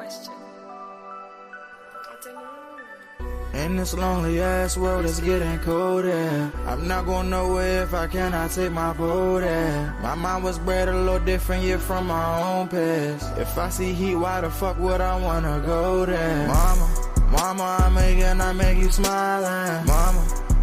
question. I don't know. In this lonely ass world, it's getting colder. I'm not going nowhere if I cannot take my boat there. My mind was bred a little different, yeah, from my own past. If I see heat, why the fuck would I wanna go there? Mama, I make you smile.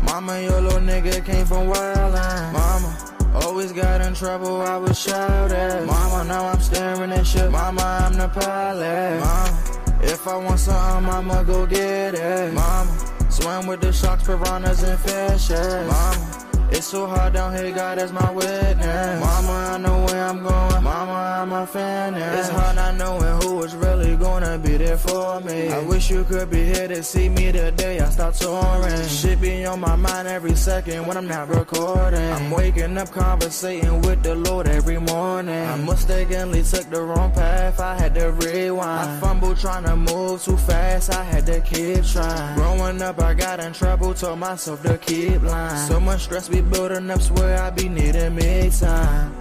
Mama, your little nigga came from wildin'. Mama, always got in trouble, I was shouted. Mama, now I'm staring at shit. Mama, I'm the pilot. Mama, if I want something, I'ma go get it. Mama, swim with the sharks, piranhas, and fishes. Mama, it's so hard down here, God is my witness. Mama, I know where I'm going. Mama, I'm a fan. It's hard not knowing who is really gonna be there for me. I wish you could be here to see me the day I start touring. Shit be on my mind every second when I'm not recording. I'm waking up conversating with the Lord every morning. I mistakenly took the wrong path, I had to rewind. I fumbled trying to move too fast, I had to keep trying. Growing up, I got in trouble, told myself to keep lying. So much stress be building up, swear I be needing me time.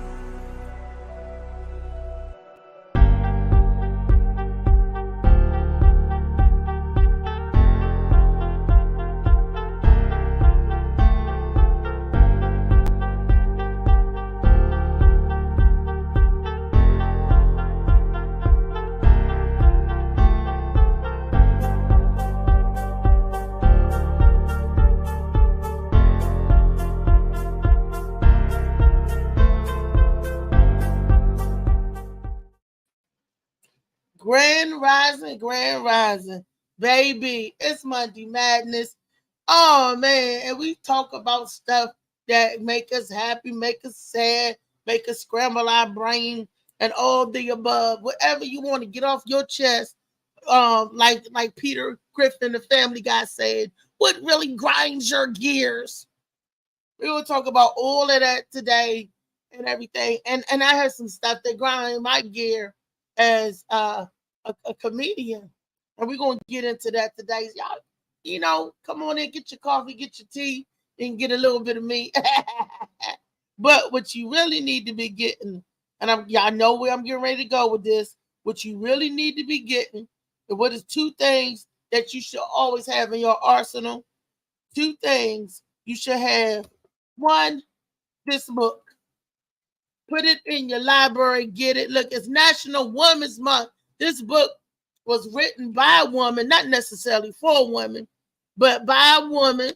Grand rising, baby. It's Monday Madness. Oh man, and we talk about stuff that make us happy, make us sad, make us scramble our brain, and all the above. Whatever you want to get off your chest, like Peter Griffin, the Family Guy said, what really grinds your gears? We will talk about all of that today and everything. And I have some stuff that grind my gear as a comedian. And we're going to get into that today. Y'all, come on in, get your coffee, get your tea, and get a little bit of me. But what you really need to be getting, and y'all know where I'm getting ready to go with this, what you really need to be getting, and what is two things that you should always have in your arsenal. Two things you should have. One, this book. Put it in your library, get it. Look, it's National Women's Month. This book was written by a woman, not necessarily for a woman, but by a woman,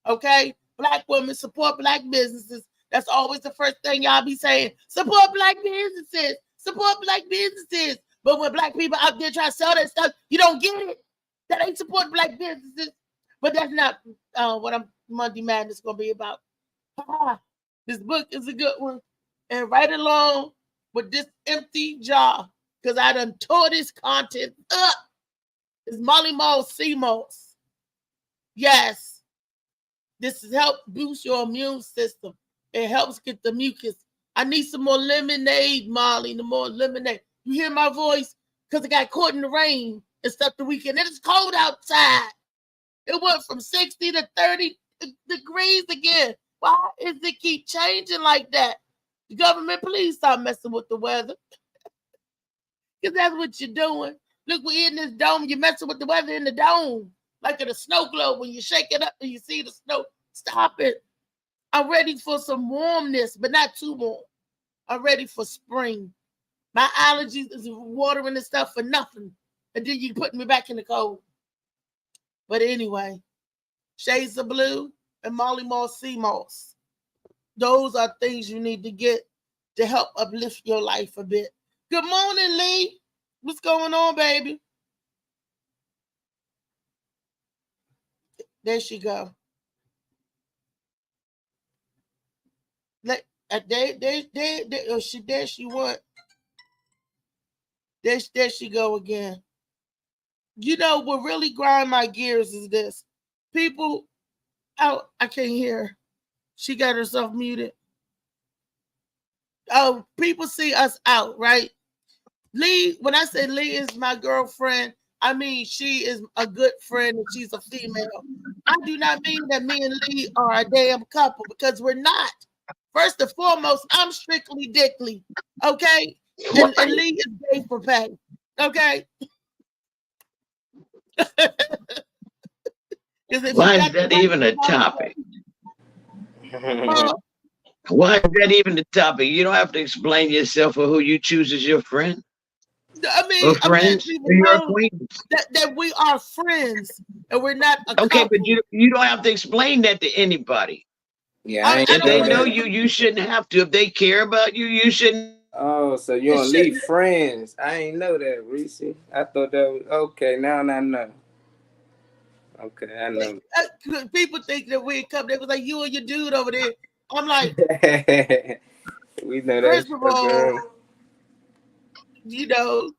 okay? Black women support black businesses. That's always the first thing y'all be saying. Support black businesses. Support black businesses. But when black people out there try to sell that stuff, you don't get it. That ain't support black businesses. But that's not what Monday Madness going to be about. This book is a good one. And right along with this empty jar, because I done tore this content up, is Molly Mall CMOS. Yes, this has helped boost your immune system. It helps get the mucus. I need some more lemonade, Molly, the more lemonade. You hear my voice? Because I got caught in the rain and stuff the weekend. It is cold outside. It went from 60 to 30 degrees again. Why is it keep changing like that? The government, please stop messing with the weather. Because that's what you're doing. Look, we're in this dome. You're messing with the weather in the dome. Like in a snow globe when you shake it up and you see the snow. Stop it. I'm ready for some warmness, but not too warm. I'm ready for spring. My allergies is watering and stuff for nothing. And then you put me back in the cold. But anyway, Shades of Blue and Molly Mall CMOS. Those are things you need to get to help uplift your life a bit. Good morning, Lee. What's going on, baby? There she go. There she went. There she go again. You know what really grind my gears is this. People out, I can't hear her. She got herself muted. Oh, people see us out, right? Lee, when I say Lee is my girlfriend, I mean she is a good friend and she's a female. I do not mean that me and Lee are a damn couple because we're not. First and foremost, I'm strictly dickly, okay? And Lee is gay for pay, okay? Because if Why you is got the that right even a topic? uh, Why is that even a topic? You don't have to explain yourself or who you choose as your friend or I'm letting friends people or your know acquaintance. that we are friends and we're not a Okay, but couple. you don't have to explain that to anybody. Yeah, I I If ain't don't they know know care. that. you, you shouldn't have to. If they care about you, you shouldn't. Oh, so you It don't leave shouldn't. friends. I ain't know that, Reese. I thought that was okay. Now I know. Okay, I know. People think that we come. They was like you and your dude over there. I'm like, We know that first of stuff, all, girl. you know,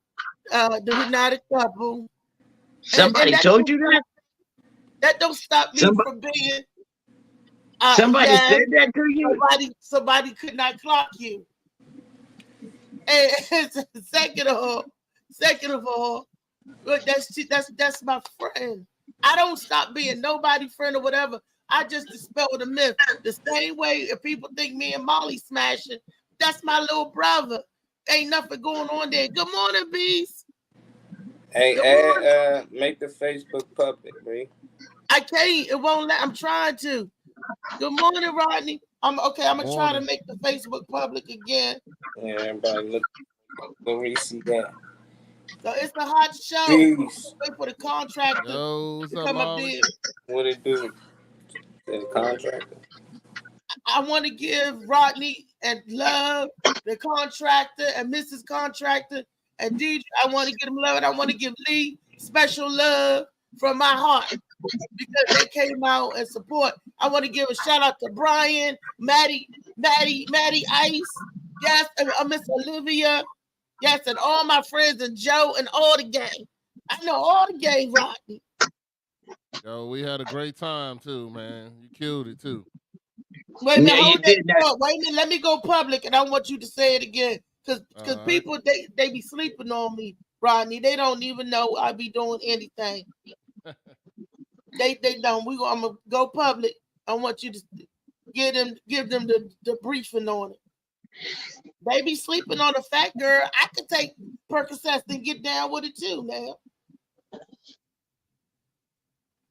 that we're not a couple, and Somebody told you that. that don't stop me Somebody, from being. somebody Yes, said that to you. somebody could not clock you. And second of all, look, that's my friend. I don't stop being nobody friend or whatever. I just dispel the myth. The same way if people think me and Molly smashing, that's my little brother. Ain't nothing going on there. Good morning, Beast. Hey, Good morning. make the Facebook public, Reese. I can't. It won't let. I'm trying to. Good morning, Rodney. I'm okay. I'm gonna try to Morning. make the Facebook public again. Yeah, everybody look Reese that. So it's a hot show. Peace. Wait for the contractor Yo, what's to up, come up Molly? there. What it do? The contractor. I want to give Rodney and Love, the contractor, and Mrs. Contractor, and DJ. I want to give them love, and I want to give Lee special love from my heart because they came out and support. I want to give a shout out to Brian, Maddie Ice, yes, and Miss Olivia, yes, and all my friends and Joe and all the gang. I know all the gang, Rodney. Yo, we had a great time too, man. You killed it too. Wait a minute, Yeah, you hold that did that. thought. Wait a minute, let me go public, and I want you to say it again, because All right. people they be sleeping on me, Rodney. They don't even know I be doing anything. They don't. I'm gonna go public. I want you to give them the briefing on it. They be sleeping on the fat girl. I could take Percocet and get down with it too now.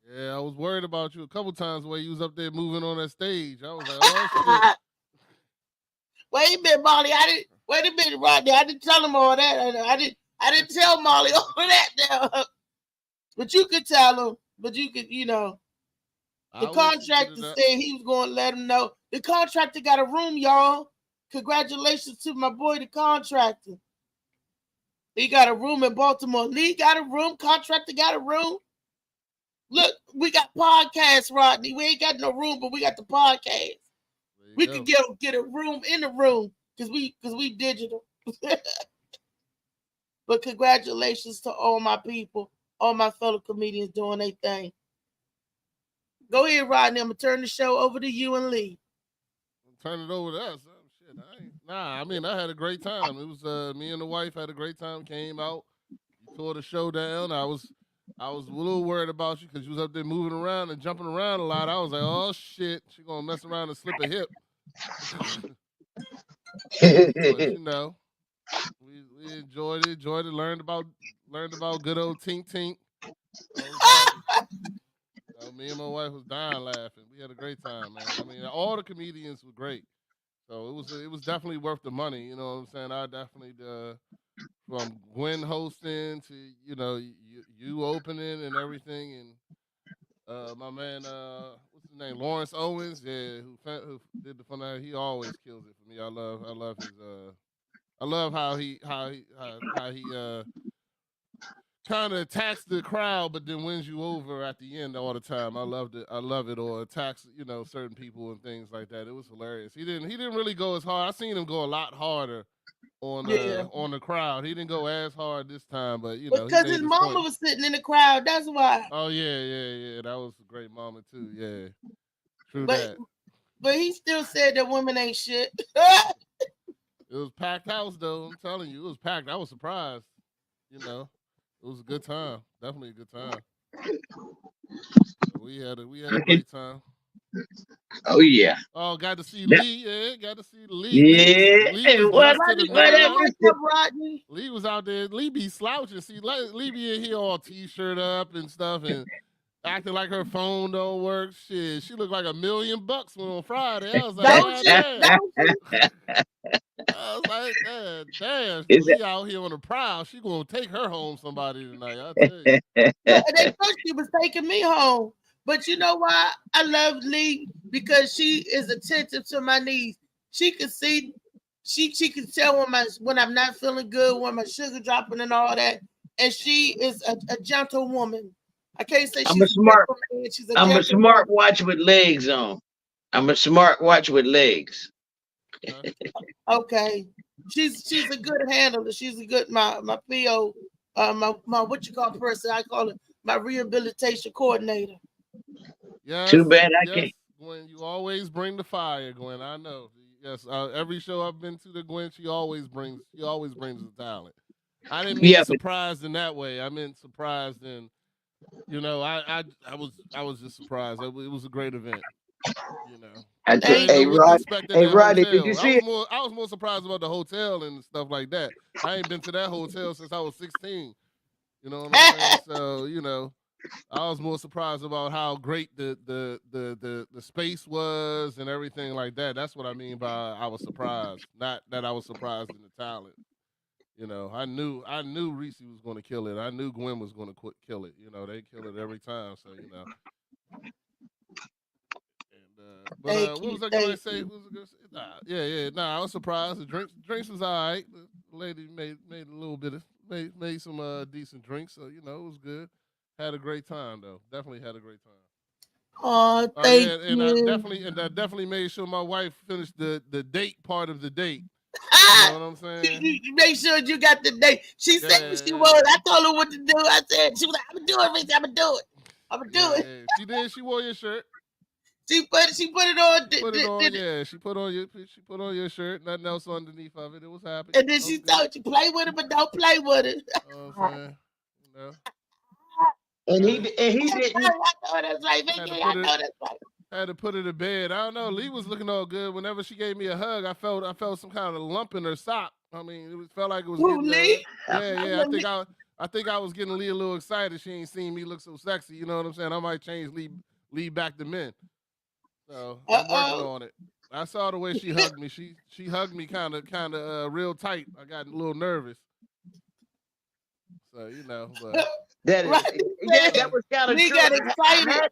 Yeah, I was worried about you a couple times where you was up there moving on that stage. I was like, oh shit. Wait a minute, Molly. Wait a minute, Rodney. I didn't tell him all that. I didn't tell Molly all of that now. But you could tell him. But you could, the contractor said he was going to let him know. The contractor got a room, y'all. Congratulations to my boy, the contractor. He got a room in Baltimore. Lee got a room. Contractor got a room. Look, we got podcasts, Rodney. We ain't got no room, but we got the podcast. We could get a room in the room because we digital. But congratulations to all my people, all my fellow comedians doing their thing. Go ahead, Rodney. I'm gonna turn the show over to you and Lee. Turn it over to us. Oh, shit. I mean, I had a great time. It was me and the wife had a great time. Came out, you tore the show down. I was a little worried about you because you was up there moving around and jumping around a lot. I was like, oh shit, she gonna mess around and slip a hip. But we enjoyed it, learned about good old Tink Tink. Me and my wife was dying laughing. We had a great time, man. I mean, all the comedians were great. So it was definitely worth the money. You know what I'm saying? I definitely from Gwen hosting to you opening and everything, and my man what's his name, Lawrence Owens, yeah, who did the fun. He always kills it for me. I love his I love how he kind of attacks the crowd, but then wins you over at the end all the time. I loved it. I love it. Or attacks, certain people and things like that. It was hilarious. He didn't really go as hard. I seen him go a lot harder on the crowd. He didn't go as hard this time, but because his mama was sitting in the crowd. That's why. Oh yeah. That was a great moment too. Yeah, true that. But he still said that women ain't shit. It was packed house though. I'm telling you, it was packed. I was surprised. It was a good time. Definitely a good time. We had a great time. Oh yeah. Oh, got to see Lee. Yeah, got to see Lee. Yeah. Lee was out there. Lee be slouching. See, Lee be in here all t-shirt up and stuff, and acting like her phone don't work. Shit, she looked like $1 million on Friday. I was like, Don't God you? damn. Don't you? I was like, damn, Is Lee out here on the prowl. She gonna take her home somebody tonight. I tell you. And they thought she was taking me home. But you know why I love Lee? Because she is attentive to my needs. She can see, she can tell when I'm not feeling good, when my sugar dropping and all that. And she is a gentle woman. I can't say I'm she's a smart. man. She's I'm a gentle smart woman. watch with legs on. I'm a smart watch with legs. Okay. She's a good handler. She's a good my PO, my what you call person, I call it my rehabilitation coordinator. Yes, Too bad I yes, can't. Gwen, you always bring the fire, Gwen. I know. Yes, every show I've been to, the Gwen, she always brings the talent. I didn't mean Yeah, but surprised in that way. I meant surprised in, I was just surprised. It was a great event. You know, I didn't know hey what to Rod, expect at hey that Rodney, did you hotel. see it? I was more surprised about the hotel and stuff like that. I ain't been to that hotel since I was 16. You know what I'm saying? So, I was more surprised about how great the space was and everything like that. That's what I mean by I was surprised. Not that I was surprised in the talent. I knew Reese was going to kill it. I knew Gwen was going to kill it. They kill it every time. So Thank what you. was I gonna Thank say? you. What was I gonna say? Nah, I was surprised. The drinks was all right. The lady made a little bit of made some decent drinks, so it was good. Had a great time though. Definitely had a great time. Oh, Oh thank yeah, and you. I definitely made sure my wife finished the date part of the date. You know what I'm saying? You make sure you got the date. She said she Yeah. was. I told her what to do. I said she was like, I'm gonna do it, Reese. I'm gonna do it. I'm gonna do it. Yeah, she did. She wore your shirt. She put it on. Put it on. Yeah, she put on your shirt. Nothing else underneath of it. It was happy. And then That she was good. told you play with it, but don't play with it. You know what I'm saying? And he Had didn't. I know that's right, Vicky. I know that's right. to put her to bed. I don't know. Lee was looking all good. Whenever she gave me a hug, I felt some kind of lump in her sock. I mean, felt like it was Who, getting. Lee? Yeah. I think I was getting Lee a little excited. She ain't seen me look so sexy. You know what I'm saying? I might change Lee back to men. So I'm working on it. I saw the way she hugged me. She hugged me kind of real tight. I got a little nervous. So but That is, Right. yeah, that was kind of Lee true. got excited.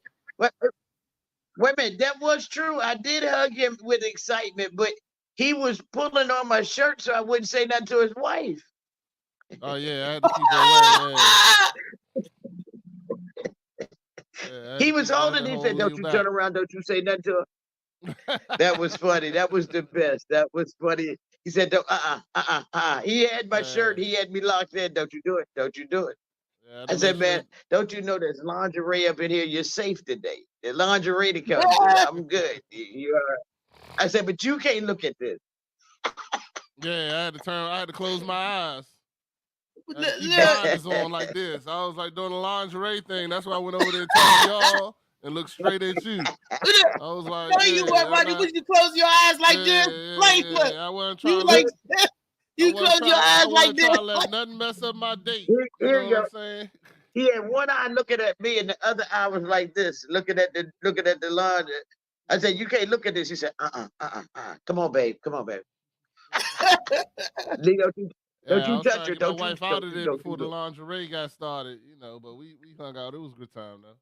Wait a minute, that was true. I did hug him with excitement, but he was pulling on my shirt so I wouldn't say nothing to his wife. Oh yeah, I had to keep her away. Yeah, he was holding. He said, "Don't you turn around. Don't you say nothing to her." That was funny. That was the best. That was funny. He said, He had my shirt. He had me locked in. Don't you do it. Don't you do it. Yeah, I said, man, don't you know there's lingerie up in here? You're safe today. The lingerie to come. I'm good. You are. I said, but you can't look at this. Yeah, I had to close my eyes. I had to keep blinders on like this. I was like doing the lingerie thing. That's why I went over there telling y'all and looked straight at you. I was like, no, you weren't, Rodney. Would you close your eyes like this? I wasn't trying to like you close your eyes like this. I wasn't trying to let nothing mess up my date. You know what I'm saying? He had one eye looking at me, and the other eye was like this, looking at the laundry. I said, "You can't look at this." He said, "Come on, babe. Come on, babe." Leo, don't you touch her. Don't my wife out of there before the it. lingerie got started. But we hung out. It was a good time though.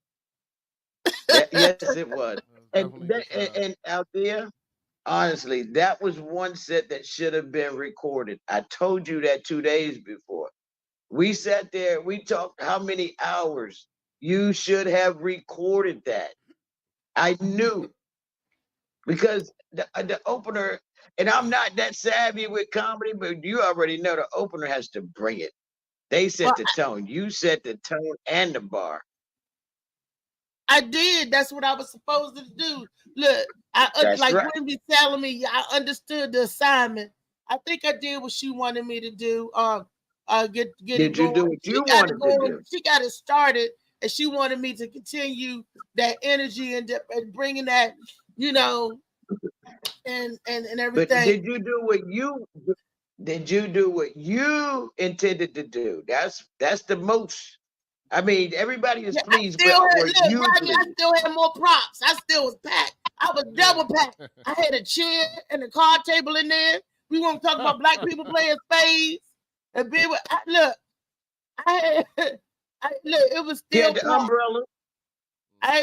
Yes, it was. And out there, honestly, that was one set that should have been recorded. I told you that 2 days before. We sat there, we talked how many hours. You should have recorded that. I knew. Because the opener, and I'm not that savvy with comedy, but you already know the opener has to bring it. They set the tone. You set the tone and the bar. I did. That's what I was supposed to do. Look, Gwen be telling me, I understood the assignment. I think I did what she wanted me to do. Get did it going. You do what you wanted to do? She got it started, and she wanted me to continue that energy and bringing that, and everything. But did you do what you intended to do? That's the most. I mean, everybody is Yeah, pleased I still with had, our look, Rodney, usually. I still had more props. I still was packed. I was double packed. I had a chair and a card table in there. We won't talk about black people playing spades. And be with, look, look, it was She still had the packed. umbrella.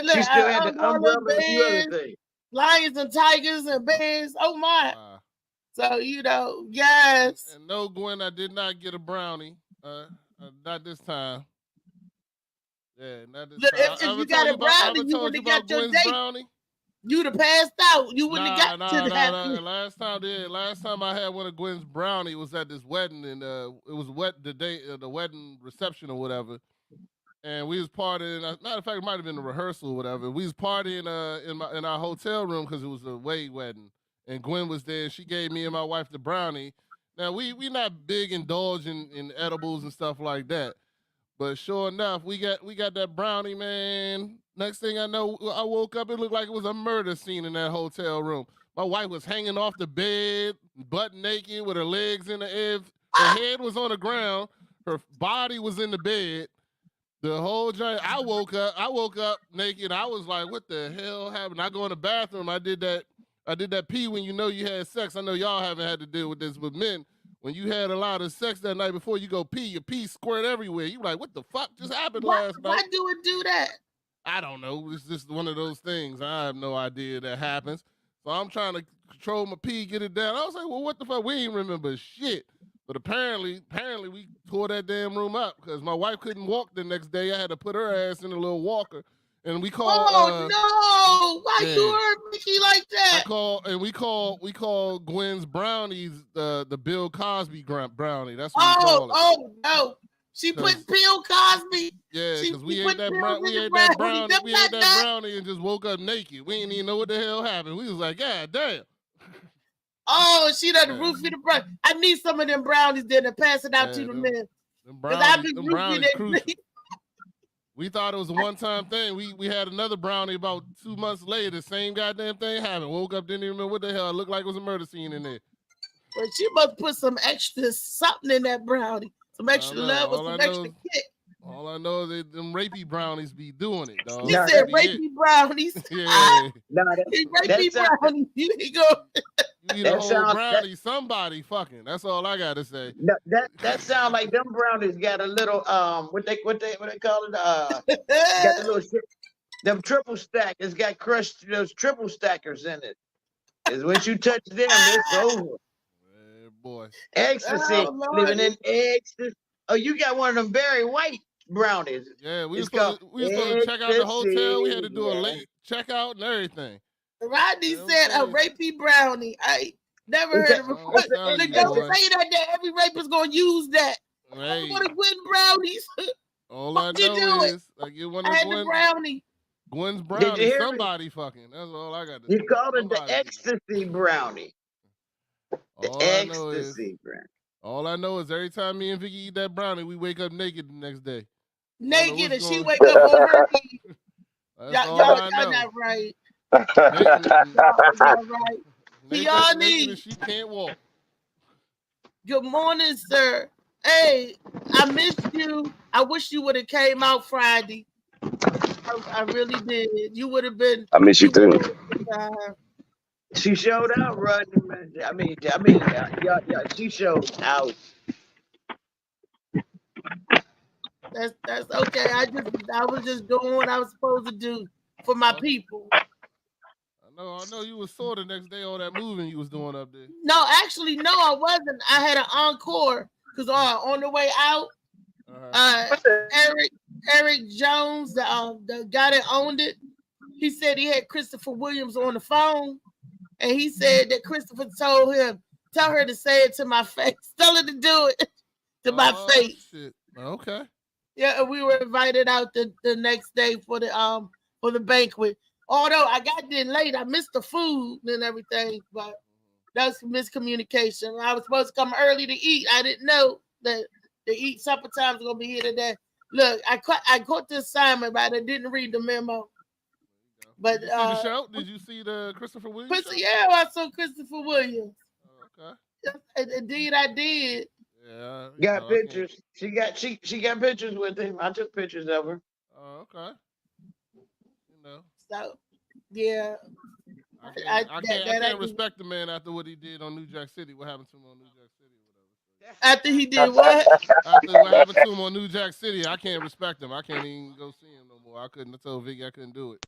Look, She still had the umbrella, umbrella and a few other bears, things. lions and tigers and bears. Oh my! Wow. So you know, yes. And no, Gwen, I did not get a brownie. Not this time. Yeah, not this Look, time. if you got a brownie, you would have got your Gwen's date. brownie. You'd have passed out. You wouldn't have got to that. Last time I had one of Gwen's brownie was at this wedding, and it was the wedding reception or whatever. And we was partying. Matter of fact, it might have been a rehearsal or whatever. We was partying in our hotel room because it was a Wade wedding, and Gwen was there. She gave me and my wife the brownie. Now we not big indulging in edibles and stuff like that, but sure enough, we got that brownie, man. Next thing I know, I woke up. It looked like it was a murder scene in that hotel room. My wife was hanging off the bed, butt naked, with her legs in the air. Her head was on the ground. Her body was in the bed. The whole giant. I woke up naked. I was like, "What the hell happened?" I go in the bathroom. I did that pee when you know you had sex. I know y'all haven't had to deal with this with men. When you had a lot of sex that night before you go pee, your pee squirt everywhere. You like, what the fuck just happened last night? Why do it do that? I don't know. It's just one of those things. I have no idea that happens. So I'm trying to control my pee, get it down. I was like, well, what the fuck? We ain't remember shit. But apparently we tore that damn room up because my wife couldn't walk the next day. I had to put her ass in a little walker. And we called. Oh no! Why you hurt Mickey like that? We call Gwen's brownies the Bill Cosby brownie. That's what we call it. Oh no! She put Bill Cosby. Yeah, because we ate that brownie and just woke up naked. We didn't even know what the hell happened. We was like, God damn. Oh, she done the roofie the brownie. I need some of them brownies then to pass it out to the men. Because I've been roofing it. We thought it was a one-time thing. We had another brownie about 2 months later. The same goddamn thing happened. Woke up, didn't even remember what the hell. It looked like it was a murder scene in there. But she must put some extra something in that brownie. Some extra love or some extra kick. All I know is that them rapey brownies be doing it, dog. He said rapey brownies. Yeah. Rapey brownies. You go. You eat a whole brownie, somebody fucking. That's all I gotta say. That sound like them brownies got a little what they call it? Got the little shit. Them triple stack. It's got crushed those triple stackers in it. Is once you touch them, it's over. Yeah, boy. Ecstasy, living in ecstasy. Oh, you got one of them very white brownies. Yeah, we was supposed to check out the hotel. We had to do a late checkout and everything. Rodney said a rapey brownie. I never heard of it. Don't say that every rapist gonna use that. Hey. I want to win brownies. All I know is I get one of Gwen's brownies. Somebody fucking. That's all I got to say. You call it the ecstasy brownie. The ecstasy brownie. All I know is every time me and Vicky eat that brownie, we wake up naked the next day. Naked and she wake up on her feet. Y'all not right. Y'all need. She can't walk. Good morning, sir. Hey, I missed you. I wish you would have came out Friday. I really did. You would have been. I miss you too. She showed out, Rodney. I mean, yeah, she showed out. That's okay. I was just doing what I was supposed to do for my people. I know you was sore the next day, all that moving you was doing up there. No, actually, no, I wasn't. I had an encore because on the way out, Eric Jones, the guy that owned it, he said he had Christopher Williams on the phone, and he said that Christopher told him, tell her to say it to my face, tell her to do it to my face. Shit. Okay. Yeah, we were invited out the next day for the banquet. Although I got there late, I missed the food and everything, but that's miscommunication. I was supposed to come early to eat. I didn't know that the eat supper time was gonna be here today. Look, I caught the assignment, but I didn't read the memo. But did you see the show? Did you see the Christopher Williams show? Yeah, I saw Christopher Williams. Okay. Indeed, I did. Yeah. Got pictures. She got pictures with him. I took pictures of her. Oh, okay. You know. So, yeah. I can't respect the man after what he did on New Jack City. What happened to him on New Jack City or whatever. After he did what? After what happened to him on New Jack City, I can't respect him. I can't even go see him no more. I told Vicky I couldn't do it.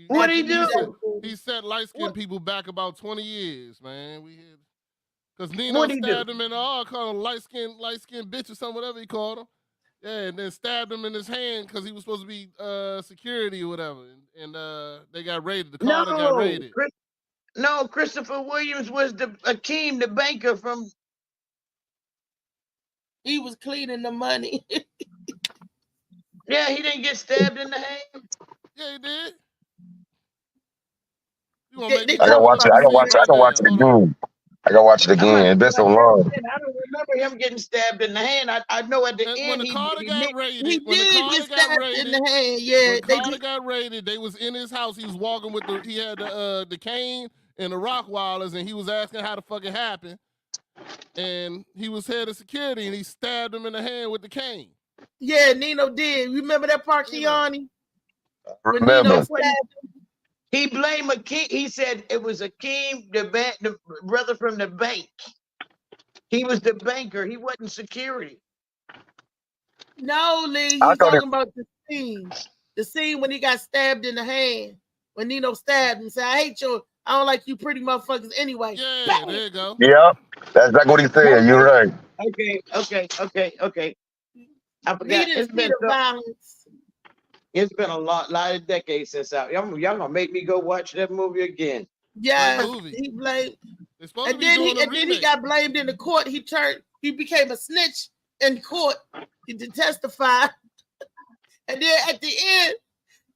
What'd he do? He set light-skinned people back about 20 years, man. Because Nino stabbed him in the arm, called him light-skinned bitch or something, whatever he called him. Yeah, and then stabbed him in his hand because he was supposed to be security or whatever. And they got raided. The car got raided. No, Christopher Williams was Akeem, the banker from... He was cleaning the money. Yeah, he didn't get stabbed in the hand. Yeah, he did. I gotta watch it again. I gotta watch it again. It's been so long. I don't remember him getting stabbed in the hand. I know at the end when the Carter got raided. He when did the Carter get stabbed in the hand. Yeah, when Carter got raided, they was in his house. He was walking with he had the cane and the Rockwilders, and he was asking how the fuck it happened. And he was head of security, and he stabbed him in the hand with the cane. Yeah, Nino did. Remember that part, Keone? Remember. He blamed Akeem. He said it was Akeem, the brother from the bank. He was the banker. He wasn't security. No, Lee. He's talking about the scene. The scene when he got stabbed in the hand. When Nino stabbed him. Said, I hate you. I don't like you pretty motherfuckers anyway. Yeah, bang! There you go. Yeah, that's exactly what he said. You're right. Okay. I forgot. It's been a lot of decades since y'all gonna make me go watch that movie again. Yeah, he blamed. And then he got blamed in the court. He became a snitch in court. He did testify. And then at the end,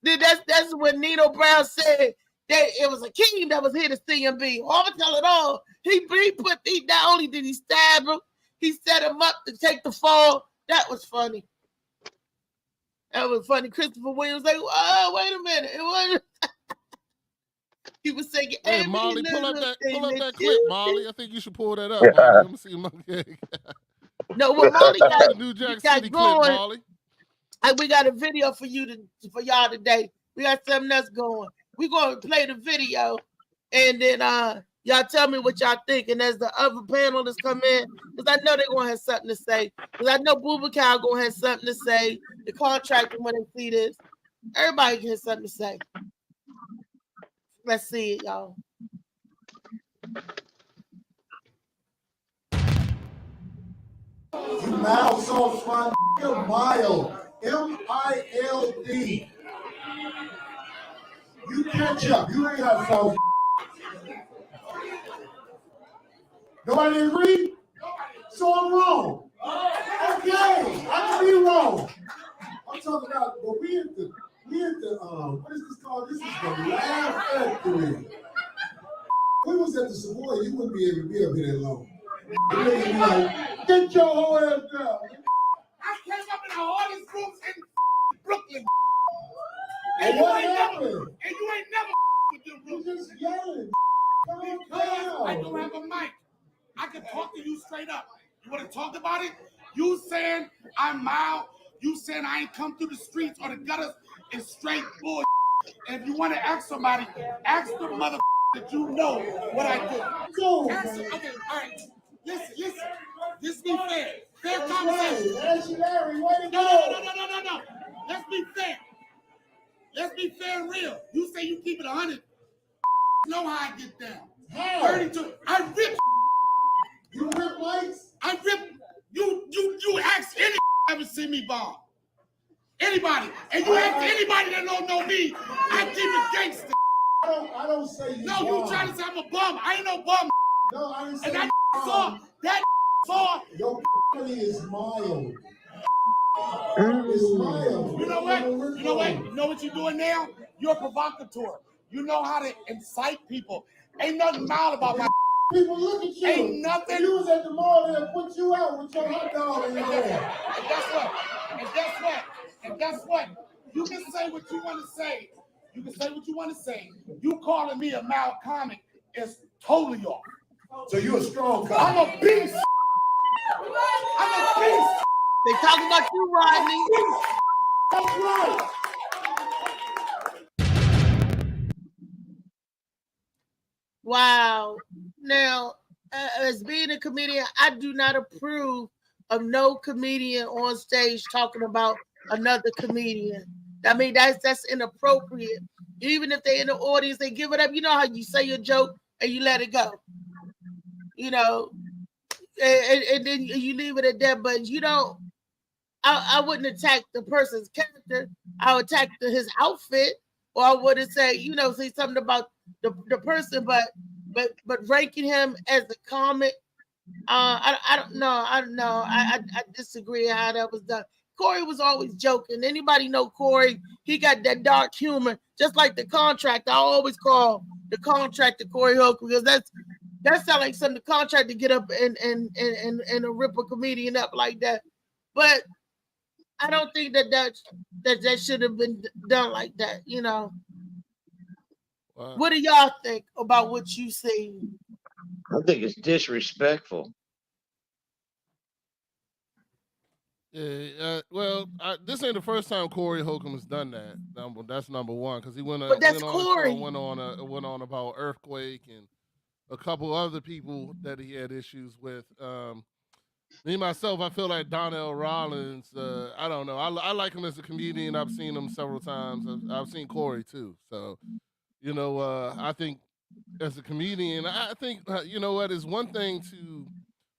that's when Nino Brown said that it was Akeem that was here to CMB. I'm gonna tell it all. He not only did he stab him, he set him up to take the fall. That was funny. Christopher Williams like, oh, wait a minute. It wasn't. He was saying, hey, Molly, pull up that clip, Molly. I think you should pull that up. Yeah. Molly. Let me see. No, what Molly got, New Jack got City going. clip, Molly. We got a video for y'all today. We got something else going. We're going to play the video, and then y'all tell me what y'all think. And as the other panelists come in, because I know they're going to have something to say. Because I know Booba Cow going to have something to say. The contractor, when they see this, everybody can have something to say. Let's see it, y'all. You mild sauce, my nigga, mild. M-I-L-D. You catch up. You ain't got sauce. Nobody agree? So I'm wrong. Okay, I can be wrong. I'm talking about, but we at the what is this called? This is the Laugh Factory. We was at the Savoy, you wouldn't be able to be up here that long. You would be like, get your whole ass down. I came up in the hardest rooms in Brooklyn. And what happened? And you ain't never with them rooms. You just yelling. Because I don't have a mic. I can talk to you straight up. You want to talk about it? You saying I'm mild. You saying I ain't come through the streets or the gutters is straight bullshit. And if you want to ask somebody, ask the mother that you know what I did. Go. Okay, all right. Listen. This be fair. Fair conversation. Larry, way to go. No. Let's be fair. Let's be fair and real. You say you keep it 100. Know how I get down. How? 32. I rip. You rip lights? I rip. You ask any ever see me bomb. Anybody. And you ask anybody that don't know me, I keep it gangster. I don't say you. No, you trying to say I'm a bum. I ain't no bum. No, I didn't say and that you. saw. Your is mild. It's mild. You know what? You know what you're doing now? You're a provocateur. You know how to incite people. Ain't nothing mild about my. People look at you. Ain't nothing. You was at the mall and put you out with your hot dog in your hand. And guess what? You can say what you want to say. You calling me a mild comic is totally off. So you're a strong guy. I'm a beast. I'm a beast. They talking about you, Rodney. That's right. Wow. Now, as being a comedian, I do not approve of no comedian on stage talking about another comedian. I mean, that's inappropriate. Even if they're in the audience, they give it up. You know how you say your joke and you let it go. You know, and then you leave it at that. But you know, I wouldn't attack the person's character. I would attack his outfit, or I wouldn't say, you know, say something about the person, but ranking him as a comic, I don't know. I disagree how that was done. Corey was always joking. Anybody know Corey? He got that dark humor, just like the Contractor. I always call the Contractor Corey Holcomb because that sounds like something the Contractor get up and rip a comedian up like that. But I don't think that should have been done like that. You know. Wow. What do y'all think about what you see? I think it's disrespectful. Yeah, well, this ain't the first time Corey Holcomb has done that. That's number one, because he went on about Earthquake and a couple other people that he had issues with. Me myself, I feel like Donnell Rollins. I don't know. I like him as a comedian. I've seen him several times. I've seen Corey too. So, you know, I think as a comedian, I think you know what is one thing to.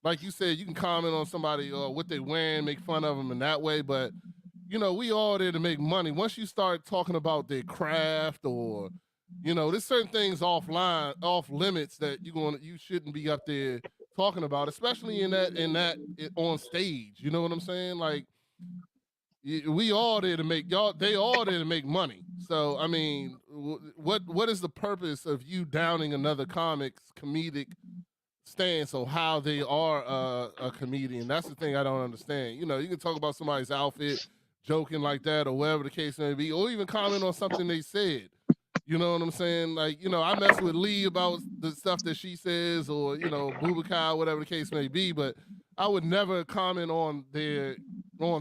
Like you said, you can comment on somebody or what they wearing, make fun of them in that way. But, you know, we all there to make money. Once you start talking about their craft or, you know, there's certain things off limits that you shouldn't be up there talking about, especially in that on stage. You know what I'm saying? Like, we all there to make they all there to make money. So, I mean, what is the purpose of you downing another comic's comedic stance or how they are a comedian? That's the thing I don't understand. You know, you can talk about somebody's outfit, joking like that, or whatever the case may be, or even comment on something they said. You know what I'm saying? Like, you know, I mess with Lee about the stuff that she says, or, you know, Boubacar, whatever the case may be, but I would never comment on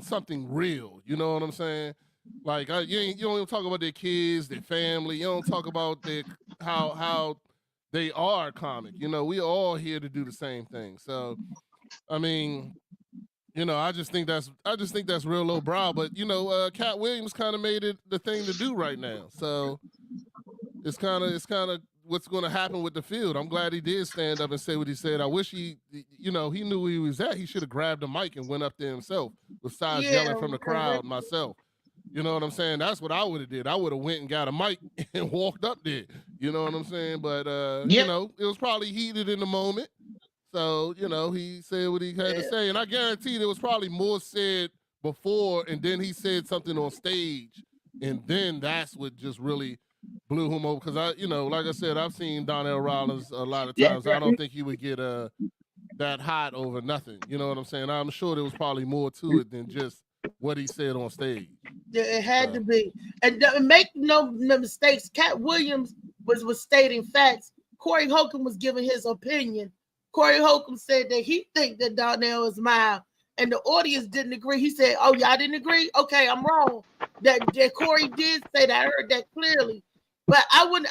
something real. You know what I'm saying? Like, you don't even talk about their kids, their family. You don't talk about how they are comic. You know, we all here to do the same thing. So, I mean, you know, I just think that's real low brow. But, you know, Cat Williams kind of made it the thing to do right now. So it's kind of what's going to happen with the field. I'm glad he did stand up and say what he said. I wish he knew where he was at. He should have grabbed the mic and went up there himself, besides yelling from the crowd myself. You know what I'm saying? That's what I would have did. I would have went and got a mic and walked up there. You know what I'm saying? But, you know, it was probably heated in the moment. So, you know, he said what he had to say. And I guarantee there was probably more said before, and then he said something on stage. And then that's what just really blew him over. Because, like I said, I've seen Donnell Rollins a lot of times. I don't think he would get that hot over nothing. You know what I'm saying? I'm sure there was probably more to it than just what he said on stage. Yeah, it had to be. And make no mistakes, Cat Williams was stating facts. Corey Holcomb was giving his opinion. Corey Holcomb said that he think that Donnell is mild, and the audience didn't agree. He said, "Oh, y'all didn't agree? Okay, I'm wrong." That Corey did say that. I heard that clearly. But I wouldn't.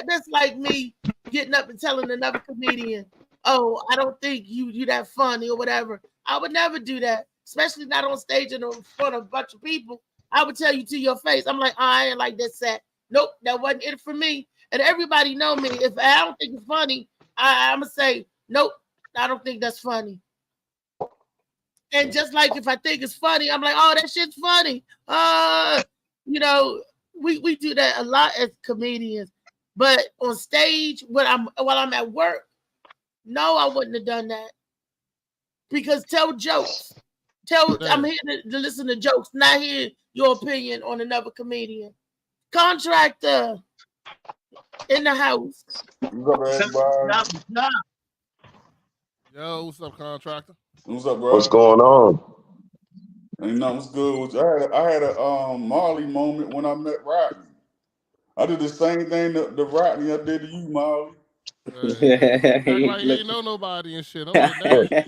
That's like me getting up and telling another comedian, "Oh, I don't think you that funny" or whatever. I would never do that. Especially not on stage in front of a bunch of people. I would tell you to your face. I'm like, I ain't like that set. Nope, that wasn't it for me. And everybody know me. If I don't think it's funny, I'm going to say, nope, I don't think that's funny. And just like if I think it's funny, I'm like, oh, that shit's funny. You know, we do that a lot as comedians. But on stage, while I'm at work, no, I wouldn't have done that. Because tell jokes. I'm here to listen to jokes, not hear your opinion on another comedian. Contractor in the house. Yo, what's up, Contractor? What's up, bro? What's going on? Ain't nothing's good. I had a Marley moment when I met Rodney. I did the same thing to Rodney I did to you, Marley. Act like you ain't know nobody and shit. I'm like,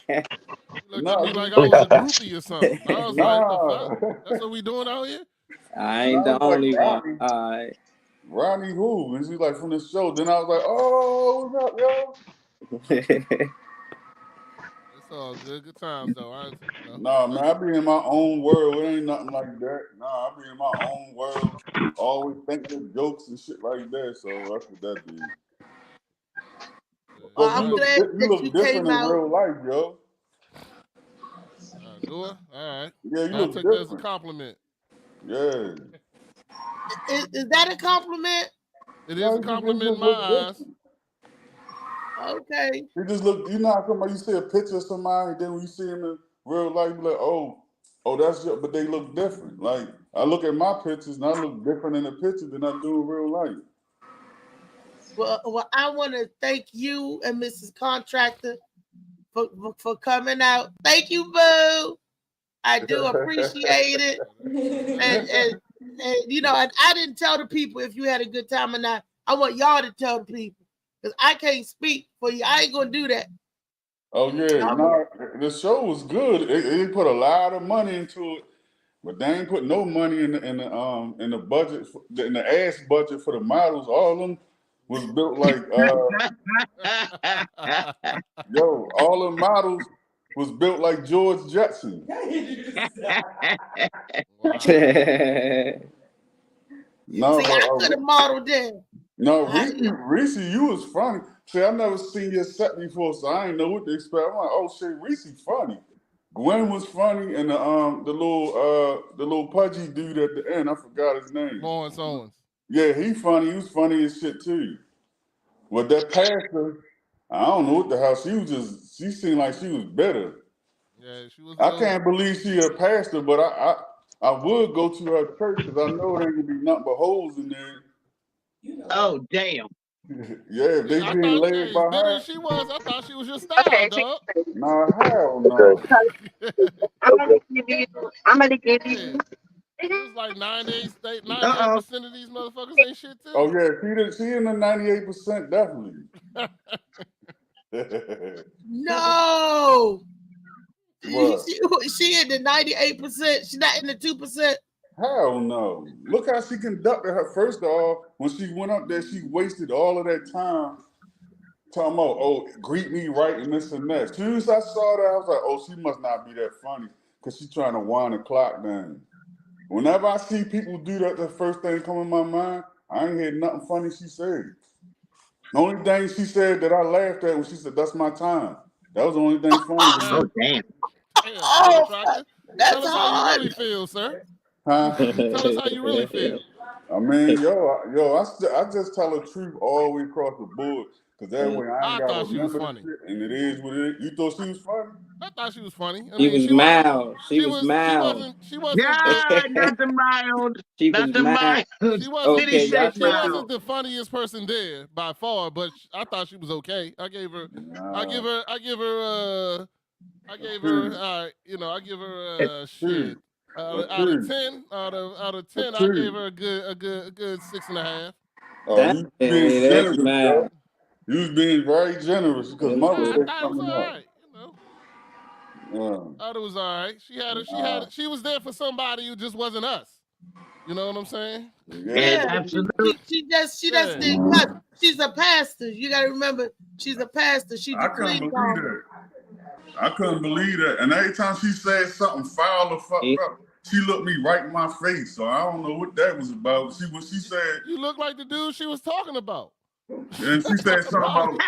looked at me like I was a groupie or something. I was like, the fuck? That's what we doing out here? I ain't the only one. All right. Ronnie who? And she's like, from the show. Then I was like, oh, what's up, yo? It's all good times though. Nah, man, I be in my own world. It ain't nothing like that. Nah, I be in my own world. Always thinking of jokes and shit like that. So that's what that is. Well, I'm glad you that look you different came in out. real life, yo. Do it? All right. Yeah, you I'll look take that as a different. compliment. Yeah. Is that a compliment? It is a compliment in my eyes. Okay. You just look, you know how somebody, you see a picture of somebody, and then when you see them in real life, you be like, oh, that's your, but they look different. Like, I look at my pictures and I look different in the picture than I do in real life. Well, I want to thank you and Mrs. Contractor for coming out. Thank you, boo. I do appreciate it. And you know, I didn't tell the people if you had a good time or not. I want y'all to tell the people. Because I can't speak for you. I ain't gonna do that. Oh yeah, no, the show was good. It put a lot of money into it, but they ain't put no money in the budget in the ass budget for the models. All of them was built like yo, all the models was built like George Jetson. No, see, I could have modeled them. No, Reese, you was funny. See, I never seen your set before, so I ain't know what to expect. I'm like, oh shit, Reese funny. Gwen was funny, and the little pudgy dude at the end, I forgot his name. Lawrence Owens. Yeah, he funny. He was funny as shit too. But that pastor, I don't know what the hell. She seemed like she was bitter. Yeah, she was. I can't believe she a pastor, but I would go to her church because I know there could be nothing but holes in there. Oh damn! Yeah, they being laid by her. She was. I thought she was your style, dog. Nah, hell no. I'm gonna give you. It was like 98% of these motherfuckers ain't shit too. Oh yeah, she in the 98% definitely. No. What? She in the 98%. She's not in the 2%. Hell no. Look how she conducted her. First off, when she went up there, she wasted all of that time talking about, oh, greet me right and this and that. As soon as I saw that, I was like, oh, she must not be that funny because she's trying to wind the clock down. Whenever I see people do that, the first thing come in my mind, I ain't hear nothing funny she said. The only thing she said that I laughed at when she said, that's my time. That was the only thing funny. Oh, damn. Oh, tell us how you really feel, sir. Huh? Tell us how you really feel. I mean, I just tell the truth all the way across the board. Because that way I ain't got to remember the shit, and it is what it is. You thought she was funny? I thought she was funny. She was mild. She was mild. She wasn't. Yeah, not the mild. She not was the mild. mild. She wasn't, Okay, she wasn't the funniest person there by far, but I thought she was okay. I gave her, shit. Out of 10, I gave her a good 6.5. Oh, you being generous, bro. You was being very generous because mother was coming up. Right, I thought it was all right. She was there for somebody who just wasn't us. You know what I'm saying? Yeah, absolutely. She just didn't cut. She's a pastor. You got to remember, she's a pastor. I couldn't believe that. I couldn't believe that. And every time she said something foul or fucked up, she looked me right in my face. So I don't know what that was about. When she said, you look like the dude she was talking about. And she said something about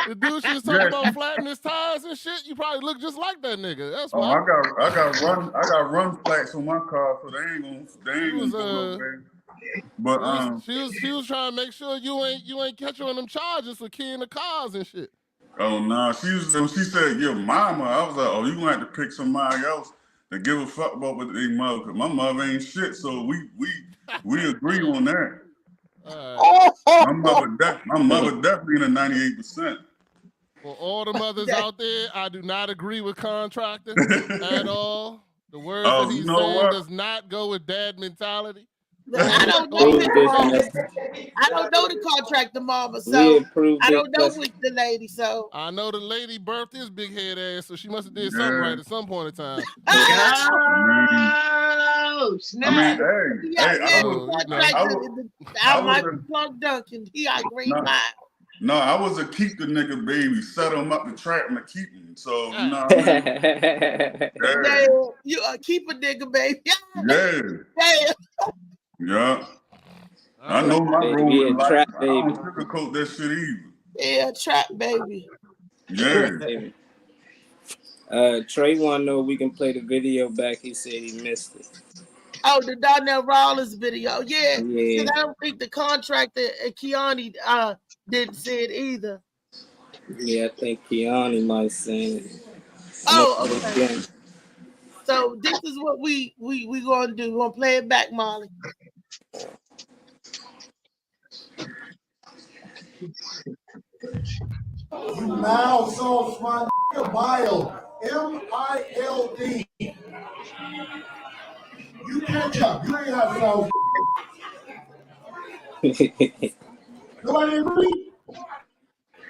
the dude she was talking about flattening his tires and shit. You probably look just like that nigga. That's why. I got run flats on my car, so they ain't gonna go no. But she was trying to make sure you ain't catch her on them charges for keying the cars and shit. Oh no, when she said your mama, I was like, oh, you gonna have to pick somebody else to give a fuck about what they mother. Cause my mother ain't shit, so we agree on that. My mother definitely in the 98%. For all the mothers out there, I do not agree with Contractor at all. The words that he's saying does not go with dad mentality. I I don't know the contractor mama, We so approved I it. don't know which the lady. So I know the lady birthed this big head ass, so she must have did something right at some point in time. Oh, snap. I mean, yeah, I was, I Michael Clark Duncan. He got green line. No, I was a keep the nigga baby, set him up to trap him and keep him. So you know, Yeah, you keep a nigga baby. Yeah. I know my baby, role in life. trap I baby. don't sugarcoat that shit either. Yeah, trap baby. Yeah. Trey wanna know if we can play the video back. He said he missed it. Oh, the Donnell Rollins video. Yeah. Yeah. Because I don't think the contractor and Keani didn't say it either. Yeah, I think Keani might say it. Oh, okay. So this is what we gonna do. We're gonna play it back, Molly. You mild sauce, my nigga, mild. MILD. You catch up. You ain't have sauce. Nobody agree?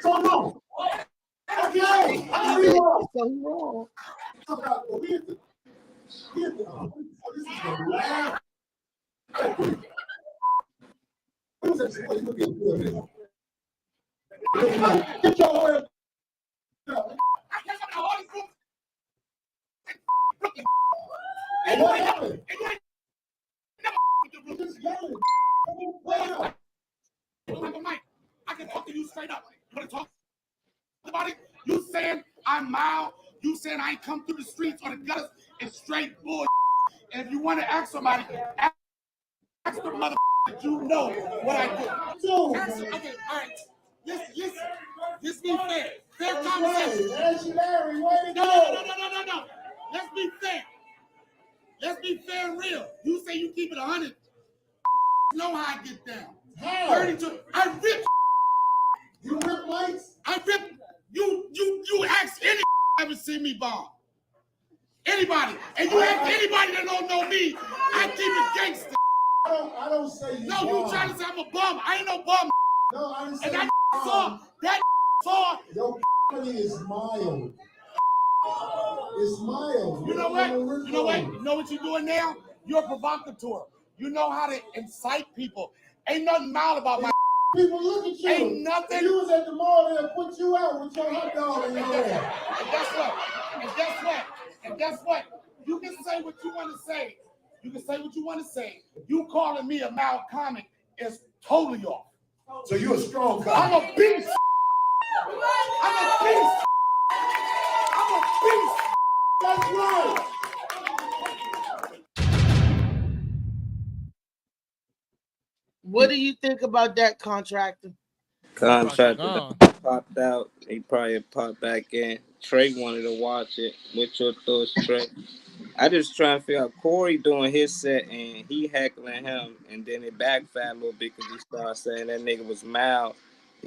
So no. Okay. I agree wrong. So he wrong. This is the last. Get your ass. What happened? I can talk to you straight up. You want to talk about it? You saying I'm mild. You saying I ain't come through the streets or the gutters. It's straight bull. And if you want to ask somebody, ask the mother that you know what I do. Okay, all right. Listen. Let's be fair. Fair conversation. Larry, way to go. No. Let's be fair. Let's be fair and real. You say you keep it 100. Know how I get down. How? 32. I rip. You rip lights? I rip. You ask any ever see me bomb. Anybody. And you ask anybody that don't know me, I keep it gangster. I don't say you. No, you trying to say I'm a bum. I ain't no bum. No, I didn't say and that bum. saw. Your is mild. It's mild. You know what? You know what you're doing now? You're a provocateur. You know how to incite people. Ain't nothing mild about my. People look at you. Ain't nothing. You was at the mall and put you out with your hot dog in your hand. And guess what? You can say what you want to say. You calling me a mild comic is totally off. So you're a strong guy. I'm a beast. That's right. What do you think about that contractor? Contractor popped out. He probably popped back in. Trey wanted to watch it. What's your thoughts, Trey? I just trying to figure out Corey doing his set and he heckling him, and then it backfired a little bit because he started saying that nigga was mild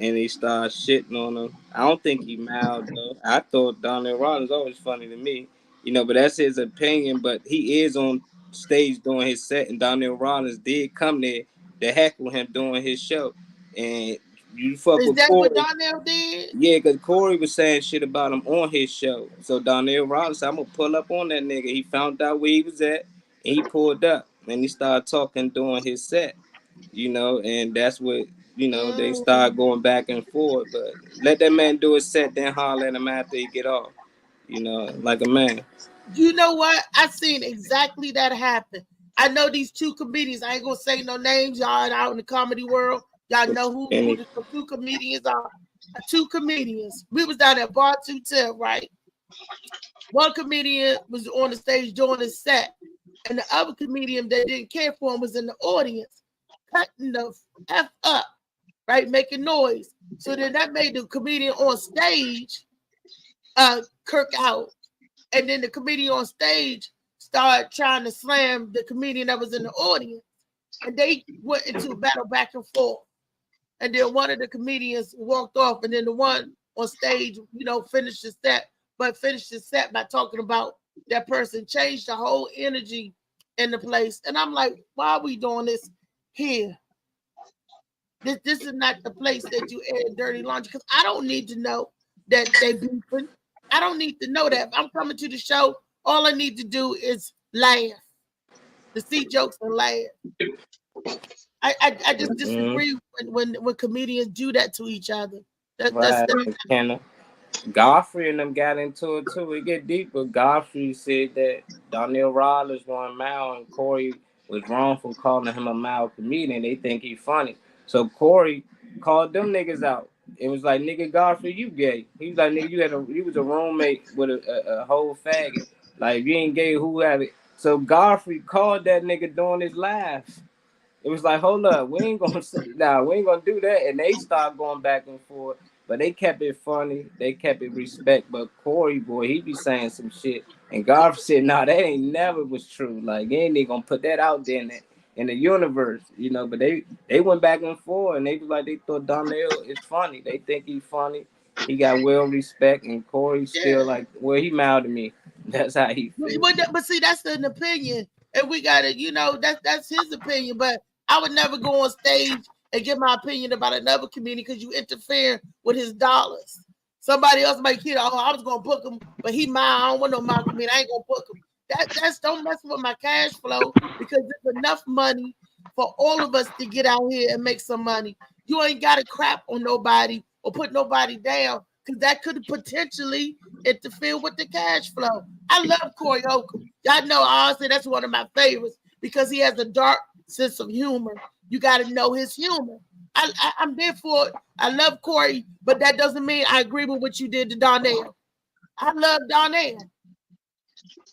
and he started shitting on him. I don't think he mild though. I thought Donnell Rollins always funny to me, but that's his opinion. But he is on stage doing his set, and Donnell Rollins did come there to heckle him doing his show, and you fuck Is with that Corey. what Donnell did? Yeah, because Corey was saying shit about him on his show. So Donnell Rollins said, I'm going to pull up on that nigga. He found out where he was at, and he pulled up. And he started talking during his set, and that's what, they started going back and forth. But let that man do his set, then holler at him after he get off, like a man. You know what? I seen exactly that happen. I know these two comedians. I ain't going to say no names. Y'all out in the comedy world. Y'all know who the two comedians are. Two comedians. We was down at Bar 210, right? One comedian was on the stage doing his set, and the other comedian that didn't care for him was in the audience, cutting the F up, right? Making noise. So then that made the comedian on stage kirk out. And then the comedian on stage started trying to slam the comedian that was in the audience. And they went into a battle back and forth. And then one of the comedians walked off, and then the one on stage, finished his set by talking about that person, changed the whole energy in the place. And I'm like, why are we doing this here? This is not the place that you air dirty laundry, because I don't need to know that they beefing. I don't need to know that. If I'm coming to the show, all I need to do is laugh, to see jokes and laugh. I just disagree when comedians do that to each other. That's Godfrey and them got into it too. It get deeper. Godfrey said that Donnell Rawlings won Mal and Corey was wrong for calling him a Mal comedian. They think he's funny. So Corey called them niggas out. It was like, nigga, Godfrey, you gay. He was like, nigga, you was a roommate with a whole faggot. Like, if you ain't gay, who have it? So Godfrey called that nigga doing his laughs. It was like, hold up, we ain't gonna do that. And they started going back and forth. But they kept it funny. They kept it respect. But Corey, boy, he be saying some shit. And Godfrey said, nah, that ain't never was true. Like, ain't they gonna put that out there in the universe, you know? But they went back and forth, and they was like, they thought Donnell is funny. They think he's funny. He got well respect, and Corey still like, well, he mad at me. That's how he feels. But see, that's an opinion, and we gotta, you know, that's his opinion. But I would never go on stage and give my opinion about another comedian because you interfere with his dollars. Somebody else might hear, oh, I was gonna book him, but he mine. I don't want no my comedian. I ain't gonna book him. That's don't mess with my cash flow, because there's enough money for all of us to get out here and make some money. You ain't gotta crap on nobody or put nobody down, because that could potentially interfere with the cash flow. I love Corey Holcomb. Y'all know, honestly, that's one of my favorites because he has a dark sense of humor. You got to know his humor. I'm there for it. I love Corey, but that doesn't mean I agree with what you did to Donnell. I love Donnell.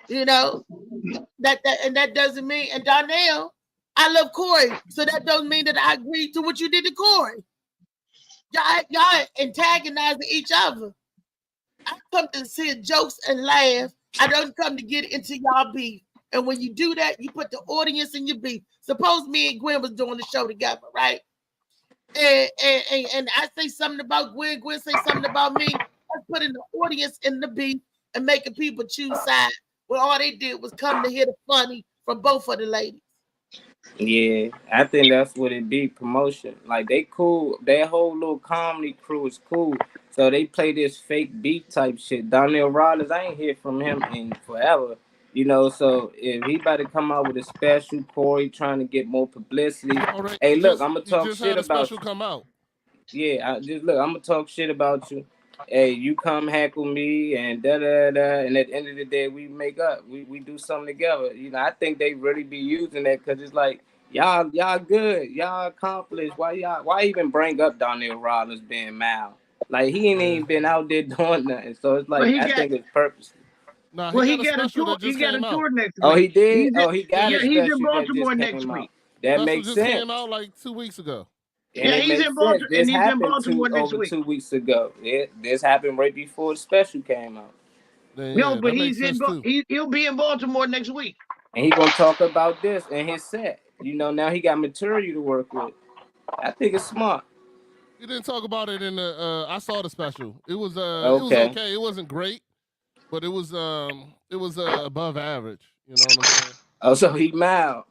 You know, that doesn't mean, and Donnell, I love Corey, so that doesn't mean that I agree to what you did to Corey. Y'all antagonizing each other. I come to see jokes and laugh. I don't come to get into y'all beef. And when you do that, you put the audience in your beef. Suppose me and Gwen was doing the show together, right? And I say something about Gwen, Gwen say something about me. Let's put in the audience in the beef and making people choose sides. Well, all they did was come to hear the funny from both of the ladies. Yeah, I think that's what it be, promotion. Like, they cool. Their whole little comedy crew is cool. So they play this fake beat type shit. Donnell Rawlings, I ain't hear from him in forever. You know, so if he about to come out with a special, Corey trying to get more publicity. Hey, look, I'm gonna talk shit about you. Come out. Yeah, I'm gonna talk shit about you. Hey, you come heckle me and da da da, and at the end of the day, we make up. We do something together. You know, I think they really be using that because it's like y'all good, y'all accomplished. Why even bring up Donnell Rawlings being Mal? Like, he ain't even been out there doing nothing. So it's like, I think it's purposely. Nah, he got a tour. He got a tour next week. Oh, he did. He's in Baltimore next week. That makes sense. Just came out like 2 weeks ago. And he's in Baltimore. And he's in Baltimore next week. 2 weeks ago. This happened right before the special came out. No, but he'll be in Baltimore next week. And he's gonna talk about this in his set. You know, now he got material to work with. I think it's smart. He didn't talk about it in the. I saw the special. It was okay. It was okay. It wasn't great, but it was above average. You know what I'm saying? Oh, so he mild.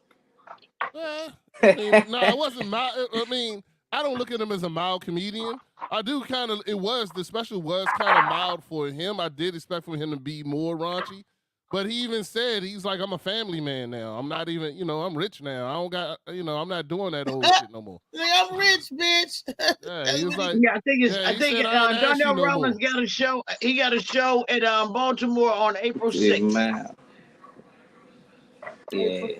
Yeah. It wasn't mild. I mean, I don't look at him as a mild comedian. I do kind of. The special was kind of mild for him. I did expect for him to be more raunchy. But he even said, he's like, I'm a family man now. I'm not even, I'm rich now. I don't got, I'm not doing that old shit no more. Like, I'm rich, bitch. Yeah, he was like, I think Donnell Rawlings got a show. He got a show at Baltimore on April 6th. Yeah.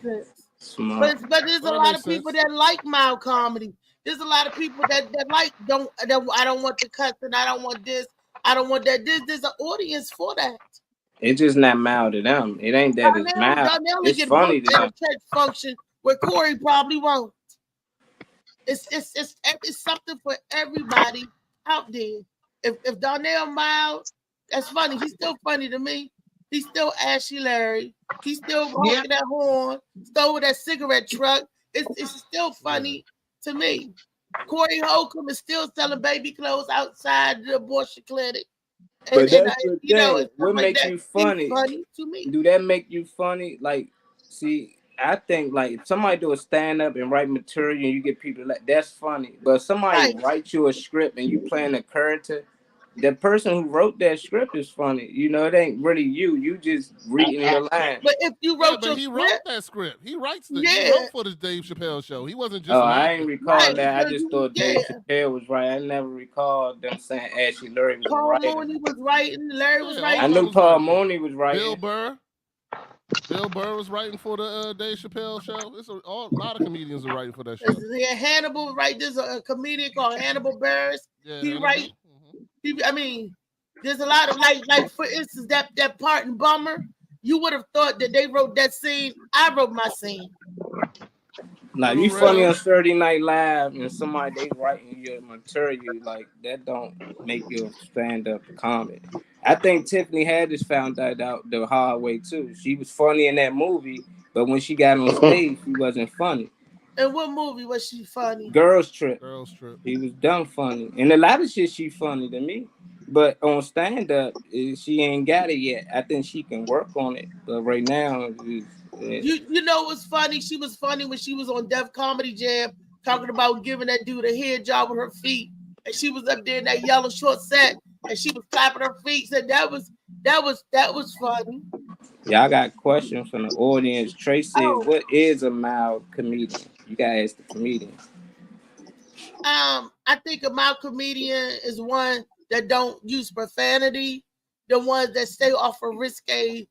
Smart. But there's a lot of people that like mild comedy. There's a lot of people that like I don't want the cuss and I don't want this. I don't want that. There's an audience for that. It's just not mild to them. It ain't that it's mild. It's funny to them. Church function where Corey probably won't. It's something for everybody out there. If Donnell mild, that's funny. He's still funny to me. He's still Ashy Larry. He's still honking that horn, stole with that cigarette truck. It's still funny to me. Corey Holcomb is still selling baby clothes outside the abortion clinic. But that's the thing. What makes you funny? Funny to me. Do that make you funny? Like, see, I think like if somebody do a stand up and write material and you get people like that's funny. But if somebody Right. write you a script and you playing a character, the person who wrote that script is funny. You know, it ain't really you. You just reading your line. But if you Yeah, wrote but your he wrote script, that script. He writes the. He yeah, wrote for the Dave Chappelle show. He wasn't just Oh, an I actor. ain't recall right. that. I So just you, thought Dave yeah. Chappelle was right. I never recalled them saying Ashley Lurie was a Paul writer. Mooney was writing, Larry was Yeah, I all writing. that knew was Paul writing. Mooney was Bill writing. Burr. Bill Burr was writing for the Dave Chappelle show. It's a lot of comedians are writing for that show. Yeah, Hannibal, right? There's a comedian called Hannibal Buress. Yeah, He Hannibal. write. I mean, there's a lot of like for instance that part in Bummer. You would have thought that they wrote that scene. I wrote my scene. Now For you funny real? on Saturday Night Live and somebody they writing your material like that don't make you stand up comedy. I think Tiffany Haddish found that out the hard way too. She was funny in that movie, but when she got on stage, she wasn't funny. In what movie was she funny? Girls Trip. Girls Trip. She was dumb funny. And a lot of shit she funny to me. But on stand up, she ain't got it yet. I think she can work on it. But right now, You know what's funny? She was funny when she was on Def Comedy Jam talking about giving that dude a head job with her feet. And she was up there in that yellow short set and she was clapping her feet. Said that was funny. Y'all got questions from the audience. Trey said, "What is a mild comedian?" You gotta ask the comedian. I think a mild comedian is one that don't use profanity, the ones that stay off of risque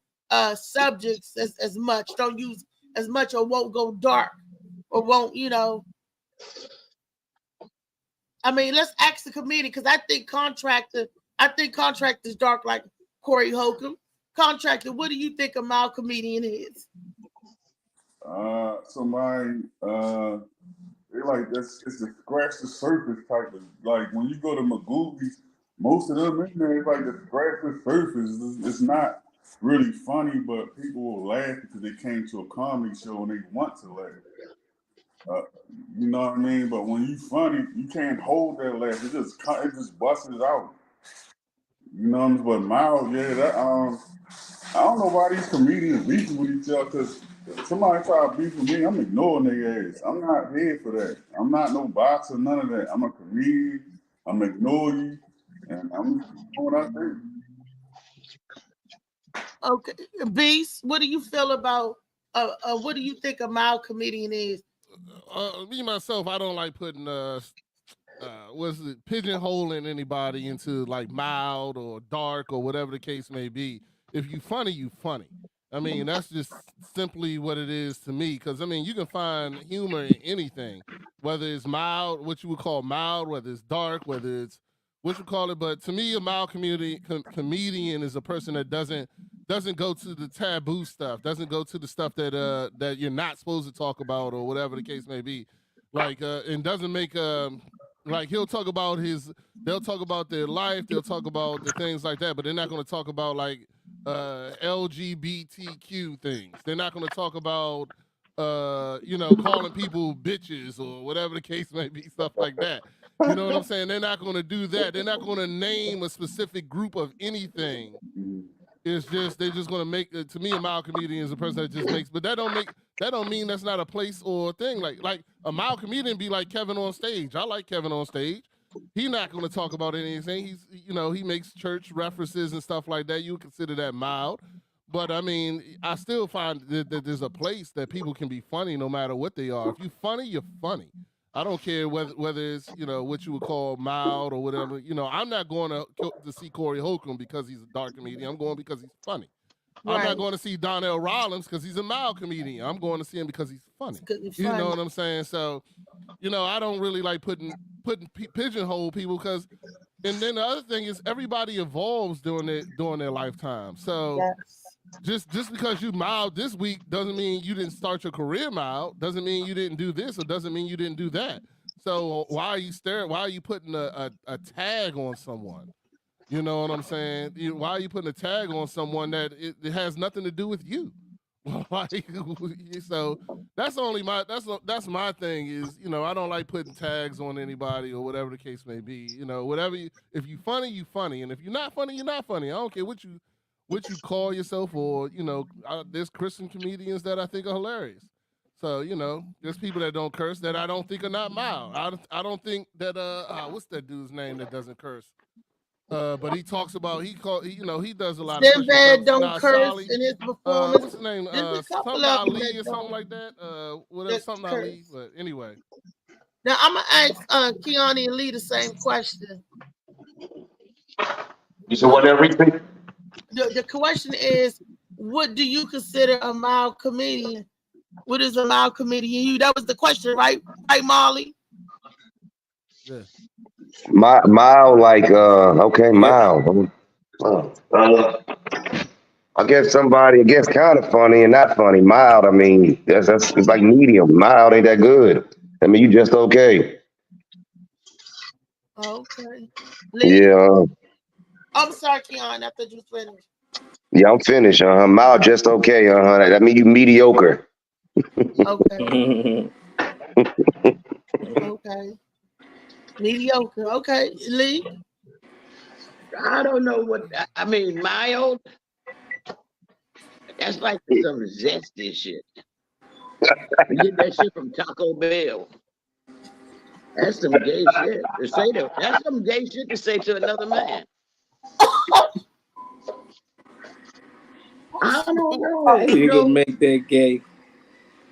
subjects as much, don't use as much or won't go dark or won't, I mean, let's ask the comedian because I think Contractor is dark like Corey Holcomb. Contractor, what do you think a mild comedian is? Somebody they like it's a scratch the surface type of like when you go to Magoo's, most of them in there it's like the scratch the surface. It's not really funny, but people will laugh because they came to a comedy show and they want to laugh. You know what I mean? But when you funny, you can't hold that laugh. It just busts it out. You know what I mean? But Miles, yeah, that I don't know why these comedians beefing with each other because somebody try to beef with me, I'm ignoring their ass. I'm not here for that. I'm not no boxer, none of that. I'm a comedian. I'm ignoring you, and I'm doing what I think. Okay, Beast, what do you feel about? What do you think a mild comedian is? Me myself, I don't like putting pigeonholing anybody into like mild or dark or whatever the case may be. If you funny, you funny. I mean, that's just simply what it is to me. Because I mean, you can find humor in anything, whether it's mild, what you would call mild, whether it's dark, whether it's what you call it. But to me, a mild comedian is a person that doesn't go to the taboo stuff, doesn't go to the stuff that that you're not supposed to talk about or whatever the case may be, like and doesn't make like they'll talk about their life, they'll talk about the things like that, but they're not going to talk about like LGBTQ things. They're not going to talk about calling people bitches or whatever the case may be, stuff like that. You know what I'm saying? They're not going to do that. They're not going to name a specific group of anything. It's just they're just going to make to me a mild comedian is a person that just makes, but that don't mean that's not a place or a thing. Like a mild comedian be like Kevin on stage. I like Kevin on stage. He's not going to talk about anything. He makes church references and stuff like that. You would consider that mild. But I mean, I still find that there's a place that people can be funny no matter what they are. If you're funny, you're funny. I don't care whether it's what you would call mild or whatever. I'm not going to see Corey Holcomb because he's a dark comedian. I'm going because he's funny. Right. I'm not going to see Donnell Rollins because he's a mild comedian. I'm going to see him because he's funny. You know what I'm saying? So, I don't really like putting pigeonhole people because, and then the other thing is everybody evolves during their lifetime. So. Yes. Just because you mild this week doesn't mean you didn't start your career mild. Doesn't mean you didn't do this or doesn't mean you didn't do that. So why are you putting a tag on someone? You know what I'm saying? Why are you putting a tag on someone that it has nothing to do with you? So that's my thing is, I don't like putting tags on anybody or whatever the case may be. If you funny, you funny. And if you're not funny, you're not funny. I don't care what you call yourself or, there's Christian comedians that I think are hilarious. So, you know, there's people that don't curse that I don't think are not mild. I don't think that what's that dude's name that doesn't curse? But he talks about he does a lot of cursing. Sinbad don't curse in his performance. What's his name? There's a couple Something of them Ali that or something don't. like that. Whatever, something curse. Ali. But anyway. Now I'm gonna ask Keanu and Lee the same question. You said what, everything? The question is, what do you consider a mild comedian? What is a mild comedian? That was the question, right? Right, Molly? Yeah. Mild, like okay, mild. I guess kind of funny and not funny. Mild, I mean, that's it's like medium. Mild ain't that good. I mean, you just okay. Okay. Lee? Yeah. I'm sorry, Keanu. I thought you was finished. Yeah, I'm finished. Mild, just okay. That mean you mediocre. Okay. Okay. Mediocre. Okay. Lee? I don't know what I mean. Mild. That's like some zesty shit. You get that shit from Taco Bell. That's some gay shit to say to. That's some gay shit to say to another man. I don't know. You can make that gay.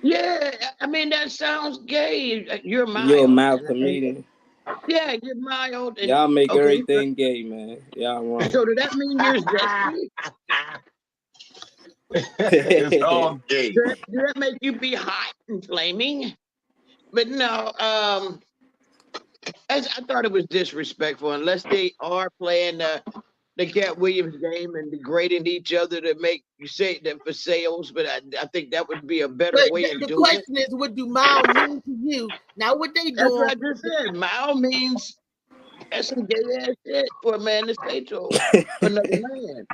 Yeah, I mean that sounds gay. You're mild. You're a mild comedian. Yeah, you're mild. And, y'all make everything gay, man. Y'all wrong. So does that mean you're zesty? It's all gay. Does that make you be hot and flaming? But no, I thought it was disrespectful unless they are playing the Cat Williams game and degrading each other to make you say that for sales. But I think that would be a better way of doing it. The question is, what do mild mean to you? Now, what they doing? That's what I just said. Mild means that's some gay ass shit for a man to say to another man.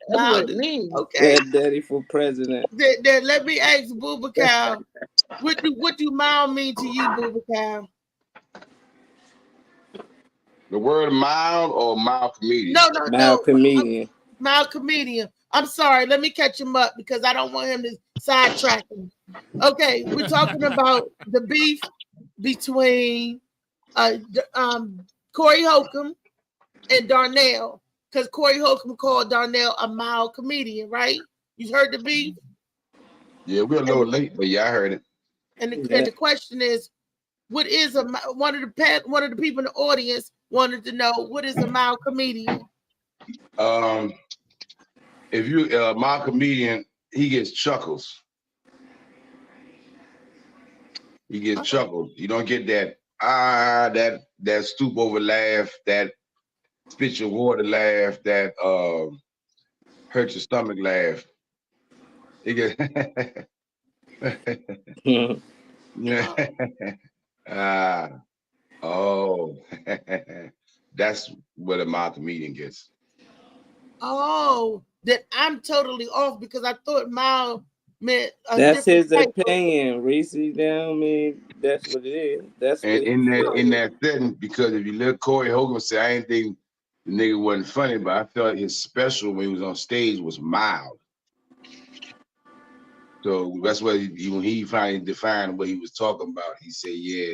That's what it means. Okay. Daddy for president. Then let me ask Boubacar. What do mild mean to you, Boubacar? The word mild or mild comedian? No. Mild comedian. Mild comedian. I'm sorry. Let me catch him up because I don't want him to sidetrack him. Okay, we're talking about the beef between Corey Holcomb and Darnell, because Corey Holcomb called Darnell a mild comedian, right? You heard the beef? Yeah, we're a little late, but yeah, I heard it. And the question is, what is one of the people in the audience wanted to know what is a mild comedian? If you a mild comedian, he gets chuckles. He gets chuckles. You don't get that that stoop over laugh, that spit your water laugh, that hurt your stomach laugh. He gets that's what a mild comedian gets. Oh, that I'm totally off because I thought mild meant that's his opinion, Reese. Down, mean that's what it is. That's and in that setting, because if you let Corey Holcomb say, I ain't think the nigga wasn't funny, but I felt his special when he was on stage was mild. So that's what when he finally defined what he was talking about. He said, yeah,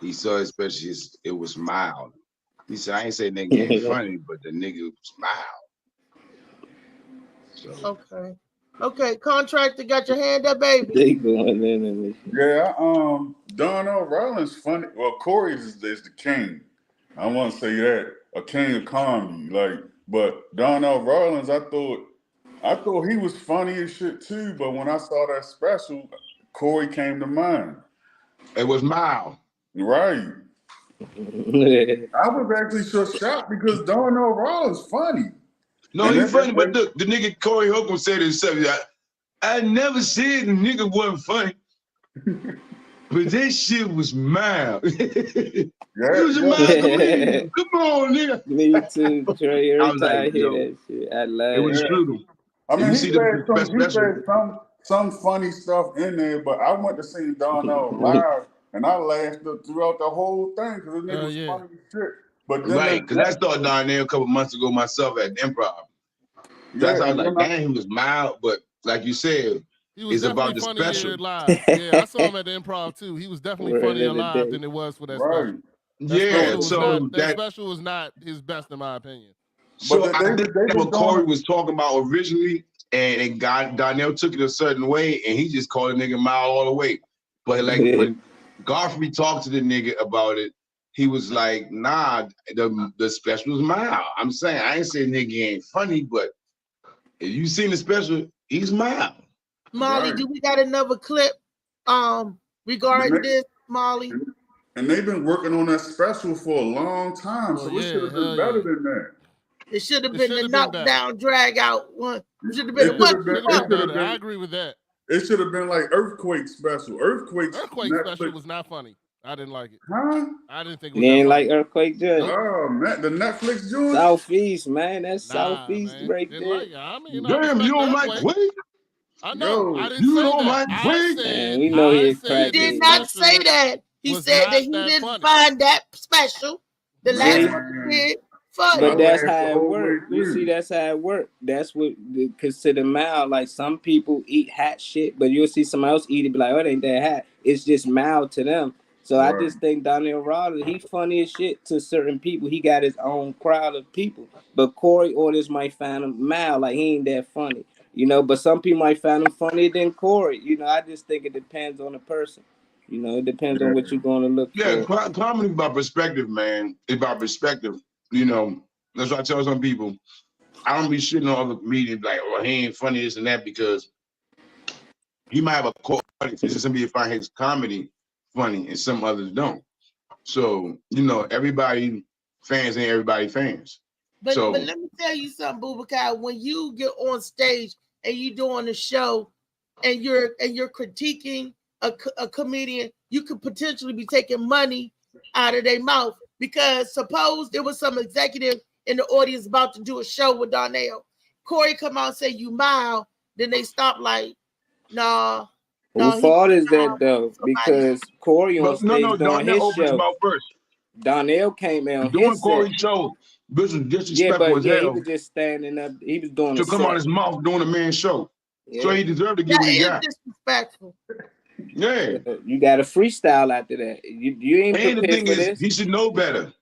he saw his special, it was mild. He said, I ain't say nigga ain't funny, but the nigga was mild. So. Okay, contractor, got your hand up, baby. They going in. Yeah, Darnell Rollins funny. Well, Corey is the king. I want to say that, a king of comedy. But Darnell Rollins, I thought he was funny as shit too. But when I saw that special, Corey came to mind. It was mild, right? I was actually so shocked because Darnell Rollins funny. No, he's funny, but look, the nigga Corey Holcomb said himself, I never said the nigga wasn't funny. But this shit was mild. It was a mild comedian. Come on, nigga. Me too, Trey. Every time I hear that shit, I laugh. It was true. I mean, he said some funny stuff in there, but I went to see Darnell live, and I laughed throughout the whole thing because the nigga was funny as shit. But right, because I saw Darnell a couple months ago myself at Improv. That's how I was like, damn, he was mild, but like you said, He was It's about definitely the funnier special. live. Yeah, I saw him at the Improv too. He was definitely Word funnier of the live day. than it was for that Right. special. That Yeah, special was so not. That that special was not his best in my opinion. so But I they think was that's what doing Corey it. was talking about originally, and it got Donnell took it a certain way, and he just called the nigga mild all the way. But like Yeah. when Godfrey talked to the nigga about it, he was like, "Nah, the special was mild." I'm saying I ain't saying nigga ain't funny, but if you seen the special, he's mild. Molly, Right. do we got another clip regarding The this, Molly? And they've been working on that special for a long time, Oh so it yeah, should have been hell better yeah. than that. It should have It been should the have been better. knockdown, drag out one. It should have been It a should what? have been. Should It have should been have better. I been. agree with that. It should have been like Earthquake special. Earthquake's Earthquake special Netflix. was not funny. I didn't like it. Huh? I didn't think it You was that ain't funny. like Earthquake Judge? Nope. Oh man, the Netflix joint. Southeast, man. That's Nah, Southeast man. right Didn't there. like it. I mean, I Damn, respect you don't like Earthquake. Quake? I know. I Yo, didn't You say don't that. like I Quake? Man, said. we know I he a said He the did crackhead. not say special that. He was said that not he that didn't funny. find that special. The last See? one he did I funny. But that's laughed how the it whole way works. You see, through. that's how it works. That's what they consider mild. Like some people eat hot shit, but you'll see somebody else eat it, be like, "Oh, it ain't that hot." It's just mild to them. So I Right. just think Donnell Rawlings, he funny as shit to certain people. He got his own crowd of people. But Corey Orders might find him mild, like he ain't that funny, you know. But some people might find him funnier than Corey. You know, I just think it depends on the person. You know, it depends on what you're going to look Yeah, for. comedy is about perspective, man. It's about perspective. You know, that's why I tell some people, I don't be shitting on other comedians like, "Oh, he ain't funny, this and that," because he might have a core audience. It's just some people find his comedy funny and some others don't. So, you know, everybody fans ain't everybody fans. But So let me tell you something, Boubacar. When you get on stage and you doing a show and you're critiquing a comedian, you could potentially be taking money out of their mouth, because suppose there was some executive in the audience about to do a show with Donnell. Corey come out and say you mild, then they stop like, nah. Whose fault is that though? Because Corey on stage doing Donnell his opened his show. mouth first. Donnell came in on Doing his Corey's set. show, this is Yeah, disrespectful but as yeah, he hell was just standing up. He was doing to a come out set. his mouth doing a man's show. So Yeah. he deserved to get That what he is got. disrespectful. Yeah. You got a freestyle after that. You ain't And the prepared thing for is, this. he should know better.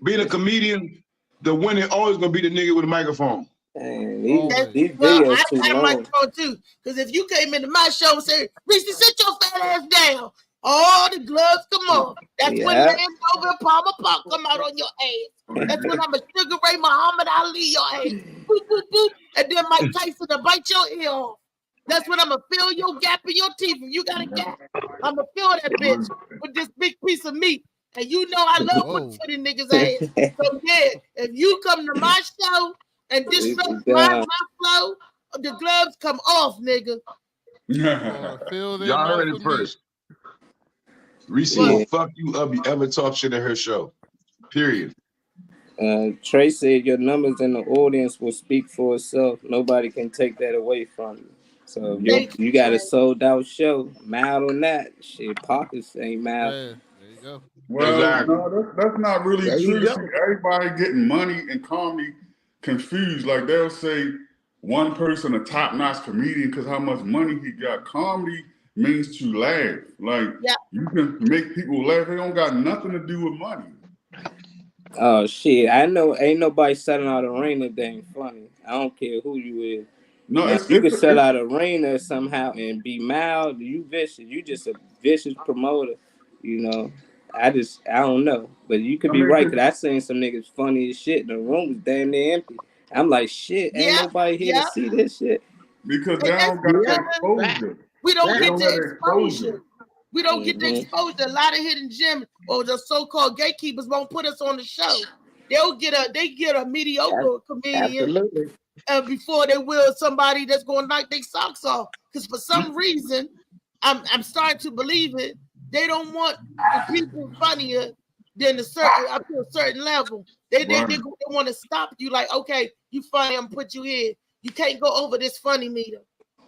Being a comedian, the winner always gonna be the nigga with a microphone. Man, Always. these Well, videos I too got a long. microphone too, because if you came into my show and said, "Reese, sit your fat ass down," all the gloves come off. That's when Yeah. Land Rover and Palmer Pop come out on your ass. That's when I'm a Sugar Ray Muhammad Ali your ass. Boop, boop, boop. And then Mike Tyson to bite your ear off. That's when I'm going to fill your gap in your teeth. If you got a gap, I'm going to fill that bitch with this big piece of meat. And you know I love putting foot in niggas' ass. So yeah, if you come to my show and disrupt my flow, the gloves come off, nigga. Y'all heard it first. Reese will fuck you up. You ever talk shit at her show? Period. Trey said your numbers in the audience will speak for itself. Nobody can take that away from you. So if you got a sold out show, mild or not, shit, pockets ain't mild. Yeah, there you go. Well, Exactly. no, that's not really There you true. go. See, everybody getting money and comedy confused. Like they'll say one person a top-notch comedian because how much money he got. Comedy means to laugh. Like you can make people laugh. It don't got nothing to do with money. Oh shit! I know ain't nobody selling out an arena that ain't funny. I don't care who you is. No, now, you can sell out an arena somehow and be mild. You vicious. You just a vicious promoter. You know. I don't know, but you could be right. Cause I seen some niggas funny as shit. The room was damn near empty. I'm like, shit, ain't nobody here to see this shit. Because they don't got that exposure. We don't They get don't the have that exposure. We don't get the exposure. A lot of hidden gems or the so-called gatekeepers won't put us on the show. They get a mediocre comedian before they will somebody that's going to knock their socks off. Because for some reason, I'm starting to believe it. They don't want the people funnier than up to a certain level. They want to stop you. Like, okay, you funny, I'm put you in. You can't go over this funny meter.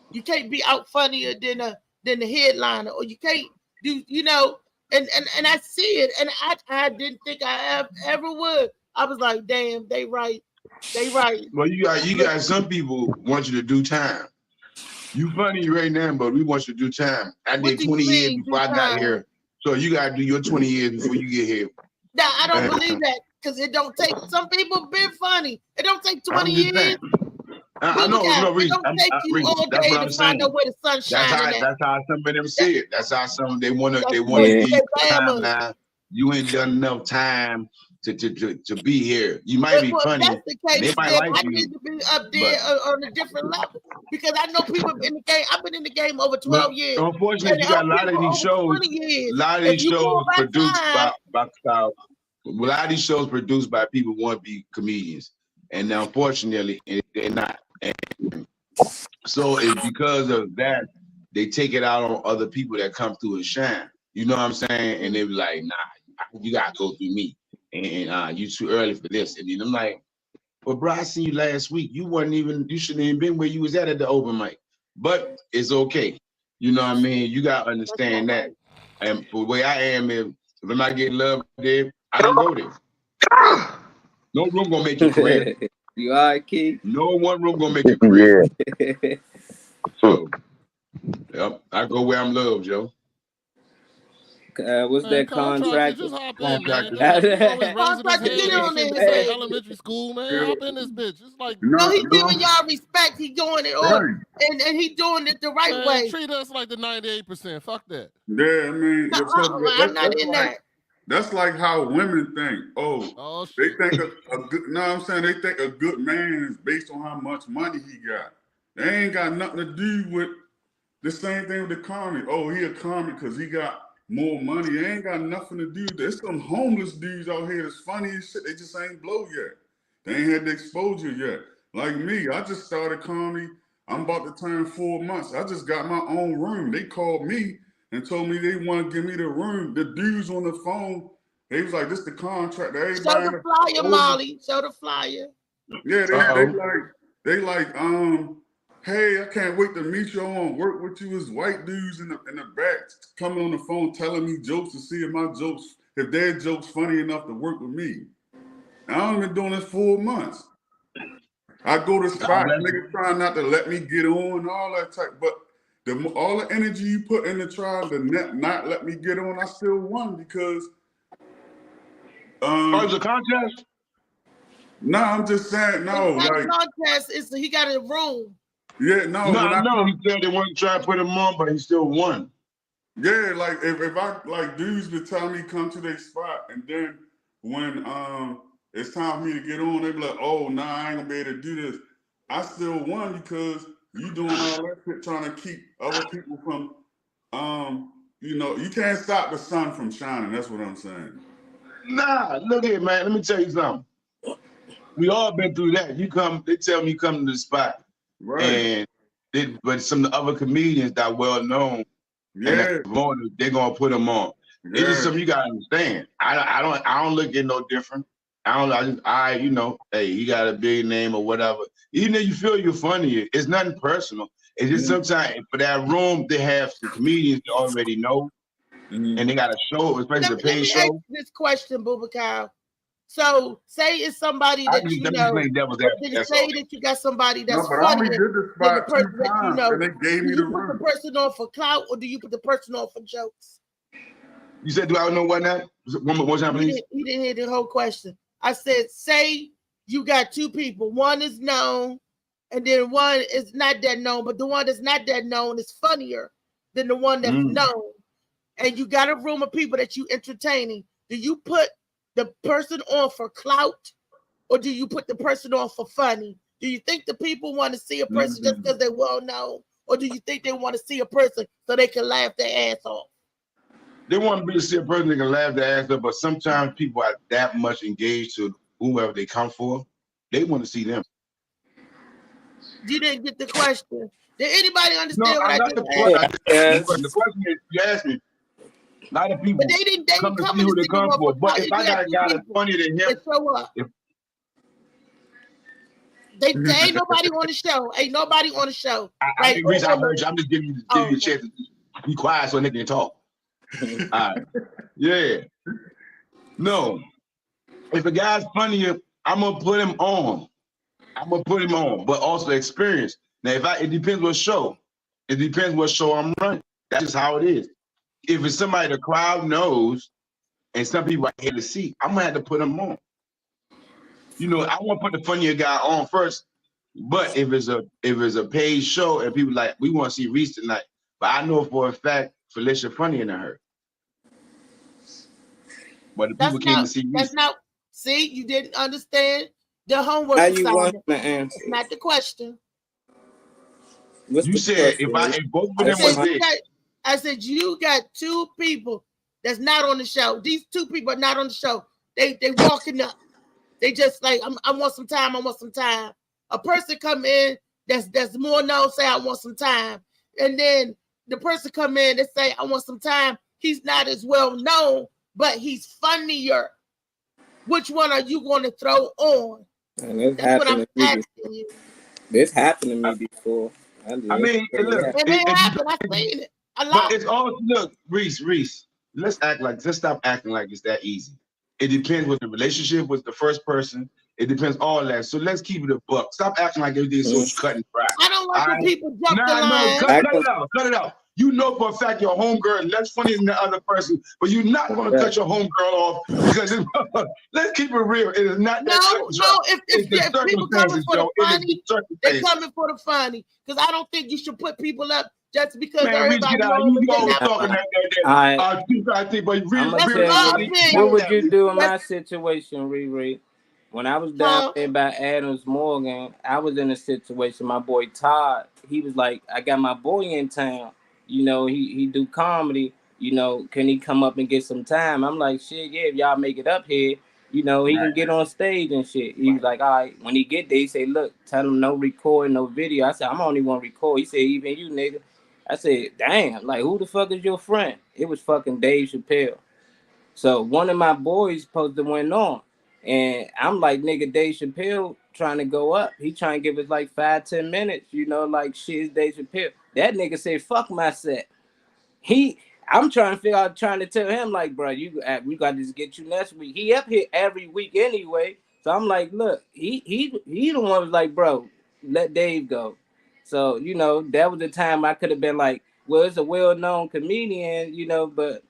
You can't be out funnier than the headliner, or you can't do, you know. And I see it, and I didn't think I ever would. I was like, damn, they right. Well, you got some people want you to do time. You funny right now, but we want you to do time. I What did do 20 you years mean, before do I got time? here. So you gotta do your 20 years before you get here. Nah, I don't believe that because it don't take. Some people been funny. It don't take 20 I'm just years. saying. I know, It don't take you Reese, all that's day what to I'm find saying. out where the sun's shining at. That's how some of them see it. That's how some they wanna That's give what you they time Bama's. now. You ain't done enough time to be here. You might But be if funny, that's the and they case, might then like I you. need to be up there on a different level because I know people in the game. I've been in the game over 12 years. Unfortunately, you got a lot of these shows. A lot of these shows produced by a lot of these shows produced by people who want to be comedians, and unfortunately, they're not. And so it's because of that they take it out on other people that come through and shine. You know what I'm saying? And they be like, "Nah, you gotta go through me, and you too early for this." And then I'm like, "Well, bro, I seen you last week. You shouldn't even been where you was at the open mic." But it's okay. You know what I mean? You gotta understand that. And the way I am, if I'm not getting love there, I don't go there. No room gonna make your career. You all right, Keith? No one room gonna make your career. So, yep, I go where I'm loved, Joe. What's that contract? Just hop in, man. Contractor. You always raising his hand. Get on This there. like elementary school, man. Hop in this bitch. It's like No, he giving y'all respect. He doing it all, and he doing it the right man, way. Treat us like the 98%. Fuck that. Yeah, I mean, I'm not in that. That's like how women think. Oh they think a good. No, I'm saying they think a good man is based on how much money he got. They ain't got nothing to do with the same thing with the comic. Oh, he a comic because he got more money. They ain't got nothing to do. There's some homeless dudes out here that's funny as shit. They just ain't blow yet. They ain't had the exposure yet. Like me, I just started comedy. I'm about to turn 4 months. I just got my own room. They called me and told me they want to give me the room. The dudes on the phone, they was like, "This the contract." Show the flyer, Molly. Show the flyer. Yeah, they like, hey, I can't wait to meet you. I want to work with you. As white dudes in the back coming on the phone telling me jokes to see if their jokes funny enough to work with me. I've been doing this 4 months. I go to spots, niggas trying not to let me get on, all that type. But all the energy you put in the trial to not let me get on, I still won because. It's a contest? No, I'm just saying, no. It's not like a contest. He got a room. Yeah, no. I know. He said they want to try to put him on, but he still won. Yeah, like if I like dudes would tell me come to their spot, and then when it's time for me to get on, they be like, "Oh, nah, I ain't gonna be able to do this." I still won because you doing all that shit trying to keep other people from you can't stop the sun from shining. That's what I'm saying. Nah, look here, man. Let me tell you something. We all been through that. They tell me you come to the spot. Right. But some of the other comedians that are well known, they're gonna put them on. It's just something you gotta understand. I don't look at no different. Hey, he got a big name or whatever. Even if you feel you're funny, it's nothing personal. It's just sometimes for that room they have some comedians you already know, and they got a show, especially the paid show. Let me ask this question, Bubakar. So say it's somebody that you know. Did you say that you got somebody that's funny than the person that you know? And they gave me do you put the person on for clout or do you put the person on for jokes? You said, do I know what now? One more time, please. You didn't hear the whole question. I said, say you got two people. One is known, and then one is not that known, but the one that's not that known is funnier than the one that's known. And you got a room of people that you entertaining. Do you put the person on for clout, or do you put the person on for funny? Do you think the people want to see a person just because they're well known, or do you think they want to see a person so they can laugh their ass off? They want to see a person that can laugh their ass off, but sometimes people are that much engaged to whoever they come for. They want to see them. You didn't get the question. Did anybody understand what I just asked? The question is, you asked me. A lot of people but they didn't come to see who they come for. But if I got a guy that's funnier than him, show up. They ain't nobody on the show. Ain't nobody on the show. I heard you. I'm just giving you a chance to be quiet so they can talk. All right. Yeah. No. If a guy's funnier, I'm gonna put him on. But also experience. Now, it depends what show. It depends what show I'm running. That's just how it is. If it's somebody the crowd knows, and some people I hate to see, I'm gonna have to put them on. You know, I want to put the funnier guy on first. But if it's a paid show and people like, we want to see Reese tonight, but I know for a fact Felicia funnier than her. But the people came to see Reese. That's not. See, you didn't understand the homework How you assignment. want the answer? It's not the question. You said if both of them was there. I said you got two people that's not on the show. These two people are not on the show. They walking up. They just like I want some time. I want some time. A person come in that's more known say I want some time, and then the person come in and say I want some time. He's not as well known, but he's funnier. Which one are you going to throw on? And that's what I'm asking you. This happened to me before. I mean, look, it happened. I seen it. But it's all look, Reese. Let's stop acting like it's that easy. It depends what the relationship with the first person. It depends all that. So let's keep it a buck. Stop acting like everything's so cut and dry. I don't like when people jump the line. Cut it out. You know for a fact your homegirl is less funny than the other person, but you're not going to cut your homegirl off because let's keep it real. It is not that. If people coming for the funny, they're coming for the funny. Because I don't think you should put people up just because everybody knows. What would you do in my situation, Riri? When I was down there by Adams Morgan, I was in a situation. My boy Todd, he was like, I got my boy in town. You know, he do comedy. You know, can he come up and get some time? I'm like, shit, yeah, if y'all make it up here, you know, he can get on stage and shit. He was like, all right. When he get there, he say, look, tell him no recording, no video. I said, I'm only one record. He said, even you, nigga. I said, damn, like, who the fuck is your friend? It was fucking Dave Chappelle. So one of my boys supposed to went on. And I'm like, nigga, Dave Chappelle trying to go up. He trying to give us like 5-10 minutes, you know, like shit is Dave Chappelle. That nigga said, fuck my set. I'm trying to figure out, trying to tell him like, bro, we got to just get you next week. He up here every week anyway. So I'm like, look, he the one was like, bro, let Dave go. So, you know, that was the time I could have been like, well, it's a well-known comedian, you know, but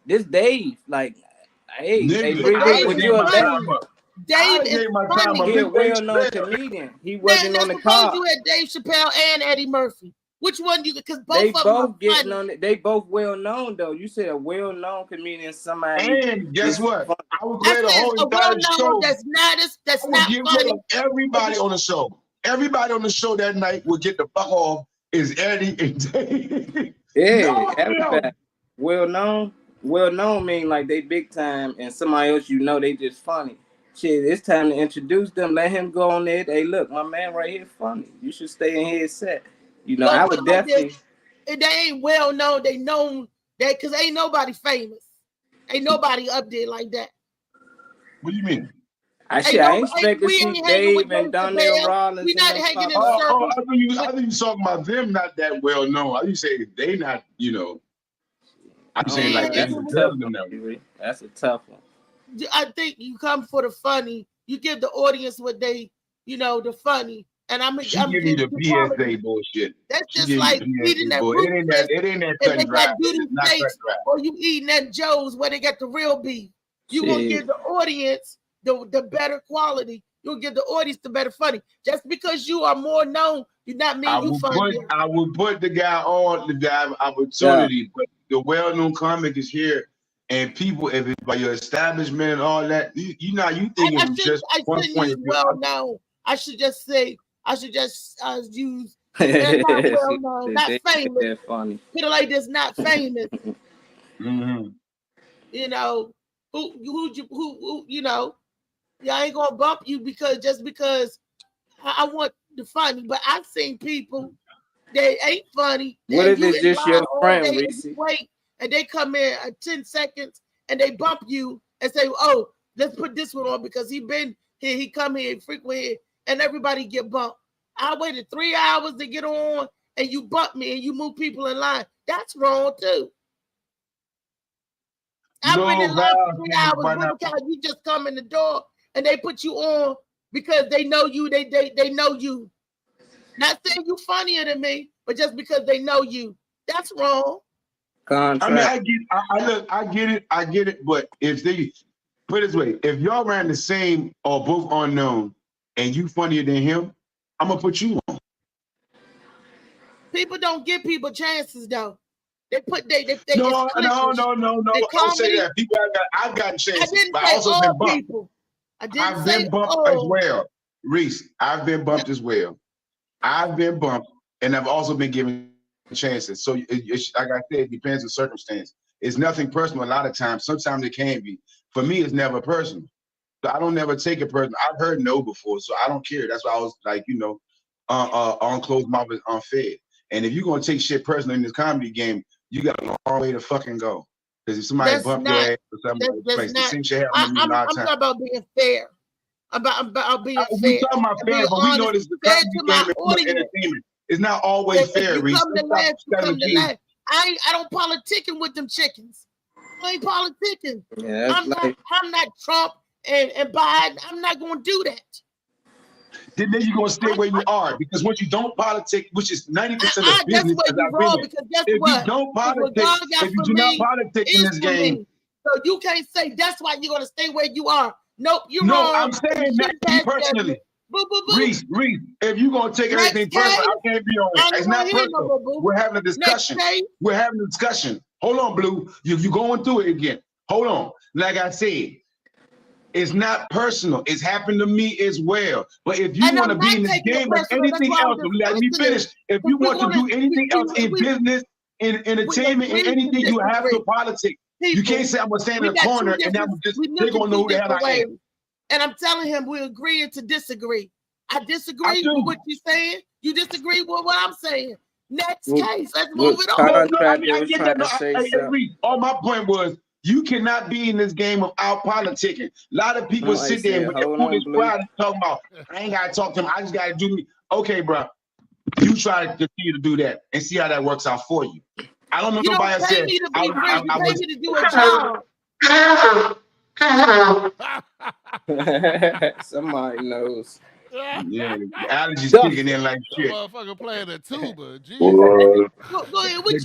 this Dave, like, hey, would you have Dave is funny. He a well-known comedian. He wasn't on the card. You had Dave Chappelle and Eddie Murphy. Which one you? Because both of them getting on it. They both well-known though. You said a well-known comedian, somebody. And guess what? I would create a whole entire show. That's not funny. Everybody on the show. Everybody on the show that night would get the fuck off. Is Eddie and Dave? Yeah, everybody. Well-known mean like they big time, and somebody else you know they just funny. Shit, it's time to introduce them. Let him go on there. Hey, look, my man right here funny. You should stay in his set. You know, I would definitely. They ain't well known. They know that because ain't nobody famous. Ain't nobody up there like that. What do you mean? I expect to see Dave and Donnell Rollins. We not hanging in circles. I think you talking about them not that well known. I you say they not, you know. I'm saying like that's a tough one. I think you come for the funny. You give the audience what they, you know, the funny. And I'm give you the PSA bullshit. That's just like eating that. It ain't that cut and dry. Or you eating that Joe's where they got the real beef. You gonna give the audience the better quality. You'll give the audience the better funny. Just because you are more known, do not mean you funny. I will put the guy on the guy opportunity, but the well-known comic is here. And people, if it's by your establishment and all that, you thinking just one point. Well known. I should just use not well known, not famous. Funny. People like this not famous. Mm-hmm. You know, who you know, I ain't gonna bump you because I want the funny, but I've seen people that ain't funny. What if it's just your friend, Reese? And they come in 10 seconds and they bump you and say, oh, let's put this one on because he been here, he come here frequent here, and everybody get bumped. I waited 3 hours to get on and you bump me and you move people in line. That's wrong too. I waited in line for 3 hours because you just come in the door and they put you on because they know you, they know you. Not saying you funnier than me, but just because they know you, that's wrong. I mean, I get it. But if they put it this way, if y'all ran the same or both unknown, and you funnier than him, I'm gonna put you on. People don't give people chances though. They no. Don't say that. People I've gotten chances, but I also been bumped. People. I've been bumped as well, Reese. I've been bumped as well. I've been bumped, and I've also been given chances. So, like I said, it depends on circumstance. It's nothing personal. A lot of times, sometimes it can be. For me, it's never personal. So I don't never take it personal. I've heard no before, so I don't care. That's why I was like, on closed mouth is unfed. And if you're gonna take shit personal in this comedy game, you got a long way to fucking go. Because if somebody bumped your ass or something, I'm talking about being fair. About being fair. We talking about fair, but we know this is the comedy game and entertainment. It's not always fair, Reese. I don't politicking with them chickens. I ain't politicking. Yeah, I'm not Trump and Biden. I'm not gonna do that. Then you're gonna stay where you are, because once you don't politic, which is 90% of business, if you don't politic, if you do not politic in this game, so you can't say that's why you're gonna stay where you are. Nope, you're wrong. No, I'm saying that personally. Reese, if you're gonna take everything personal, I can't be on it. It's not personal. We're having a discussion. We're having a discussion. Hold on, Blue. You're going through it again. Hold on. Like I said, it's not personal. It's happened to me as well. But if you want to be in this game or anything else, let me finish. If you want to do anything else in business, in entertainment, in anything, you have to politic. You can't say I'm gonna stand in the corner and I'm just they're gonna know who the hell I am. And I'm telling him we're agreeing to disagree. I disagree with what you're saying. You disagree with what I'm saying. Next case, let's move it on. I get that. All my point was, you cannot be in this game without politicking. A lot of people sit there with their foolish pride and talking about, I ain't gotta talk to him, I just gotta do me. Okay, bro. You try to continue to do that and see how that works out for you. I don't know nobody else said somebody knows. Yeah, allergies kicking in like shit. Motherfucker playing a tuba. Jesus. Go ahead. What you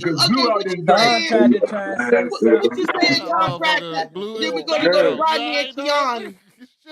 saying, contractor? Then we're gonna go to Rodney and Keon.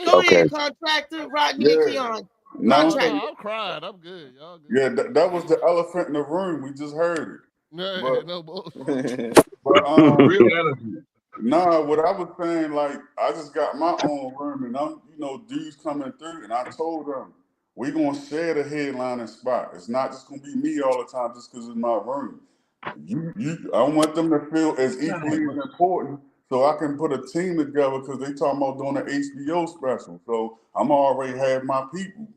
Go ahead, contractor. Rodney and Keon. I'm crying. I'm good. Y'all good. Yeah, that was the elephant in the room. We just heard it. No bullshit. Real elephant. Nah, what I was saying, like, I just got my own room, and I'm, dudes coming through, and I told them, we're gonna share the headlining spot. It's not just gonna be me all the time just because it's my room. I want them to feel as equally as important, so I can put a team together, because they talking about doing an HBO special. So I'm already have my people,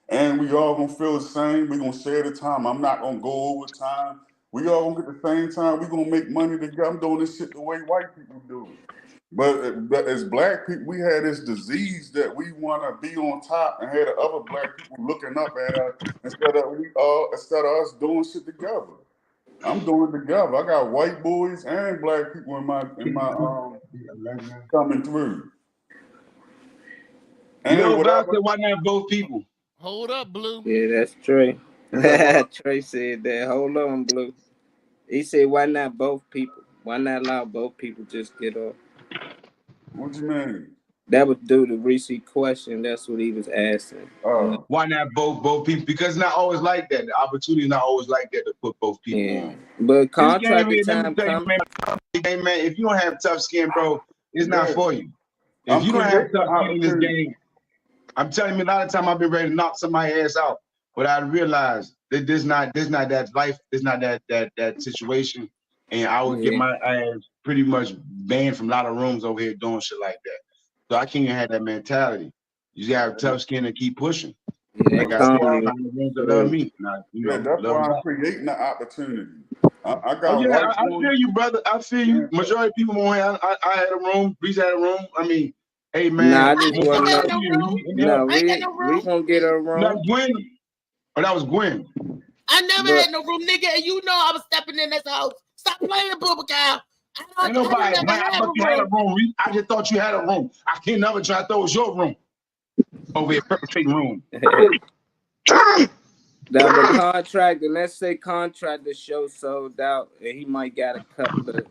and we all gonna feel the same. We're gonna share the time. I'm not gonna go over time. We all gonna get the same time. We're gonna make money together. I'm doing this shit the way white people do it. But as black people, we had this disease that we want to be on top and had the other black people looking up at us instead of us doing shit together. I'm doing it together. I got white boys and black people in my coming through. And why not both people? Hold up, Blue. Yeah, that's Trey. Trey said that. Hold on, Blue. He said, why not both people? Why not allow both people just get off? What you mean? That would do the Reese question. That's what he was asking. Why not both people? Because it's not always like that. The opportunity is not always like that to put both people on. But contract time comes. Hey, man, if you don't have tough skin, bro, it's not for you. If you don't have tough skin in this game, I'm telling you, a lot of time I've been ready to knock somebody's ass out. But I realized that this not that life, this not that situation, and I would get my ass pretty much banned from a lot of rooms over here doing shit like that. So I can't have that mentality. You just have tough skin and keep pushing. Yeah, like I said, love me. That's why I'm creating the opportunity. I feel you, brother. I feel you. Majority of people won't have. I had a room. Reese had a room. I mean, hey man. Nah, I just want to. We gonna get a room. No, Gwen. Oh, that was Gwen. I never had no room, nigga, and you know I was stepping in this house. Stop playing, Bubba Cow. Ain't nobody. I thought you had a room. I just thought you had a room. I can't never try to throw it was your room. Over here, perpetrating room. The contractor, let's say contractor show sold out, and he might got a couple of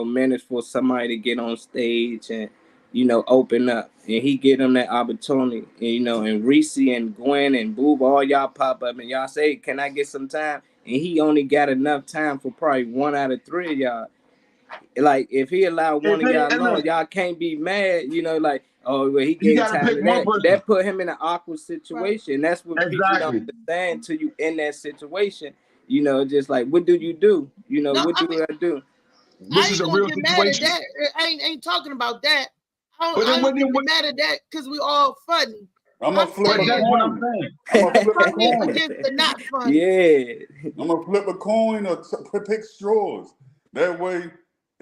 minutes for somebody to get on stage and open up, and he get him that opportunity, and Reese and Gwen and Boob, all y'all pop up and y'all say, "Can I get some time?" And he only got enough time for probably 1 out of 3 of y'all. Like if he allowed one of y'all alone, y'all can't be mad, like, oh, well, he gave time to that. That put him in an awkward situation. That's what people don't understand till you in that situation. Just like, what do you do? What do I do? This is a real situation. I ain't talking about that. I ain't get mad at that because we all funny. I'm gonna flip a coin. Against the not funny. Yeah. I'm gonna flip a coin or pick straws. That way.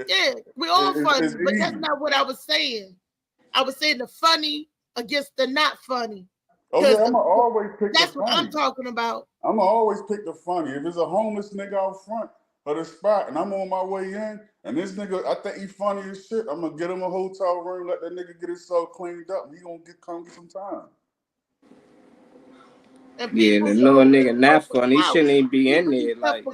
Yeah, we all funny, but that's not what I was saying. I was saying the funny against the not funny. Okay, I'm gonna always pick. That's what I'm talking about. I'm gonna always pick the funny. If there's a homeless nigga out front of the spot and I'm on my way in, and this nigga, I think he funny as shit, I'm gonna get him a hotel room, let that nigga get himself cleaned up. He gonna come get some time. Yeah, the little nigga not funny. He shouldn't even be in there. Like,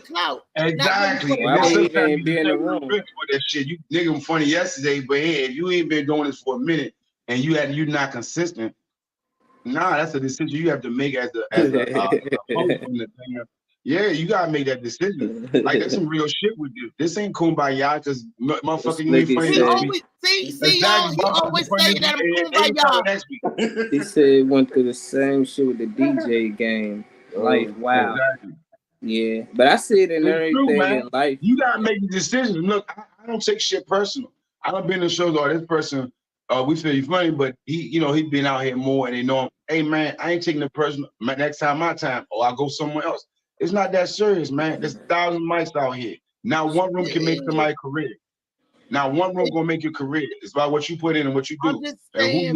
exactly. Why would he even be in the room? That shit. You nigga funny yesterday, but hey, if you ain't been doing this for a minute and you not consistent, that's a decision you have to make as a host from the thing. Yeah, you gotta make that decision. Like that's some real shit with you. This ain't kumbaya because motherfucking you ain't funny. He always y'all. He always say that I'm kumbaya. He said went through the same shit with the DJ game. Like, wow. Exactly. Yeah, but I see it in everything in life. You gotta make the decision. Look, I don't take shit personal. I don't been in shows or this person. We feel you funny, but he been out here more, and they know him. Hey man, I ain't taking it personal. Next time, my time, or I'll go somewhere else. It's not that serious, man. There's 1,000 mics out here. Now one room can make somebody's career. Now one room gonna make your career. It's about what you put in and what you do. I'm just saying,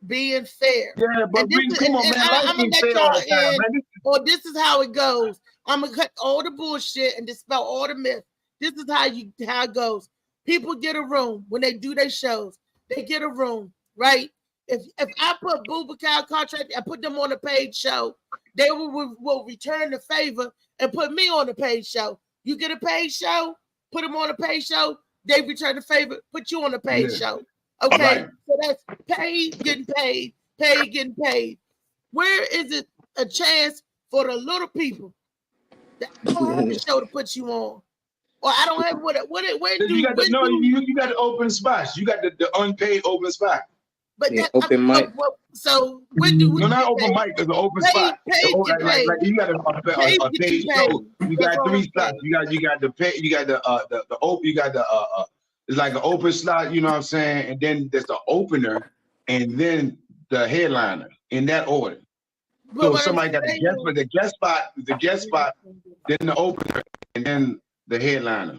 being fair. Yeah, but come on, man. I'm gonna let y'all in. Or this is how it goes. I'm gonna cut all the bullshit and dispel all the myths. This is how it goes. People get a room when they do their shows. They get a room, right? If I put Boubacar contract, I put them on a paid show, they will return the favor and put me on a paid show. You get a paid show, put them on a paid show, they return the favor, put you on a paid show. Okay, right. So that's paid, getting paid, paid, getting paid. Where is it a chance for the little people that don't have a show to put you on? Or I don't have you got the open spots. You got the unpaid open spot. But open mic. So when do we? No, not open mic. It's an open spot. Like you got a paid show. You got 3 slots. You got the pay. You got the open. You got the it's like an open slot. You know what I'm saying? And then there's the opener, and then the headliner in that order. So somebody got the guest spot, then the opener, and then the headliner.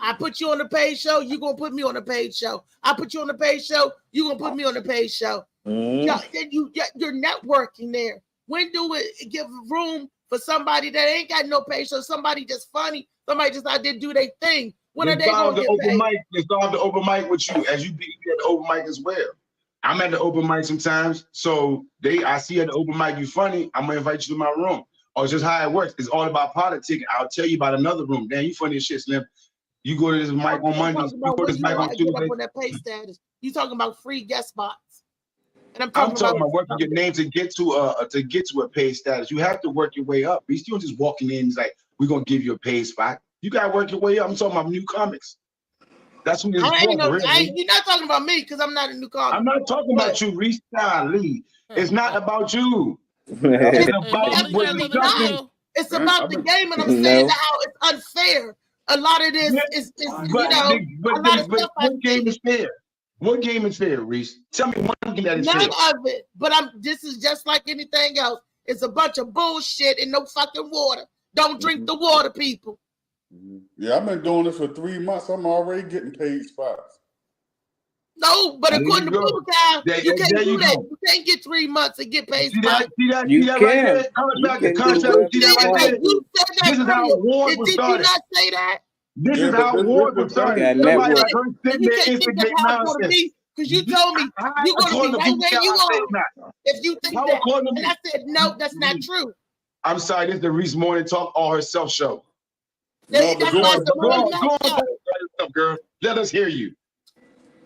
I put you on the paid show, you're gonna put me on the paid show. I put you on the paid show, you're gonna put me on the paid show. Then you're networking there. When do it give room for somebody that ain't got no paid show, somebody just funny, somebody just out there do their thing? When are they gonna get paid? Let's start the open mic with you, as you be at the open mic as well. I'm at the open mic sometimes, so I see at the open mic you funny, I'm gonna invite you to my room. Or it's just how it works. It's all about politics. I'll tell you about another room. Damn, you funny as shit, Slim. You go to this mic on Monday. You go to this mic on Tuesday. On that pay status. You talking about free guest spots? And I'm talking about working your name to get to a paid status. You have to work your way up. You still just walking in. It's like we're gonna give you a paid spot. You gotta work your way up. I'm talking about new comics. That's what you're not talking about me because I'm not a new comic. I'm not talking about you, Reese Lee. It's not about you. It's about the game, and I'm saying how it's unfair. A lot of this is what game is fair? What game is fair, Reese? Tell me one game that is fair. None of it. But this is just like anything else. It's a bunch of bullshit and no fucking water. Don't drink the water, people. Yeah, I've been doing this for 3 months. I'm already getting paid spots. No, but according to Boubacar, you can't do that. You can't get 3 months and get paid spots. See that right there? Contract. You said that. This is how wars were started. Did you not say that? This is how wars were started. You can't think that's how it's going to be Because you told me you're going to be right where you are if you think that. And I said, no, that's not true. I'm sorry, this is the Reese Morning Talk, all herself show. That's go on, girl. Let us hear you.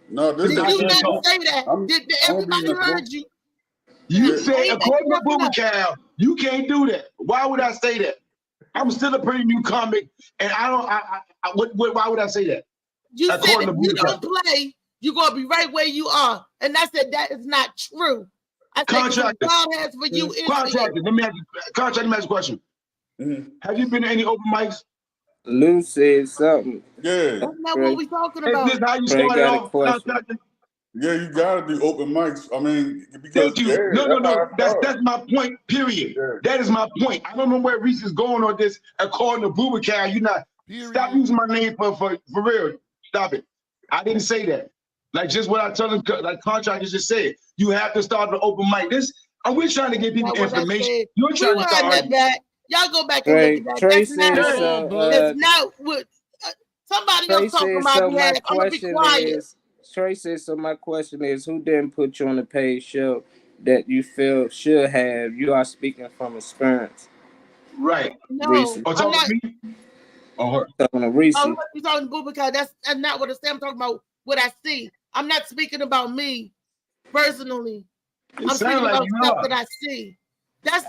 No, this did you not say that? Did everybody heard you? You said, according to Boomer Cow, you can't do that. Why would I say that? I'm still a pretty new comic, and I don't. Why would I say that? You said if you don't play, you're gonna be right where you are, and I said that is not true. I said Contractor. God has for you. Contractor. Let me ask you a question. Have you been to any open mics? Lou said something. Yeah. That's not what we talking about. Is this how you started off? Contractor? Yeah, you gotta do open mics. I mean, because thank you. No. That's my point. Period. Yeah. That is my point. I don't know where Reese is going on this. According to Boomer Cow, you're not. Stop using my name for real. Stop it. I didn't say that. Like just what I tell them, like contractors just said. You have to start the open mic. We're trying to give people information. You're trying to start back. Y'all go back and look at that. That's not what somebody else talking about. I'm gonna be quiet. Trey says, so my question is, who didn't put you on the paid show that you feel should have? You are speaking from experience. Right. No, Reese. I'm not. Talking to Reese. You're talking to because that's not what I say. I'm talking about what I see. I'm not speaking about me personally. I'm speaking about stuff that I see.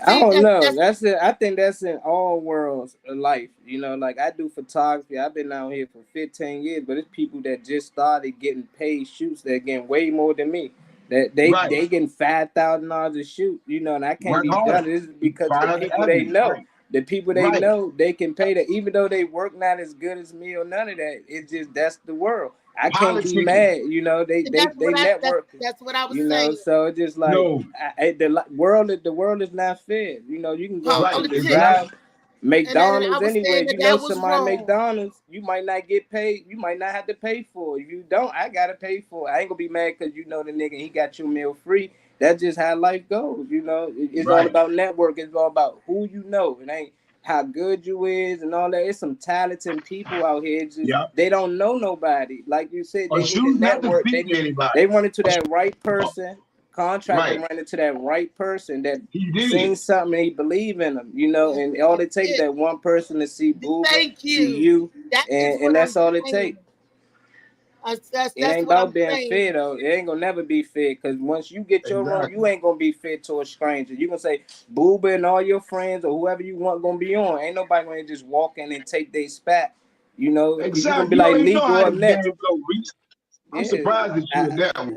I don't know. That's it. I think that's in all worlds of life. You know, like I do photography. I've been out here for 15 years, but it's people that just started getting paid shoots that getting way more than me. That they getting $5,000 a shoot. You know, and I can't be done. This is because the people they know. The people they know, they can pay that, even though they work not as good as me or none of that. It's just that's the world. I can't be mad, you know. They network. That's what I was saying. You know, so it's just like the world is not fair. You know, you can go to the drive McDonald's anyway. You know somebody McDonald's, you might not get paid. You might not have to pay for it. If you don't, I gotta pay for it. I ain't gonna be mad because you know the nigga he got your meal free. That's just how life goes. You know, it's all about network. It's all about who you know. It ain't how good you is and all that. It's some talented people out here. Just, they don't know nobody. Like you said, they need a network. They run into that right person. Contractor run into that right person that seen something and he believe in them. You know, and all it takes that one person to see Boo, see you, and that's all it takes. It ain't about being fair though. It ain't gonna never be fair because once you get your run, you ain't gonna be fair to a stranger. You gonna say Booba and all your friends or whoever you want gonna be on. Ain't nobody gonna just walk in and take their spot. You know, you gonna be like Lee go up next. I'm surprised that you did that one.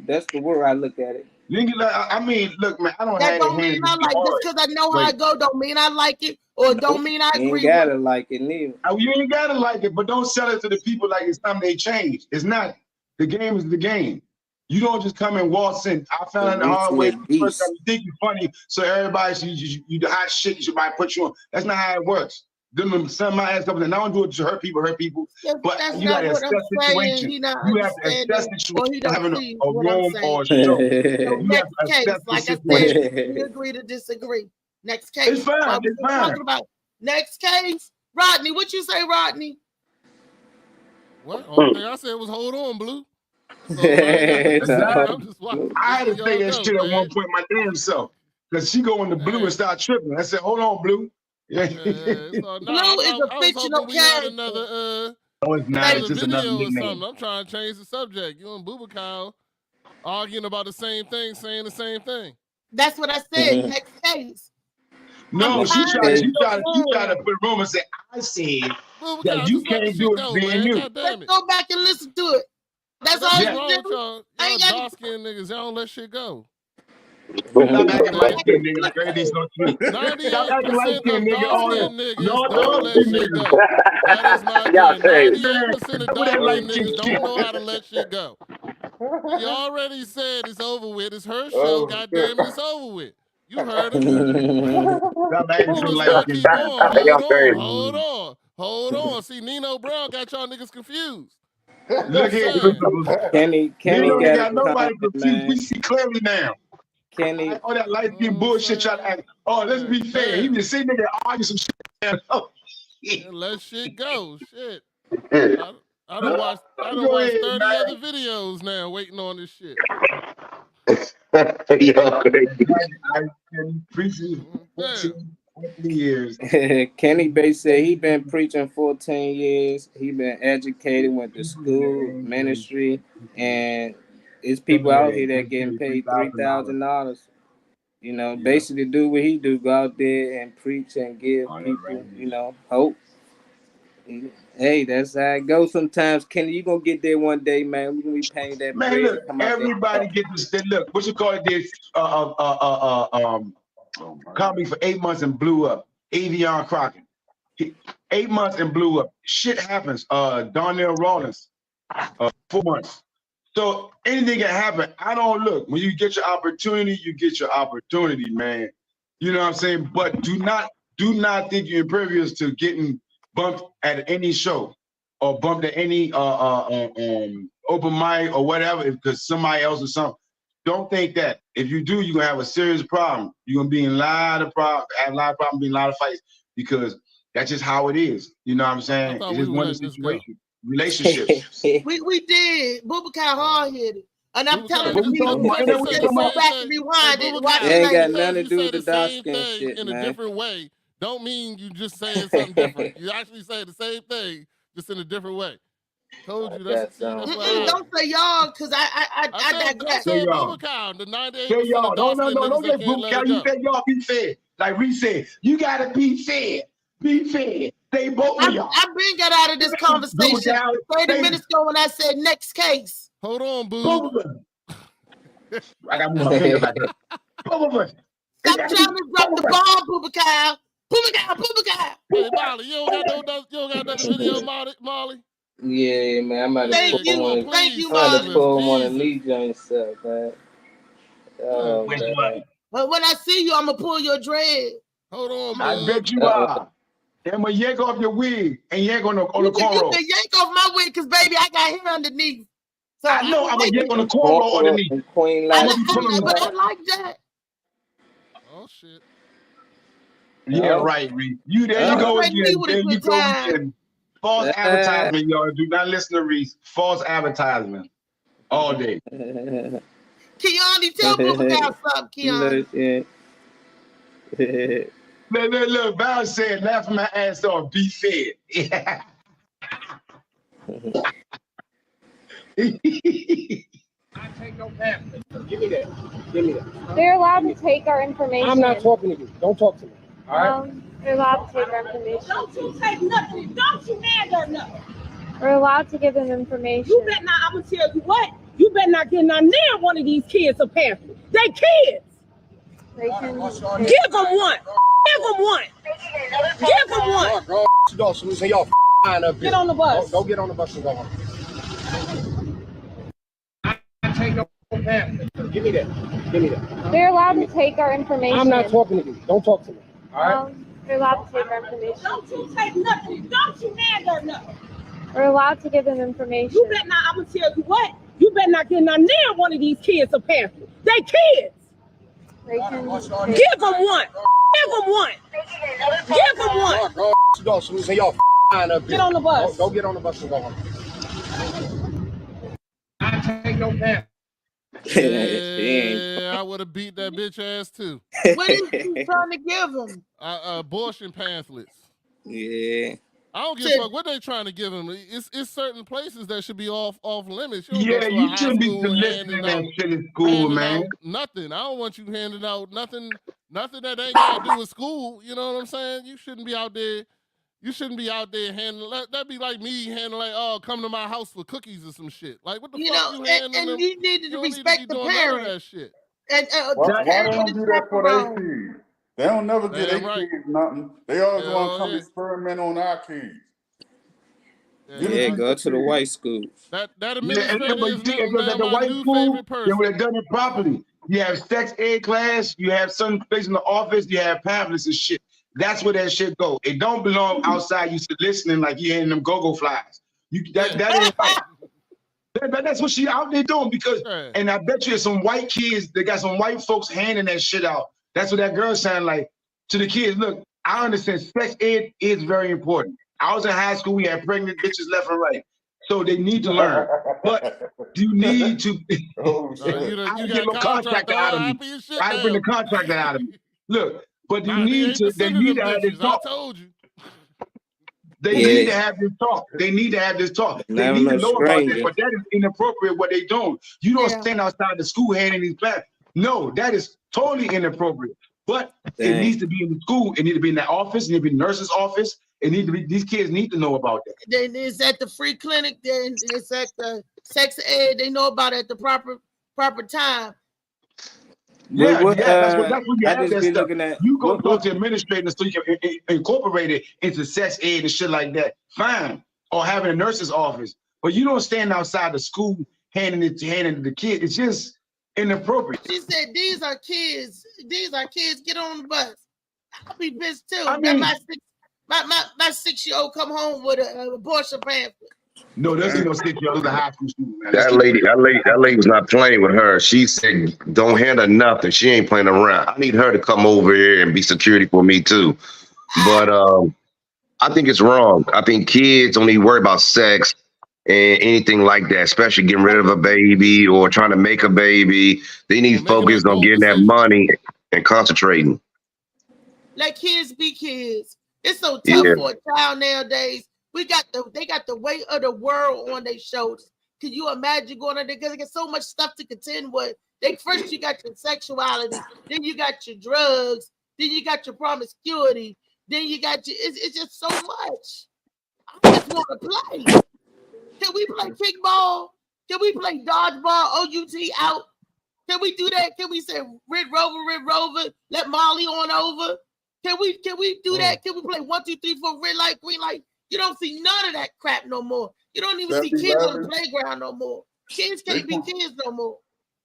That's the word I look at it. I mean, look, man, I don't that have don't mean I like this because I know how I go. Don't mean I like it, or don't mean I agree. You ain't gotta like it, neither. You ain't gotta like it, but don't sell it to the people like it's time they change. It's not. The game is the game. You don't just come and waltz in. I found out the hard way. First time you think you're funny, so everybody you the hot shit. You should put you on. That's not how it works. Them some my ass up and I don't do it to hurt people, but you gotta assess the situation. You have to assess the situation. Having a room or a show. Next case, like I said, we agree to disagree. Next case. It's fine. It's fine. Talking about next case, Rodney. What you say, Rodney? What? Only thing I said was hold on, Blue. So, I had to say that shit at one point my damn self because she go in the Blue and start tripping. I said, hold on, Blue. Blue is a fictional character. No, it's not. It's just another nickname. I'm trying to change the subject. You and Booba Cow arguing about the same thing, saying the same thing. That's what I said. Next case. No, she tried to put a room and say, I said that you can't do it being you. Let's go back and listen to it. That's all you do. Y'all dark-skinned niggas, y'all don't let shit go. Stop acting like skin nigga, like everything's no truth. Stop acting like skin nigga. Don't let shit go. That is not good. 98% of dark-skinned niggas don't know how to let shit go. He already said it's over with. It's her show. Goddamn, it's over with. You heard him. Hold on. See, Nino Brown got y'all niggas confused. Look here. Kenny got nobody confused. We see clearly now. Kenny. All that light skin bullshit y'all act. Oh, let's be fair. He been sitting there argue some shit. Let shit go. Shit. I done watched Go 30 ahead, man. other videos now waiting on this shit. Yo, I appreciate 14 years. Kenny Bates said he been preaching 14 years. He been educated, went to school, ministry, and it's people out here that getting paid $3,000. You know, basically do what he do, go out there and preach and give people, you know, hope. Hey, that's how it goes sometimes. Kenny, you gonna get there one day, man. We're gonna be paying that Man, bread. look, everybody get this. Look, what you call it? This comedy for 8 months and blew up. Avion Crockett, 8 months and blew up. Shit happens. Darnell Rawlins, 4 months. So anything can happen. I don't look. When you get your opportunity, you get your opportunity, man. You know what I'm saying? But do not think you're impervious to getting bumped at any show or bumped at any open mic or whatever because somebody else or something. Don't think that. If you do, you're gonna have a serious problem. You're gonna be in a lot of problems, be in a lot of fights because that's just how it is. You know what I'm saying? It's just one of the situations. Relationships. we did. Bubakar hard headed. And I'm telling you, Bubakar, go back and rewind it. Watch it ain't got it nothing to do with the dark same skin thing shit, in man. a different way. Don't mean you just saying something different. You actually say the same thing, just in a different way. Told you that's don't say y'all, because I digress. Say y'all. The 98% say y'all. of dark skin No, niggas don't get that can't let Bubakar. it You go. said y'all be fair. Like Reese said, you gotta be fair. Be fair. They both of y'all. I've been got out of this conversation 30 minutes ago when I said next case. Hold on, boo. Both of them. I got my finger like that. Both of us. Stop trying to drop the bomb, Bubakar. Bubakar. Hey, Molly, you don't got that video, Molly? Yeah, man. I'm about Thank to you, pull one of these joints up, man. Oh, which man. one? But when I see you, I'm gonna pull your dread. Hold on, I bet you are. I'm gonna yank off your wig and yank on the cornrow. You can yank off my wig because baby, I got hair underneath. So I know I'm gonna yank on the cornrow underneath. But I like that. Oh shit. Yeah, right, Reese. There you go again. There you go again. False advertisement, y'all. Do not listen to Reese. False advertisement. All day. Keone, tell Bubakar something, Keone. Look, Val said, laughing my ass off, be fed. Yeah. I take no pamphlet. Give me that. They're allowed to take our information. I'm not talking to you. Don't talk to me. All right? They're allowed to take our information. Don't you take nothing. Don't you handle nothing. We're allowed to give them information. You better not, I'm going to tell you what, you better not get near one of these kids a pamphlet. They kids. They can give them one. Give them one. Give them one. Girl, y'all up get on the bus. Go get on the bus and go home. I take no pamphlet. Give me that. They're allowed to take our information. I'm not talking to you. Don't talk to me. All right? They're allowed to take our information. Don't you take nothing. Don't you handle nothing. We're allowed to give them information. You better not, I'm going to tell you what, you better not get near one of these kids a pamphlet. They kids. They can give them one. Give them one. Give them one. Girl, y'all up get on the bus. Go get on the bus and go home. I take no pamphlet. Yeah, I would have beat that bitch ass too. What is he trying to give him? Abortion pamphlets. Yeah. I don't give a fuck what they trying to give him. It's certain places that should be off limits. You shouldn't be soliciting that shit in school, man. Nothing. I don't want you handing out nothing that ain't got to do with school. You know what I'm saying? You shouldn't be out there. You shouldn't be out there handling. That'd be like me handling, come to my house for cookies or some shit. Like, what the fuck you handling and them? You needed to respect the parent. parent. Shit. And why they don't do that for their kids? They don't never get their kids nothing. They always want to come experiment on our kids. Yeah, go to the white school. That administrator is the white school, they would have done it properly. You have sex ed class, you have some place in the office, you have pamphlets and shit. That's where that shit go. It don't belong outside. You sit listening like you handing them go-go flies. That ain't right. That's what she out there doing because, and I bet you some white kids, they got some white folks handing that shit out. That's what that girl sounded like to the kids. Look, I understand sex ed is very important. I was in high school, we had pregnant bitches left and right. So they need to learn. But you need to. Oh, I get no contractor out of me. I bring the contractor out of me. Look, but you need to. They need to have this talk. I told you. They need to have this talk. They need to have this talk. They need to know about that, but that is inappropriate what they doing. You don't stand outside the school handing these plans. No, that is totally inappropriate. But it needs to be in the school. It needs to be in the office. It needs to be in the nurse's office. It needs to be. These kids need to know about that. Then it's at the free clinic. Then it's at the sex ed. They know about it at the proper time. Yeah, that's what you have that stuff. You go talk to administrators so you can incorporate it into sex ed and shit like that. Fine. Or having a nurse's office. But you don't stand outside the school handing it to the kid. It's just inappropriate. She said, these are kids. These are kids. Get on the bus. I'll be pissed too. I mean, my 6-year-old come home with an abortion pamphlet. No, there's no 6-year-old. There's a high school student. Man. That lady was not playing with her. She said, "Don't hand her nothing. She ain't playing around. I need her to come over here and be security for me too." But I think it's wrong. I think kids don't need to worry about sex and anything like that, especially getting rid of a baby or trying to make a baby. They need to focus on getting that money and concentrating. Let kids be kids. It's so tough for a child nowadays. They got the weight of the world on their shoulders. Can you imagine going on there? Because they get so much stuff to contend with. First you got your sexuality, then you got your drugs, then you got your promiscuity, then you got your. It's just so much. I just want to play. Can we play kickball? Can we play dodgeball? OUT out. Can we do that? Can we say Red Rover, let Molly on over? Can we do that? Can we play 1, 2, 3, 4, red light, green light? You don't see none of that crap no more. You don't even see kids on the playground no more. Kids can't be kids no more.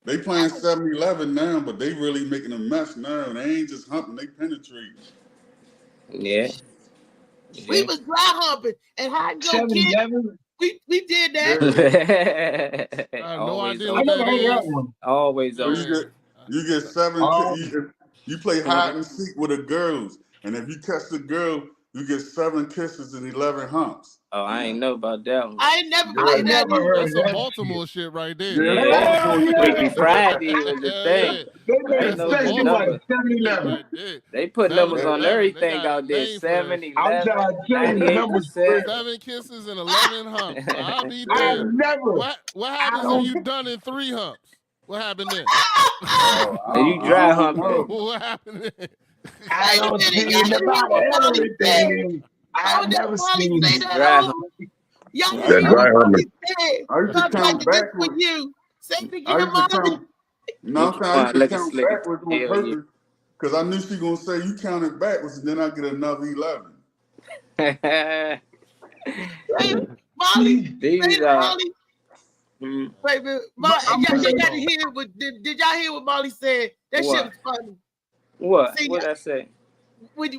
They playing 7-Eleven now, but they really making a mess now. They ain't just humping, they penetrate. Yeah. We was dry humping and hide go kids. We did that. I have no idea what that is. Always. You get 7. You play hide and seek with the girls, and if you catch the girl, you get 7 kisses and 11 humps. Oh, I ain't know about that one. I ain't never played that. That's some Baltimore shit right there. Freaky Friday was the thing. They put numbers on everything out there. 7, 11, 98%. 7 kisses and 11 humps. I'll be there. What happens if you done in 3 humps? What happened then? You dry humping. What happened then? I don't see about everything. I've never seen that. Y'all that dry humping. I used to count backwards. No, I used to count backwards on purpose because I knew she gonna say you counted backwards, and then I get another 11. Molly, these Molly. Baby, did y'all hear what Molly said? That shit was funny. What? See, what did I say? What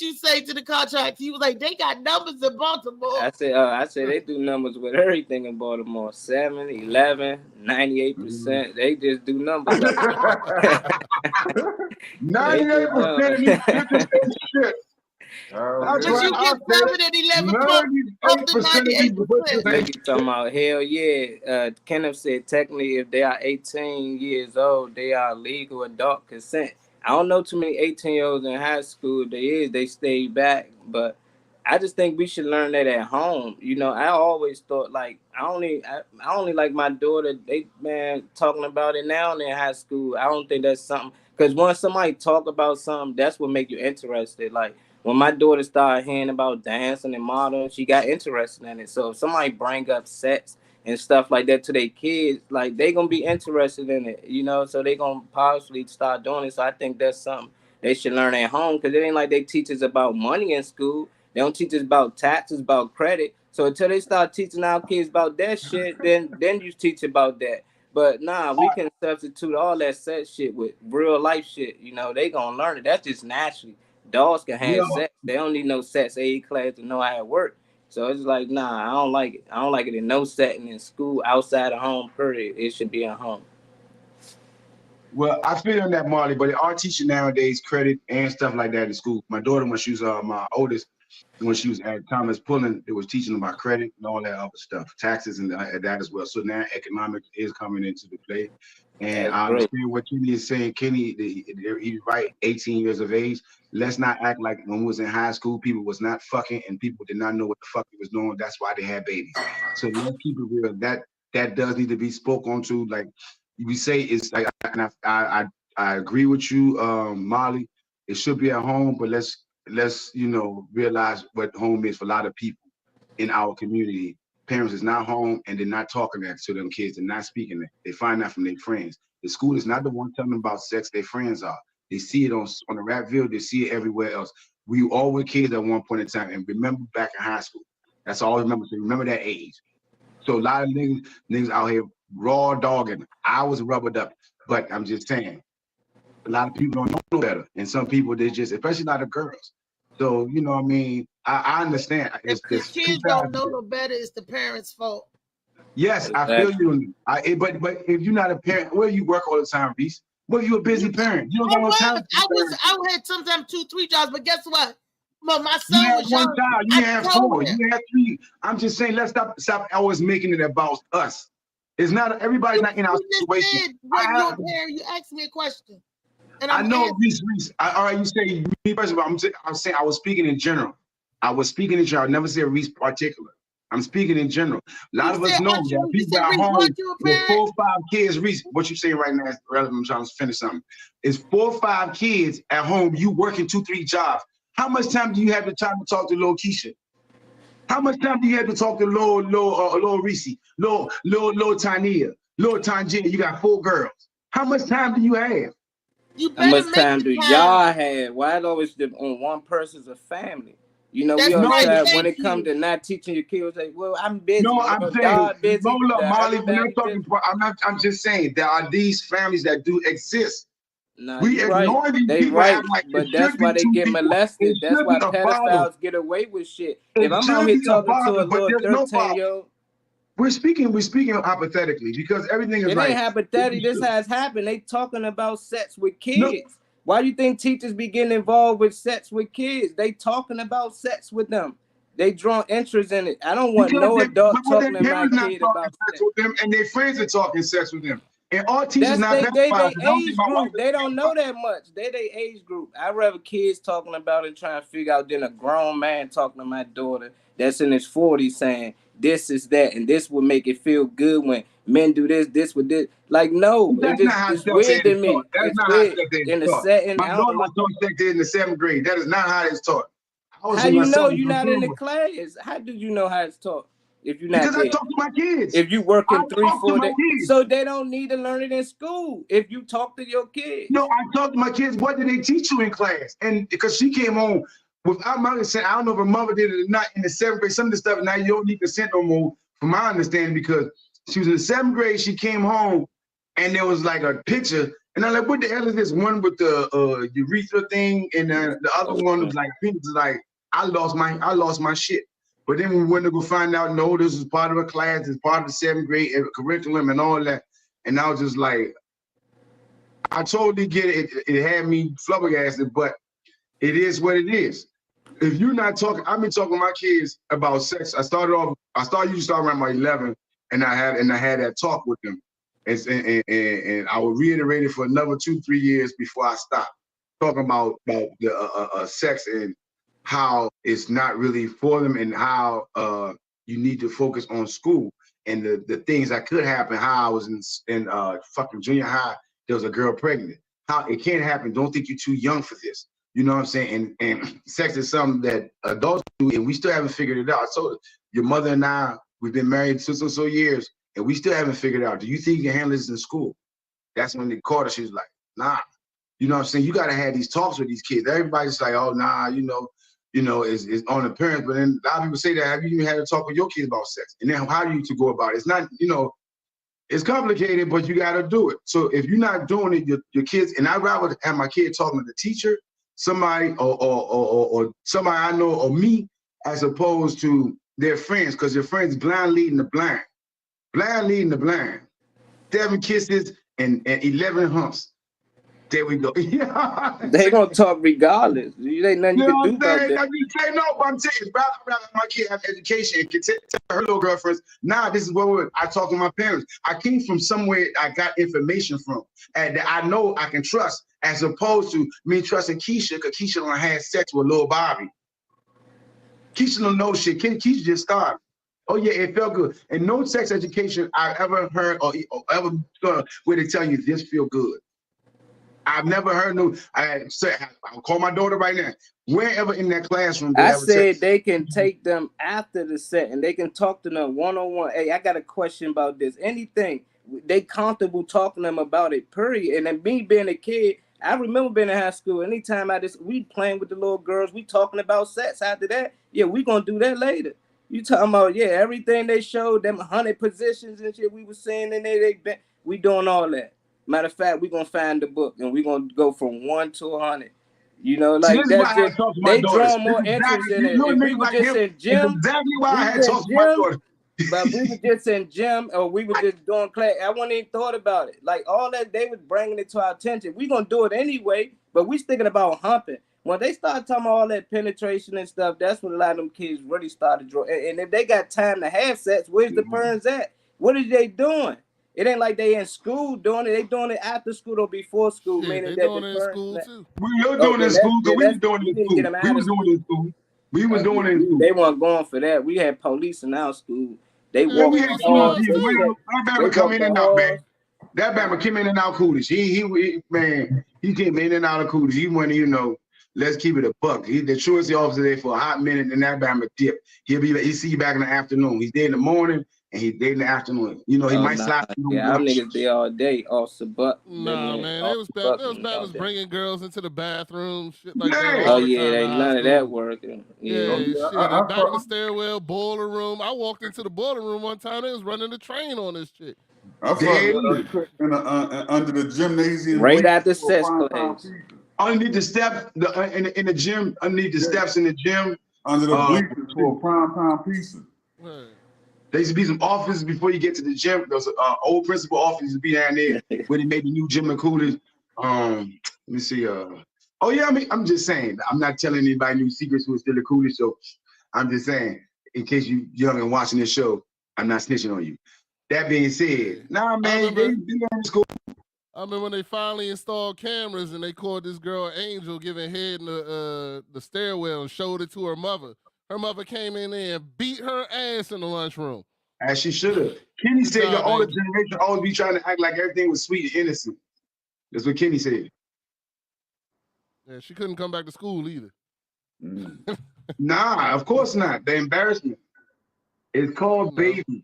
you say to the contract? He was like, they got numbers in Baltimore. I said they do numbers with everything in Baltimore. 7, 11, 98%. They just do numbers. 98% of these shit. But you get 7 and 11 up to 98%. They be talking about hell yeah. Kenneth said technically if they are 18 years old, they are legal adult consent. I don't know too many 18-year-olds in high school. They stay back, but I just think we should learn that at home. You know, I always thought like I only like my daughter. They talking about it now in high school. I don't think that's something because once somebody talk about something, that's what make you interested. Like when my daughter started hearing about dancing and modeling, she got interested in it. So if somebody bring up sex and stuff like that to their kids, like they gonna be interested in it, you know, so they gonna possibly start doing it. So I think that's something they should learn at home because it ain't like they teach us about money in school. They don't teach us about taxes, about credit. So until they start teaching our kids about that shit, then you teach about that. But nah, we can substitute all that sex shit with real life shit. You know, they gonna learn it. That's just naturally. Dogs can have sex. They don't need no sex aid class to know how it works. So it's like, nah, I don't like it. I don't like it in no setting in school, outside of home, period. It should be at home. Well, I feel on that, Marley, but they are teaching nowadays credit and stuff like that in school. My daughter, when she was my oldest, when she was at Thomas Pullen, it was teaching about credit and all that other stuff, taxes and that as well. So now economics is coming into the play. And That's I great. understand what Kenny is saying. Kenny, he's right, 18 years of age. Let's not act like when we was in high school, people was not fucking and people did not know what the fuck they was doing. That's why they had babies. So let's keep it real. That does need to be spoke on to. Like we say, it's like, and I agree with you, Molly. It should be at home, but let's realize what home is for a lot of people in our community. Parents is not home and they're not talking that to them kids. They're not speaking that. They find that from their friends. The school is not the one telling them about sex. Their friends are. They see it on the rap video. They see it everywhere else. We all were kids at one point in time. And remember back in high school. That's all I remember. So remember that age. So a lot of niggas out here raw dogging. I was rubbered up. But I'm just saying, a lot of people don't know better. And some people, they just, especially a lot of girls. So, you know what I mean? I understand. If the kids don't know no better, it's the parents' fault. Yes, I feel you. But if you're not a parent, where you work all the time, Reese? Well, you're a busy parent. You don't got no time. I had sometimes 2-3 jobs, but guess what? But my son You had was one young. child. You had four. him. You had three. I'm just saying, let's stop always making it about us. It's not everybody's not in our situation. When you're a parent, you asked me a question. And I know, Reese. All right, you say me personally, but I'm saying I was speaking in general. I was speaking in general. I never said Reese particular. I'm speaking in general. A lot of us know that people at home with 4 or 5 kids. Reese, what you saying right now is relevant. I'm trying to finish something. It's 4 or 5 kids at home. You working 2-3 jobs. How much time do you have the time to talk to Lil Keisha? How much time do you have to talk to Lil Reese, Lil Tania, Lil Tangina? You got 4 girls. How much time do you have? How much time do y'all have? Why it always on one person's a family? You know, we always have, when it comes to not teaching your kids, like, well, I'm busy. No, I'm saying, busy. Lola, Molly, we're not talking. I'm just saying there are these families that do exist. No, we ignore these people. Right, like but that's why they get molested. That's why pedophiles get away with shit. If I'm out here talking to a little 13-year-old. We're speaking hypothetically because everything is it ain't hypothetical. This has happened. They talking about sex with kids. No. Why do you think teachers be getting involved with sex with kids? They talking about sex with them. They draw interest in it. I don't want no adult talking to my kid about sex with them, and their friends are talking sex with them. And all teachers not they age group. They don't know that much. They age group. I'd rather kids talking about it, trying to figure out, than a grown man talking to my daughter that's in his 40s saying this is that, and this would make it feel good when men do this with this. Like, no, it's weird to me. That's not weird. How in the setting. My daughter was taught sex in the 7th grade. That is not how it's taught. How you know you're not in the class? How do you know how it's taught? If you're not because there? I talk to my kids. If you working 3-4 days, so they don't need to learn it in school. If you talk to your kids. No, I talk to my kids. What did they teach you in class? And because she came home without my consent, I don't know if her mother did it or not in the 7th grade. Some of the stuff now you don't need consent no more, from my understanding, because she was in the 7th grade. She came home and there was like a picture, and I'm like, what the hell is this? One with the urethra thing, and the other one was like, like I lost my shit. But then we went to go find out, no, this was part of a class, it's part of the 7th grade curriculum and all that. And I was just like, I totally get it. It had me flabbergasted, but it is what it is. If you're not talking, I've been talking to my kids about sex. I usually start around my 11, and I had that talk with them. And I would reiterate it for another 2-3 years before I stopped talking about the sex and how it's not really for them, and how you need to focus on school and the things that could happen. How I was in fucking junior high, there was a girl pregnant. How it can't happen. Don't think you're too young for this. You know what I'm saying? And sex is something that adults do, and we still haven't figured it out. So your mother and I, we've been married so years, and we still haven't figured it out. Do you think you can handle this in school? That's when they caught her. She was like, nah. You know what I'm saying? You got to have these talks with these kids. Everybody's like, oh, nah, is on the parents, but then a lot of people say that, have you even had to talk with your kids about sex? And then how do you to go about it? It's not, it's complicated, but you got to do it. So if you're not doing it, your kids, and I'd rather have my kid talking to the teacher, somebody or somebody I know, or me, as opposed to their friends, because their friends blind leading the blind. Blind leading the blind. 7 kisses and 11 humps. There we go. Yeah. They gonna talk regardless. You ain't nothing you can do about that. I just say no, but I'm saying it's rather my kid have education and can tell her little girlfriends. Nah, this is what I talk to my parents. I came from somewhere I got information from, and that I know I can trust, as opposed to me trusting Keisha, because Keisha done had sex with Lil Bobby. Keisha don't know shit. Keisha just started. Oh yeah, it felt good. And no sex education I ever heard or ever where they tell you this feel good. I've never heard no. I'll call my daughter right now. Wherever in that classroom, I said they can take them after the set and they can talk to them one-on-one. Hey, I got a question about this. Anything they comfortable talking to them about it. Period. And then me being a kid, I remember being in high school. Anytime we playing with the little girls, we talking about sex. After that, yeah, we gonna do that later. You talking about everything they showed them 100 positions and shit we was seeing in there. We doing all that. Matter of fact, we're gonna find the book and we're gonna go from 1 to 100. You know, like that's just, they draw more interest in it. If we were just in gym, exactly why I had talked to my daughter. But we were just in gym or we were just doing class. I wouldn't even thought about it. Like all that, they was bringing it to our attention. We gonna do it anyway, but we thinking about humping. When they start talking about all that penetration and stuff, that's when a lot of them kids really started drawing. And if they got time to have sex, where's the parents at? What are they doing? It ain't like they in school doing it. They doing it after school or before school. Yeah, meaning they that doing it in school too. We were doing it in school because we was doing it in school. We was doing it in school. We was doing it in school. They weren't going for that. We had police in our school. They walked that Bama come in and out, man. That Bama came in and out coolish. He came in and out of coolish. He went, let's keep it a buck. He's the truancy officer there for a hot minute, and that Bama dip. He'll see you back in the afternoon. He's there in the morning. And he there in the afternoon. He might slap. Yeah, I'm niggas there all day, Officer Buck. Nah, man, they was bringing girls into the bathroom, shit like that. Oh yeah, ain't none of that working. Yeah, shit. Back in the stairwell, boiler room. I walked into the boiler room one time. They was running the train on this shit. I under the gymnasium. Right after sex class. Underneath the steps, in the gym, underneath the steps in the gym. Under the bleachers for a prime pizza. Right. There used to be some offices before you get to the gym. There was an old principal office used to be down there where they made the new gym and coolers. Let me see. I'm just saying. I'm not telling anybody new secrets who is still the coolest. So I'm just saying, in case you young and watching this show, I'm not snitching on you. That being said, nah, man, they in school. I remember when they finally installed cameras and they caught this girl Angel giving head in the stairwell and showed it to her mother. Her mother came in there and beat her ass in the lunchroom. As she should have. Kenny said the older generation always be trying to act like everything was sweet and innocent. That's what Kenny said. Yeah, she couldn't come back to school either. Nah, of course not. The embarrassment. It's called baby.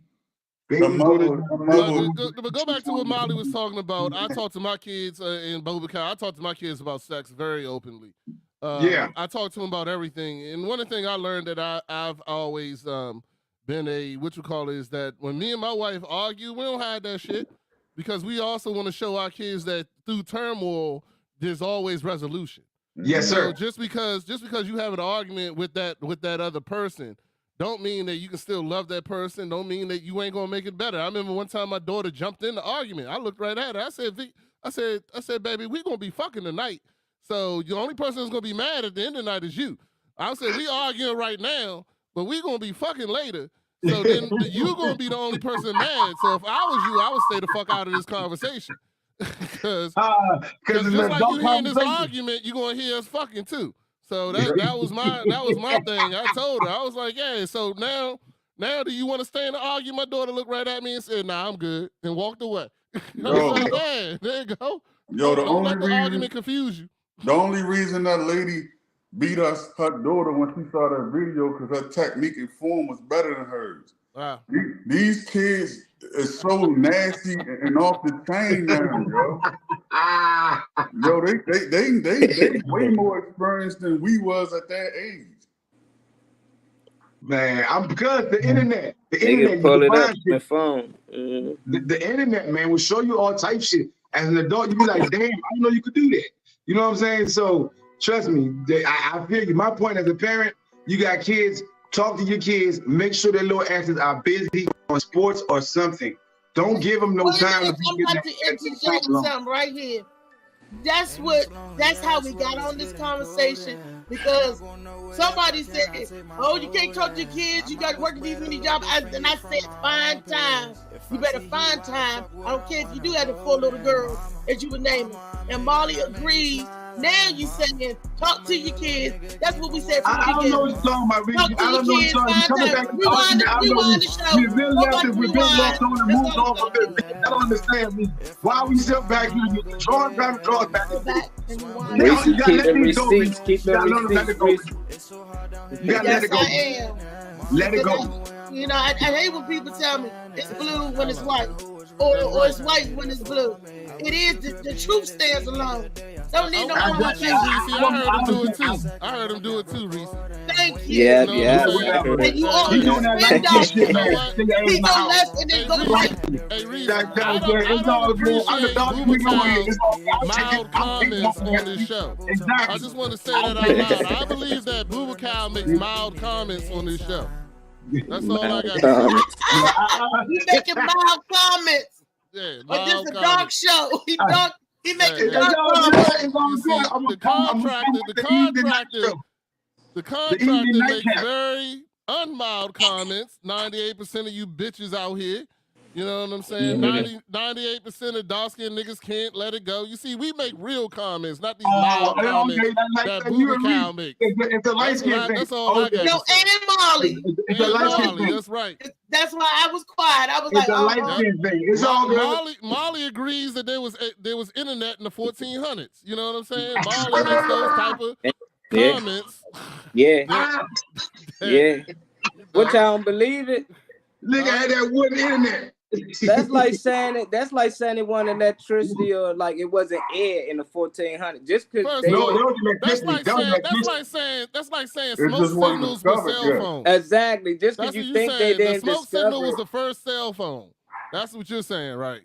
But go back to what Molly was talking about. I talk to my kids in Boca County. I talk to my kids about sex very openly. I talk to them about everything. And one of the things I learned that I've always been is that when me and my wife argue, we don't hide that shit because we also want to show our kids that through turmoil, there's always resolution. Yes, sir. Just because you have an argument with that other person, don't mean that you can still love that person. Don't mean that you ain't gonna make it better. I remember one time my daughter jumped in the argument. I looked right at her. I said, baby, we gonna be fucking tonight. So the only person that's gonna be mad at the end of the night is you. I said, we arguing right now, but we gonna be fucking later. So then you gonna be the only person mad. So if I was you, I would stay the fuck out of this conversation. Because just like you hearing this argument, you gonna hear us fucking too. So that was my thing. I told her, I was like, yeah. So now do you want to stay in the argument? My daughter looked right at me and said, nah, I'm good, and walked away. I was like, man, there you go. Yo, don't let the argument confuse you. The only reason that lady beat her daughter when she saw that video because her technique and form was better than hers. Wow. These kids is so nasty and off the chain now, yo. They way more experienced than we was at that age. Man, because the internet, pull it up the phone. The internet, man, will show you all type shit. As an adult, you be like, damn, I didn't know you could do that. You know what I'm saying? So trust me, I feel you. My point as a parent, you got kids, talk to your kids, make sure their little asses are busy on sports or something. Don't give them no time. I'm about to interject something right here. that's how we got on this conversation, because somebody said, oh, you can't talk to your kids, you got to work these many jobs. And I said, find time. You better find time. I don't care if you do have the 4 little girls, as you would name them. And Molly agreed. Now you saying, talk to your kids. That's what we said from the beginning. I don't know what you're talking about. Talk to your kids, find time. Rewind the show. We've been left and we've been lost on and moved off of it. I don't understand me. Why we sit back here and drawing back. Reese, keep the receipts. Keep the receipts. You gotta let it go. Let it go. You know, I hate when people tell me it's blue when it's white, or it's white when it's blue. It is the truth stands alone. Don't need no more. I heard him do it too. I heard him do it too, Reese. Thank you. Yeah. And you all spin off. He go left and then go right. Hey, Reese, I don't appreciate Boobertown's mild comments on this show. I just want to say that out loud. I believe that Boobertown makes mild comments on this show. That's all I got to say. He's making mild comments. Yeah, but this is a mild dog show. He making the contractor makes very unmild comments. 98% of you bitches out here. You know what I'm saying? 98% of dark-skinned niggas can't let it go. You see, we make real comments, not these mild comments that Boobertown makes. It's a light-skinned thing. That's all I got. No, and Molly. It's a light-skinned thing. That's right. That's why I was quiet. I was it's a light-skinned thing. It's all good. Molly agrees that there was internet in the 1400s. You know what I'm saying? Molly makes those type of comments. Yeah. What y'all don't believe it? Nigga had that wooden internet. That's like saying it wasn't electricity or like it wasn't air in the 1400s. Just because that's like saying smoke signals were cell phones. Exactly. Just because you think they didn't the smoke signal was the first cell phone. That's what you're saying, right?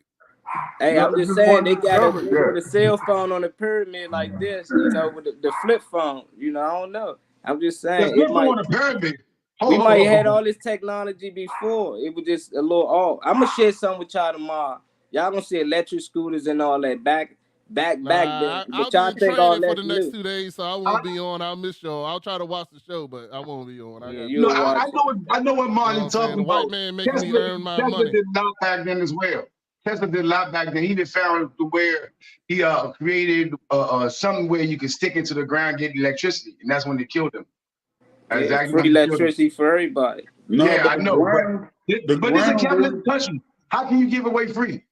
Hey, I'm just saying they got a cell phone on the pyramid like this, with the flip phone. I don't know. I'm just saying it might on the pyramid. We might have had all this technology before. It was just a little off. I'm gonna share something with y'all tomorrow. Y'all gonna see electric scooters and all that back then. But y'all think all that for the next 2 days, so I won't be on. I'll miss y'all. I'll try to watch the show, but I won't be on. I know what Marlon talking about. White man making me earn my money. Tesla did a lot back then as well. Tesla did a lot back then. He just found where he created something where you can stick into the ground, get electricity, and that's when they killed him. Exactly. Free electricity for everybody. No, yeah, I know. But it's a capitalist country. How can you give away free?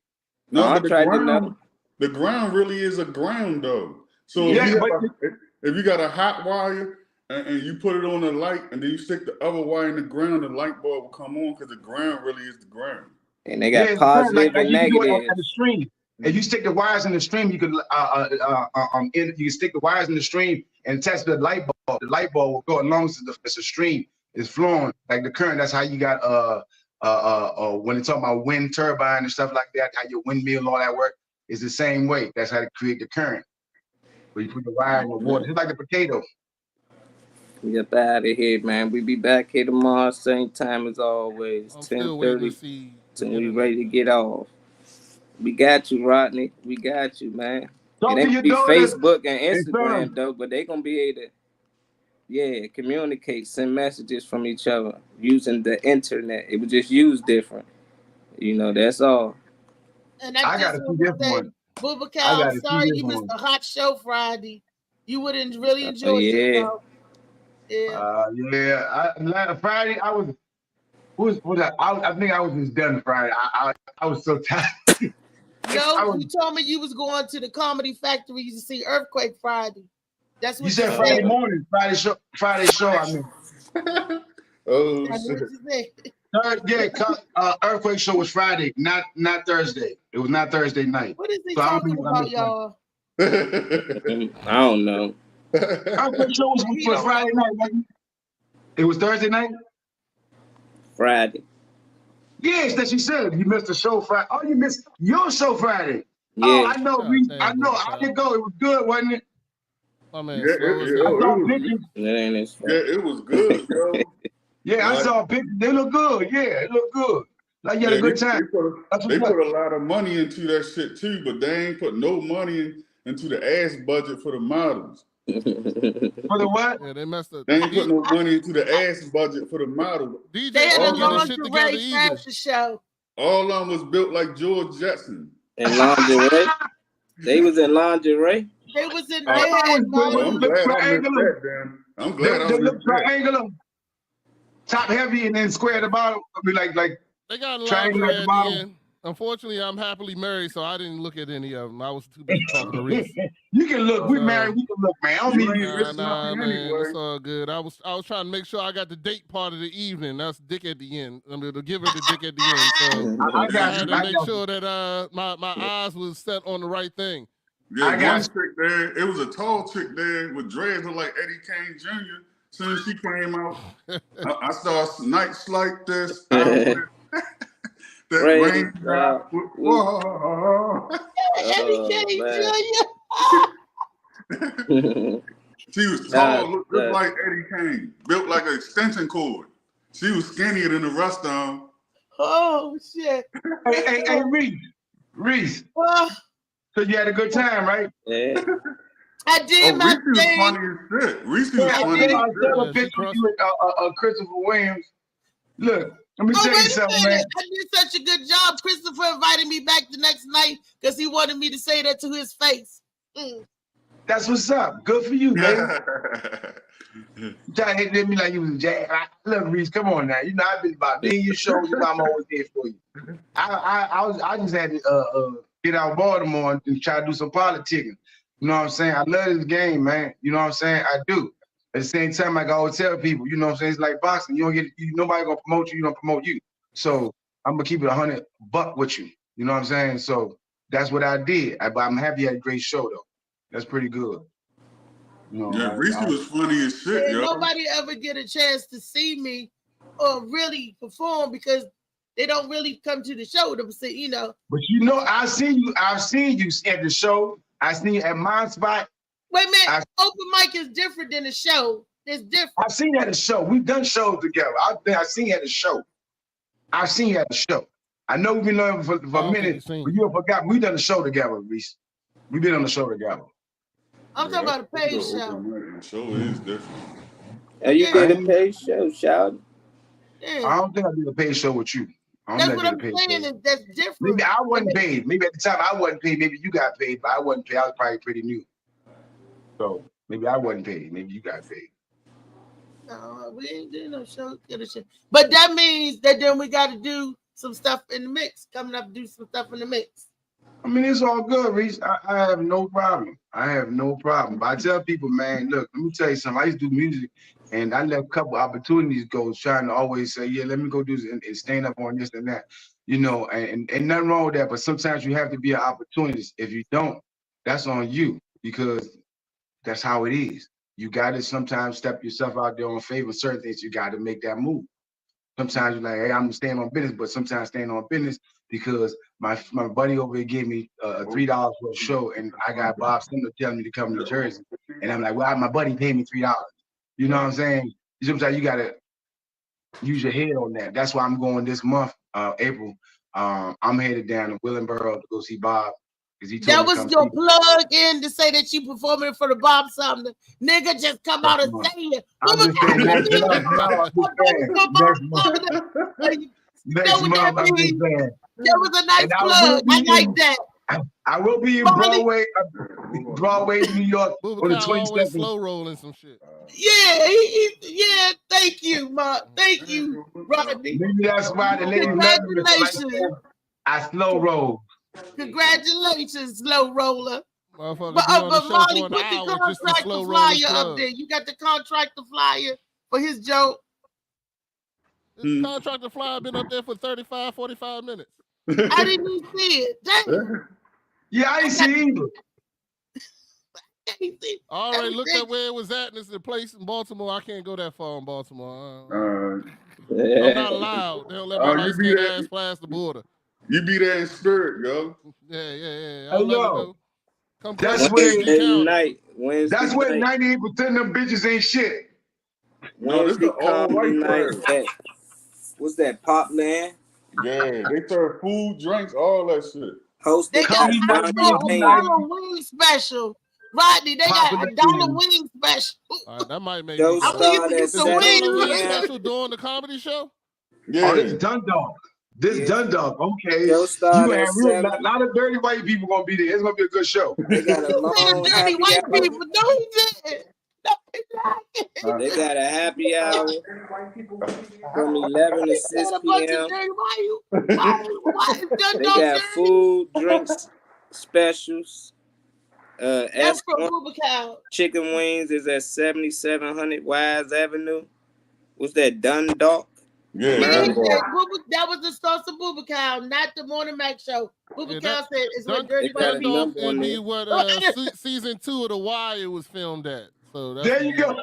No, the ground really is a ground, though. So if you got a hot wire and you put it on the light, and then you stick the other wire in the ground, the light bulb will come on because the ground really is the ground. And they got positive and negative. The stream. If you stick the wires in the stream, you can you can stick the wires in the stream and test the light bulb. The light bulb will go as long as it's a stream. It's flowing like the current. That's how you got when it's talking about wind turbine and stuff like that, how your windmill and all that work is the same way. That's how to create the current. Where you put the wire in the water, just like the potato. We up out of here, man. We be back here tomorrow, same time as always, 10:30. So we ready to get off. We got you, Rodney. We got you, man. It ain't be Facebook and Instagram though, but they gonna be able to, communicate, send messages from each other using the internet. It was just used different. That's all. And I got to see this one. Boobertown, I'm sorry you missed the hot show Friday. You would really enjoy it. Friday I was. I think I was just done Friday. I was so tired. You told me you was going to the Comedy Factory to see Earthquake Friday. That's what you said. Friday morning, Friday show. I mean. Oh shit. Earthquake show was Friday, not Thursday. It was not Thursday night. What is he talking about, y'all? I don't know. Earthquake show was Friday night, wasn't it? It was Thursday night. Friday. Yes, that she said. You missed the show Friday. Oh, you missed your show Friday. Yeah. Oh, I know. I didn't go. It was good, wasn't it? Oh man, it was good, bro. Yeah, I saw pictures. They look good. Yeah, it looked good. Like you had a good time. They put a lot of money into that shit too, but they ain't put no money into the ass budget for the models. For the what? Yeah, they messed up. They ain't put no money into the ass budget for the model. DJ They had a all getting shit together lingerie easy. fashion show. All of them was built like George Jetson. And lingerie. They was in lingerie. They was in Oh, they had well, I'm models. glad I missed that, then. I'm glad I They missed look that. triangular, top heavy, and then square at the bottom. I mean, like They got triangle lingerie at at the the bottom. end. Unfortunately, I'm happily married, so I didn't look at any of them. I was too busy talking to Reese. You can look. We married. We can look, man. I don't need you. Nah, man, it's all good. I was trying to make sure I got the date part of the evening. That's dick at the end. I mean, to give her the dick at the end. So I got had you. to make sure that my eyes was set on the right thing. Yeah, I got one chick there. It was a tall chick there with dreads look like Eddie Kane Jr. Soon as she came out, I saw nights like this. That Right. rain drop. Whoa. Eddie Kane Jr. She was tall, looked just like Eddie Kane, built like an extension cord. She was skinnier than the rest of them. Oh shit. Hey, Reese. So you had a good time, right? Yeah. I did my Reese was thing. funny as shit. Reese was I funny did as my shit. a picture of you and Christopher Williams. Look, let me Oh, tell you wait a something, minute. man. I did such a good job. Christopher invited me back the next night because he wanted me to say that to his face. That's what's up. Good for you, man. Trying to hit me like you was a jazz. Look, Reese, come on now. You know I've been about being your show. You know I'm always there for you. I just had to get out of Baltimore and try to do some politicking. You know what I'm saying? I love this game, man. You know what I'm saying? I do. At the same time, like I always tell people, you know what I'm saying? It's like boxing. You don't get nobody gonna promote you. You don't promote you. So I'm gonna keep it 100 buck with you. You know what I'm saying? So that's what I did. But I'm happy you had a great show though. That's pretty good. You know, Yeah, Reese was funny as shit, And yo. nobody ever get a chance to see me or really perform because they don't really come to the show to see, you know. But you know, I've seen you at the show. I seen you at my spot. Wait a minute, open mic is different than a show. It's different. I've seen you at a show. We've done shows together. I've seen you at a show. I've seen you at a show. I know we've been knowing for a minute, but you forgot. We've done a show together, Reese. We've been on the show together. I'm talking about a paid The show. open mic show is different. And you did a paid show, shout. Yeah. I don't think I did a paid show with you. I don't That's think what I I'm did a paid saying show. is that's different. Maybe I wasn't paid. Maybe at the time I wasn't paid. Maybe you got paid, but I wasn't paid. I was probably pretty new. So maybe I wasn't paid. Maybe you got paid. No, we ain't doing no show. Get a show. But that means that then we got to do some stuff in the mix. Coming up, do some stuff in the mix. I mean, it's all good, Reese. I have no problem. I have no problem. But I tell people, man, look, let me tell you something. I used to do music, and I let a couple opportunities go, trying to always say, yeah, let me go do this and stand up on this and that. You know, and nothing wrong with that, but sometimes you have to be an opportunist. If you don't, that's on you, because that's how it is. You got to sometimes step yourself out there on favor. Certain things, you got to make that move. Sometimes you're like, hey, I'm staying on business, but sometimes staying on business because my buddy over here gave me $3 for a show, and I got Bob Sumner telling me to come to Jersey, and I'm like, well, my buddy paid me $3. You know what I'm saying? Sometimes you gotta use your head on that. That's why I'm going this month, April. I'm headed down to Willingboro to go see Bob. He told That me to was come your plug in to say that you performing for the Bob Sumner. Nigga, just come out and say it. I'm just saying next month. I'm just saying. That was a nice plug. I like that. I will be in Broadway, New York on the 22nd. Slow rolling some shit. Yeah, yeah. Thank you, Mark. Thank you, Rodney. Maybe that's why the lady love me. Congratulations. I slow roll. Congratulations, slow roller. But Motherfucker, Molly, put the contract the flyer up there. You got the contract the flyer for his joke. This contract the flyer been up there for 35, 45 minutes. I didn't even see it. Damn. Yeah, I ain't see either. I already looked at where it was at, and it's a place in Baltimore. I can't go that far in Baltimore. I'm not allowed. They don't let my light skin ass fly the border. You be there in spirit, yo. Yeah. Hey, yo, that's where 98% of them bitches ain't shit. Wednesday comedy night. What's that, Pop Land? Yeah, they serve food, drinks, all that shit. Hosted They got by Johnny Payne. $1 wing special. Rodney, they got $1 wing special. All right, that might make Joe me I want you to get Is some $1 wing wings. special during the comedy show? Oh, this Dundalk. This Dundalk. Okay. Joe You started gonna at have real, 7. a lot of dirty white people gonna be there. It's gonna be a good show. They got a You say the long dirty happy white hour. people. No, he didn't. No, he didn't. They got a happy hour from 11 to 6 Got a bunch p.m. of dirty why is They Dundalk got dirty? food, drinks, specials. That's from Bubba Chicken wings is at 7700 Wise Avenue. What's that, Dundalk? Yeah, He said Maryland? that was the source of Bubba Cow, not the Morning Mac show. Bubba Cow said it's what Dun- dirty white people. Dundalk would be what season 2 of The Wire was filmed at. So that's There you go.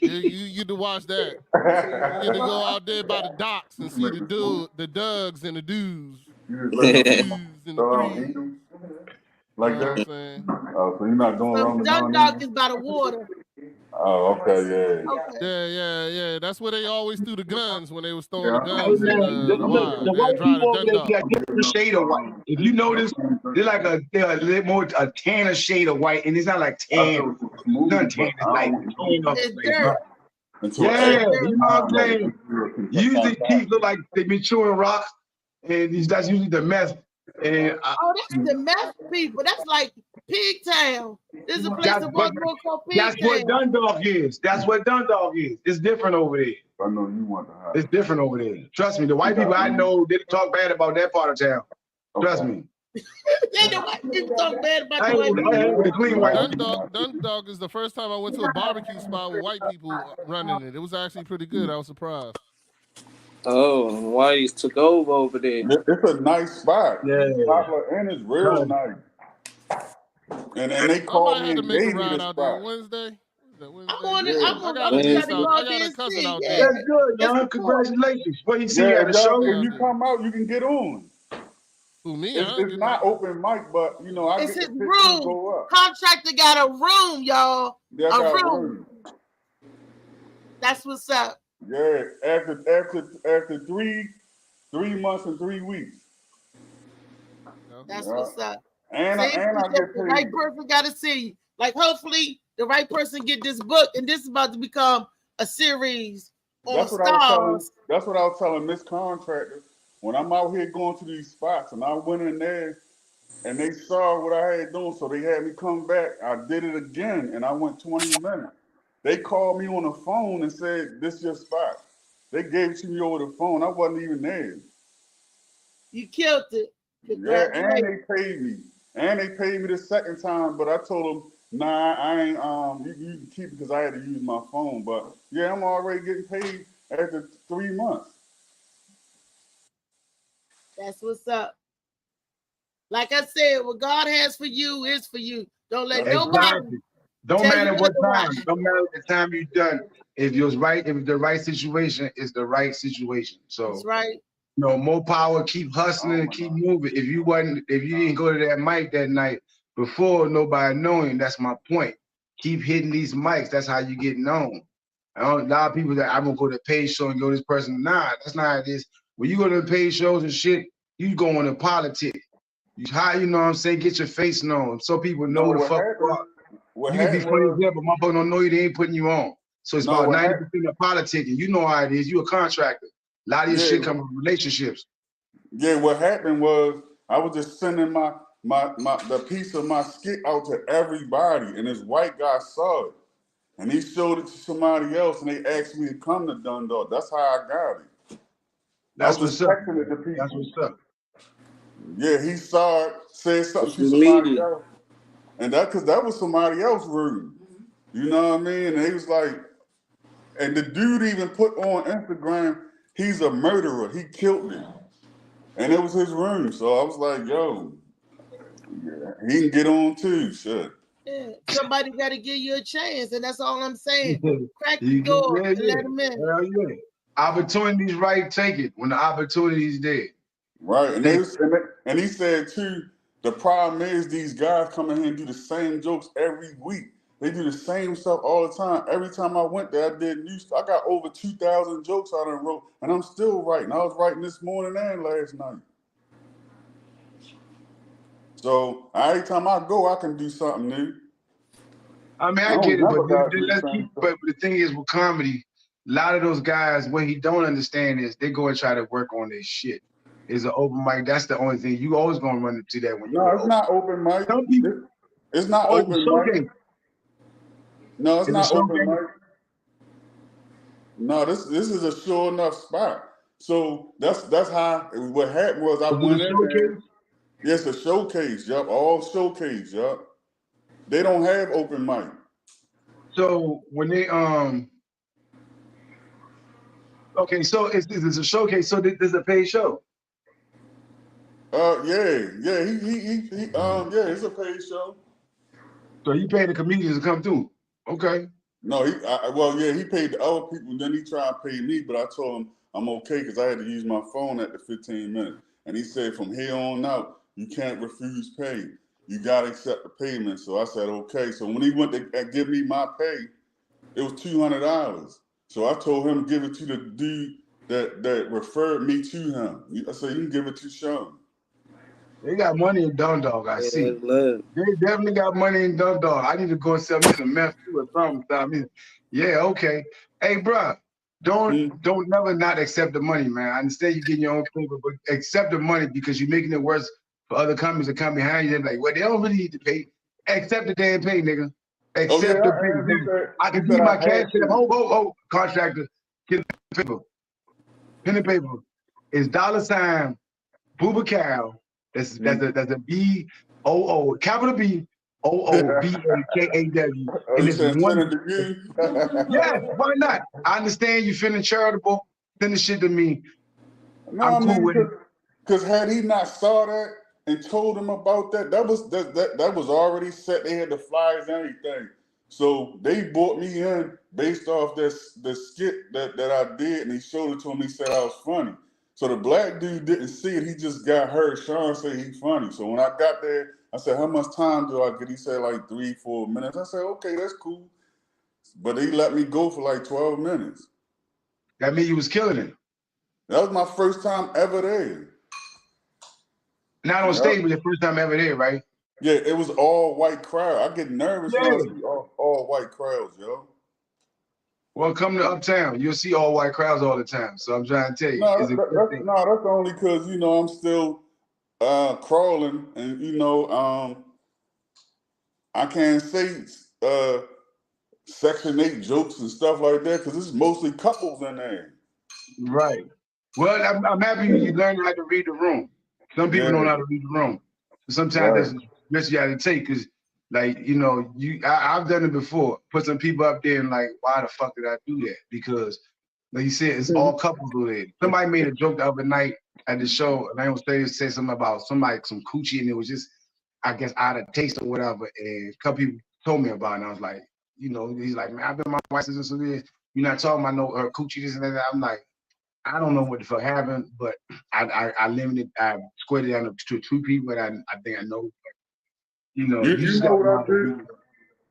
You to watch that. You get to go out there by the docks and see the Dougs and the Doos. The twos and the threes. Like You know what I'm that? saying? Oh, so you're not going So around the Dundalk mountain? is by the water. Oh, okay, yeah. Yeah. That's where they always threw the guns when they was throwing Yeah. the guns Hey, in man, the wire. the They white drive people to over there Dundalk. got different shade of white. If you notice, they're a little more a tanner shade of white, and it's not like tan. Not tan. It's like It's dirt. yeah, you know what I'm saying. Usually, teeth look like they've been chewing rocks, and that's usually the meth. And Oh, that's the meth people. That's like Pigtown. There's a place That's in what- Baltimore called that's what Pigtown. Dundalk is. That's what Dundalk is. It's different over there. I know you want to hide. It's different over there. Trust me, the white people I know didn't talk bad about that part of town. Trust me. They the white people talk bad about I the white ain't people. with the clean white people. Dundalk is the first time I went to a barbecue spot with white people running it. It was actually pretty good. I was surprised. Oh, Whiteys took over there. It's a nice spot. Yeah. It's popular and it's real nice. And they I called might me have to and make gave a me ride the out there spot. Wednesday. Is that Wednesday? I want to I got a try niece to out. go I out got there a and cousin see. out Yeah. there. That's good, That's young. cool. Congratulations. What he see you Yeah, at a show? when you come out, you can get on. Who, me? It's not open mic, but you know, I It's get his the pictures room. go up. Contractor got a room, y'all. Yeah, I A got room. room. That's what's up. Yeah, after 3 months and 3 weeks. That's Yeah. what's up. And See, I it's get just the right paid. person got to see you. Like, hopefully, the right person get this book, and this is about to become a series on That's what I was telling. Stars. That's what I was telling Miss Contractor when I'm out here going to these spots, and I went in there, and they saw what I had doing, so they had me come back. I did it again, and I went 20 minutes. They called me on the phone and said, "This your spot." They gave it to me over the phone. I wasn't even there. You killed it. Yeah, and they paid me. And they paid me the second time, but I told them, nah, I ain't, you can keep it because I had to use my phone. But yeah, I'm already getting paid after 3 months. That's what's up. Like I said, what God has for you is for you. Don't let nobody. Exactly. Don't tell matter you what time. otherwise. Don't matter the time you've done. If you're right, if the right situation is the right situation. So That's right. you know, more power, keep hustling and keep moving. If you didn't go to that mic that night before nobody knowing, that's my point. Keep hitting these mics. That's how you get known. A lot of people that I'm gonna go to a paid show and go to this person. Nah, that's not how it is. When you go to the paid shows and shit, you go into politics. You know what I'm saying? Get your face known. So people know No, the what fuck happened- you are. what You can be happened funny was- as hell, but motherfuckers don't know you, they ain't putting you on. So it's No, about what 90% of politics, and you know how it is. You a contractor. A lot of your Yeah. shit come from relationships. Yeah, what happened was I was just sending the piece of my skit out to everybody, and this white guy saw it. And he showed it to somebody else, and they asked me to come to Dundalk. That's how I got it. That's I was what's up. texting it to people. That's what's up. Yeah, he saw it, said something to It's somebody needed. else. And that was somebody else rude. You know what I mean? And he was like, and the dude even put on Instagram, he's a murderer. He killed me. And it was his room. So I was like, yo, yeah, he can get on too. Shit. Yeah. Somebody got to give you a chance, and that's all I'm saying. Crack the You door yeah, and yeah. let them in. Hell yeah. Opportunities right, take it. When the opportunity's there. Right. And he said too, the problem is these guys come in here and do the same jokes every week. They do the same stuff all the time. Every time I went there, I did new stuff. I got over 2,000 jokes I done wrote, and I'm still writing. I was writing this morning and last night. So every time I go, I can do something new. I mean, I get it, but the thing is with comedy, a lot of those guys, what he don't understand is they go and try to work on their shit. Is an open mic. That's the only thing. You always gonna run into that when you. No, it's not open mic. It's not open mic. No, it's not open mic. No, this is a sure enough spot. So that's how what happened was I went in there. Yes, a showcase. Yup, all showcase. Yup. They don't have open mic. So when they okay, so it's a showcase. So this is a paid show. Yeah, it's a paid show. So he paid the comedians to come through. Okay. No, he paid the other people, then he tried to pay me, but I told him I'm okay because I had to use my phone at the 15 minutes. And he said from here on out, you can't refuse pay. You gotta accept the payment. So I said, okay. So when he went to give me my pay, it was $200. So I told him to give it to the dude that referred me to him. I said, you can give it to Sean. They got money in Dundalk, I see. They definitely got money in Dundalk. I need to go and sell me some meth too or something. I mean, yeah, okay. Hey, bro, don't never not accept the money, man. I understand you getting your own paper, but accept the money because you're making it worse for other companies that come behind you. They're like, well, they don't really need to pay. Accept the damn pay, nigga. Accept the pay. I can give my cash app. Oh, contractor, get the paper. Pen and paper. It's $ Booba Cow. That's a B-O-O, capital B-O-O-B-A-K-A-W. And this is one. Yeah, why not? I understand you feeling charitable. Send the shit to me. No, I'm cool with it. Because had he not saw that and told him about that, that was already set. They had the flyers and everything. So they brought me in based off the skit that I did, and he showed it to him. He said I was funny. So the black dude didn't see it. He just got hurt. Sean said he's funny. So when I got there, I said, how much time do I get? He said like 3-4 minutes. I said, okay, that's cool. But he let me go for like 12 minutes. That means you was killing it. That was my first time ever there. Not on stage, but your first time ever there, right? Yeah, it was all white crowd. I get nervous when I see all white crowds, yo. Well, come to Uptown. You'll see all white crowds all the time. So I'm trying to tell you. That's only because, I'm still crawling and, I can't say Section 8 jokes and stuff like that because it's mostly couples in there. Right. Well, I'm happy you learned how to read the room. Some people don't know how to read the room. Sometimes that's the risk you have to take because, like, I've done it before. Put some people up there and like, why the fuck did I do that? Because, like you said, it's all couples over there. Somebody made a joke the other night at the show, and I was saying something about some coochie, and it was just, I guess, out of taste or whatever. And a couple people told me about it, and I was like, he's like, man, I've been my wife since so this. You're not talking about no coochie, this and that. I'm like, I don't know what the fuck happened, but I limited, I squared it down to 2 people that I think I know. You know what I do?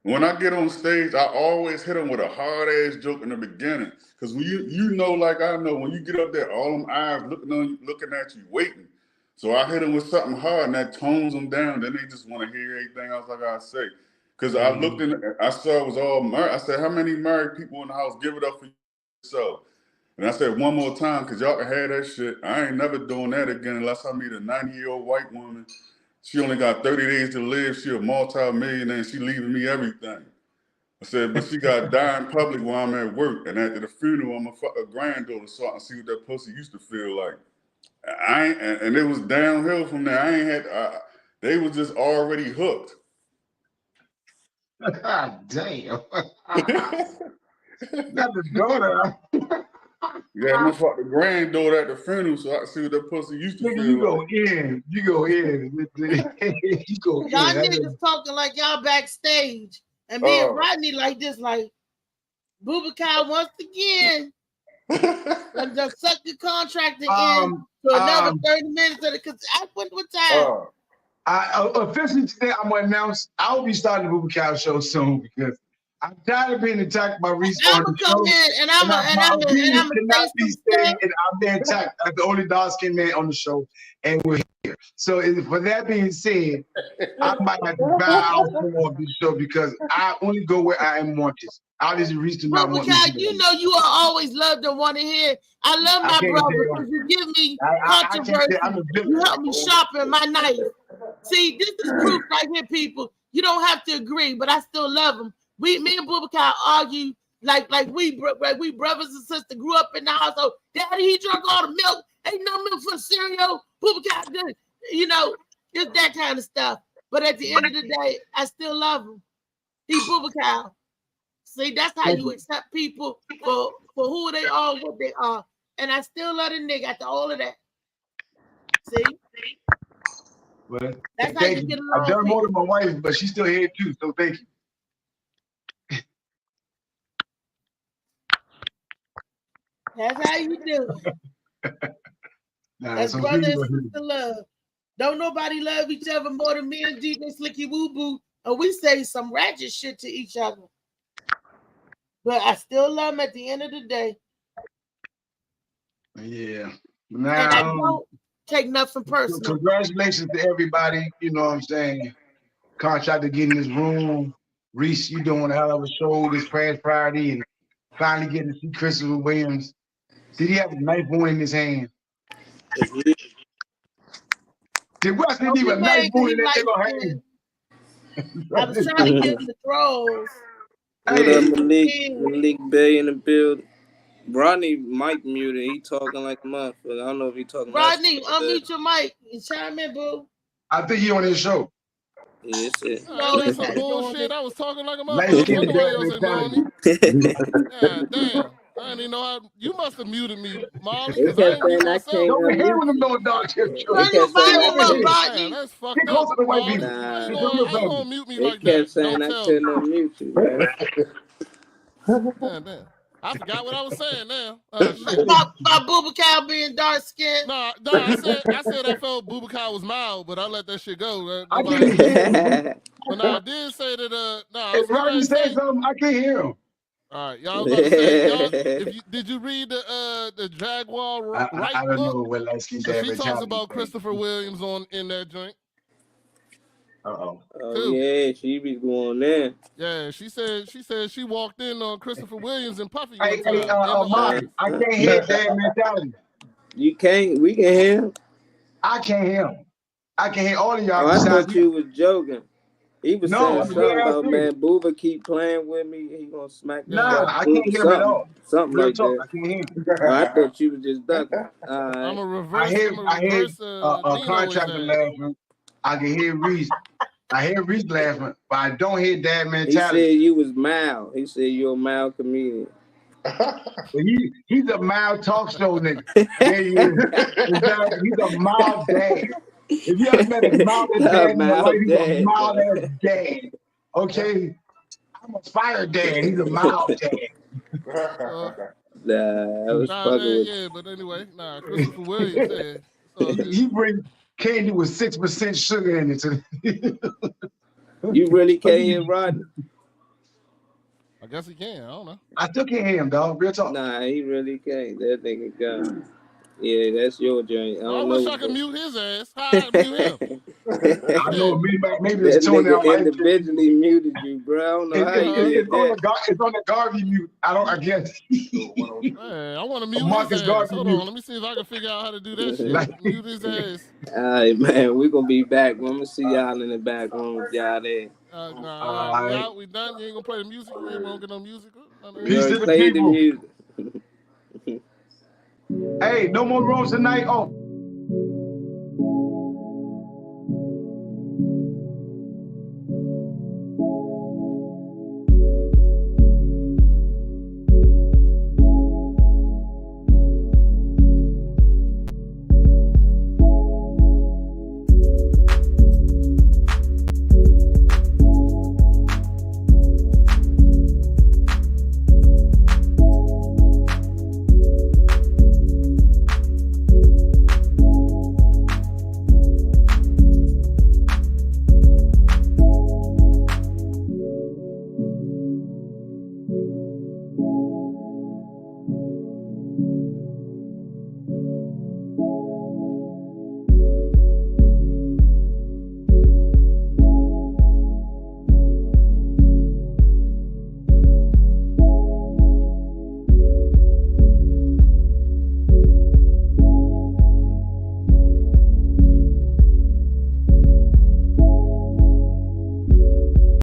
When I get on stage, I always hit them with a hard ass joke in the beginning. Because when like I know, when you get up there, all them eyes looking at you, waiting. So I hit them with something hard and that tones them down. Then they just want to hear everything else I gotta say. Because I looked I saw it was all married. I said, how many married people in the house give it up for yourself? And I said one more time, because y'all can have that shit. I ain't never doing that again unless I meet a 90-year-old white woman. She only got 30 days to live. She a multi-millionaire and she leaving me everything. I said, but she got to die in public while I'm at work. And after the funeral, I'm going to fuck her granddaughter so I can see what that pussy used to feel like. And it was downhill from there. They was just already hooked. Damn. Not the daughter. Yeah, I'm gonna fuck the granddaughter at the funeral so I can see what that pussy used to feel you like. Go in. You go in. You go in. Y'all niggas talking like y'all backstage and me and Rodney like this, like Booba Cow once again. Like the suck the contract in to another 30 minutes of the because I went with time. I officially today I'm gonna announce I'll be starting the Booba Cow show soon because I'm tired of being attacked by Reese I'm on gonna the come show. in and I'm my gonna opinion say cannot be some said, stuff. and I'm being attacked as the only dark-skinned man on the show, and we're here. So for that being said, I might have to bow out of this show because I only go where I am wanted. Obviously, Reese did not want me Bubblecat, to. you know you are always loved and want to hear. I love my brother because you give me controversy. You help me sharpen my knife. See, this is proof right here, people. You don't have to agree, but I still love him. Me and Bubblecat argue like we brothers and sisters grew up in the household. Daddy, he drank all the milk. Ain't no milk for cereal. Bubblecat did, you know, it's that kind of stuff. But at the end of the day, I still love him. He's Bubblecat. See, that's how you accept people for who they are, what they are. And I still love the nigga after all of that. See? Well, that's how you get along. I've done more than my wife, but she's still here too, so thank you. That's how you do it. That's brother and sister love. Don't nobody love each other more than me and DJ Slicky Woo Boo. And we say some ratchet shit to each other. But I still love him at the end of the day. Yeah. And I Now, don't take nothing personal. congratulations to everybody. You know what I'm saying? Contractor getting this room. Reese, you doing a hell of a show this past Friday and finally getting to see Christopher Williams. Did he have a knife wound in his hand? Did Wesley leave a knife wound in that nigga hand? I was trying to get the throws. What up, Malik Bay in the building. Rodney mic muted. He talking like a motherfucker. I don't know if he talking. Rodney, unmute your mic and chime in, boo. I think he on his show. Yeah, it's it. No, That's some bullshit. I was talking like a motherfucker. God damn. I didn't even know how. You must have muted me, Molly. They kept saying I can't Don't hear unmute them you. no dog. Turn your volume up, Rodney. That's fucked up. White Nah, I ain't gonna mute me like They that. kept saying I couldn't unmute you, man. Damn. I forgot what I was saying now. About Bubblecat being dark skinned. No, I said I felt Bubblecat was mild, but I let that shit go. I can't hear him. But no, I did say that. If Rodney said something, I can't hear him. All right, y'all was about to say, did you read the Jaguar Wright I don't book? know what light-skinned So dad she talks mentality about is. Christopher Williams in that joint. Uh-oh. Oh, yeah, she be going there. Yeah, she said she walked in on Christopher Williams and Puffy. Hey, one time. I can't hear dad mentality. You can't. We can hear him. I can't hear him. I can hear all of y'all. Oh, I besides thought you was joking. He was No, saying something about, man, Booba keep playing with me. He gonna smack the Nah, I can't hear him at all. Something Real like talk, that. I can't hear him. Oh, I thought you was just ducking. I'm a reverse. I hear Nino contractor is laughing. I can hear Reese. I hear Reese laughing, but I don't hear dad He mentality. said you was mild. He said you're a mild comedian. He's a mild talk show nigga. Yeah, he is. Exactly. He's a mild dad. If you ever met a mild dad in your life, he's a mild ass dad. Okay? I'm a fire dad. He's a mild dad. Nah, I was fucking with yeah, but anyway, Christopher Williams said. He bring candy with 6% sugar in it. You really can't hear Rodney? I guess he can. I don't know. I still can't hear him, dog. Real talk. Nah, he really can't. That nigga gone. Yeah, that's your joint. I wish I could mute his ass. How I mute him? I know maybe that it's tuning out. nigga individually muted you, bro. I don't know how you did that. It's on the Garvey mute. I guess. Hey, I want to mute Marcus his ass. Garvey Hold mute. on, let me see if I can figure out how to do that shit. Mute his ass. All right, man. We're going to be back. I'm going to see y'all in the back room with y'all there. We done. You ain't gonna play the music. You ain't gonna get no music. Peace to the Play the people. music. Hey, no more rooms tonight. Oh.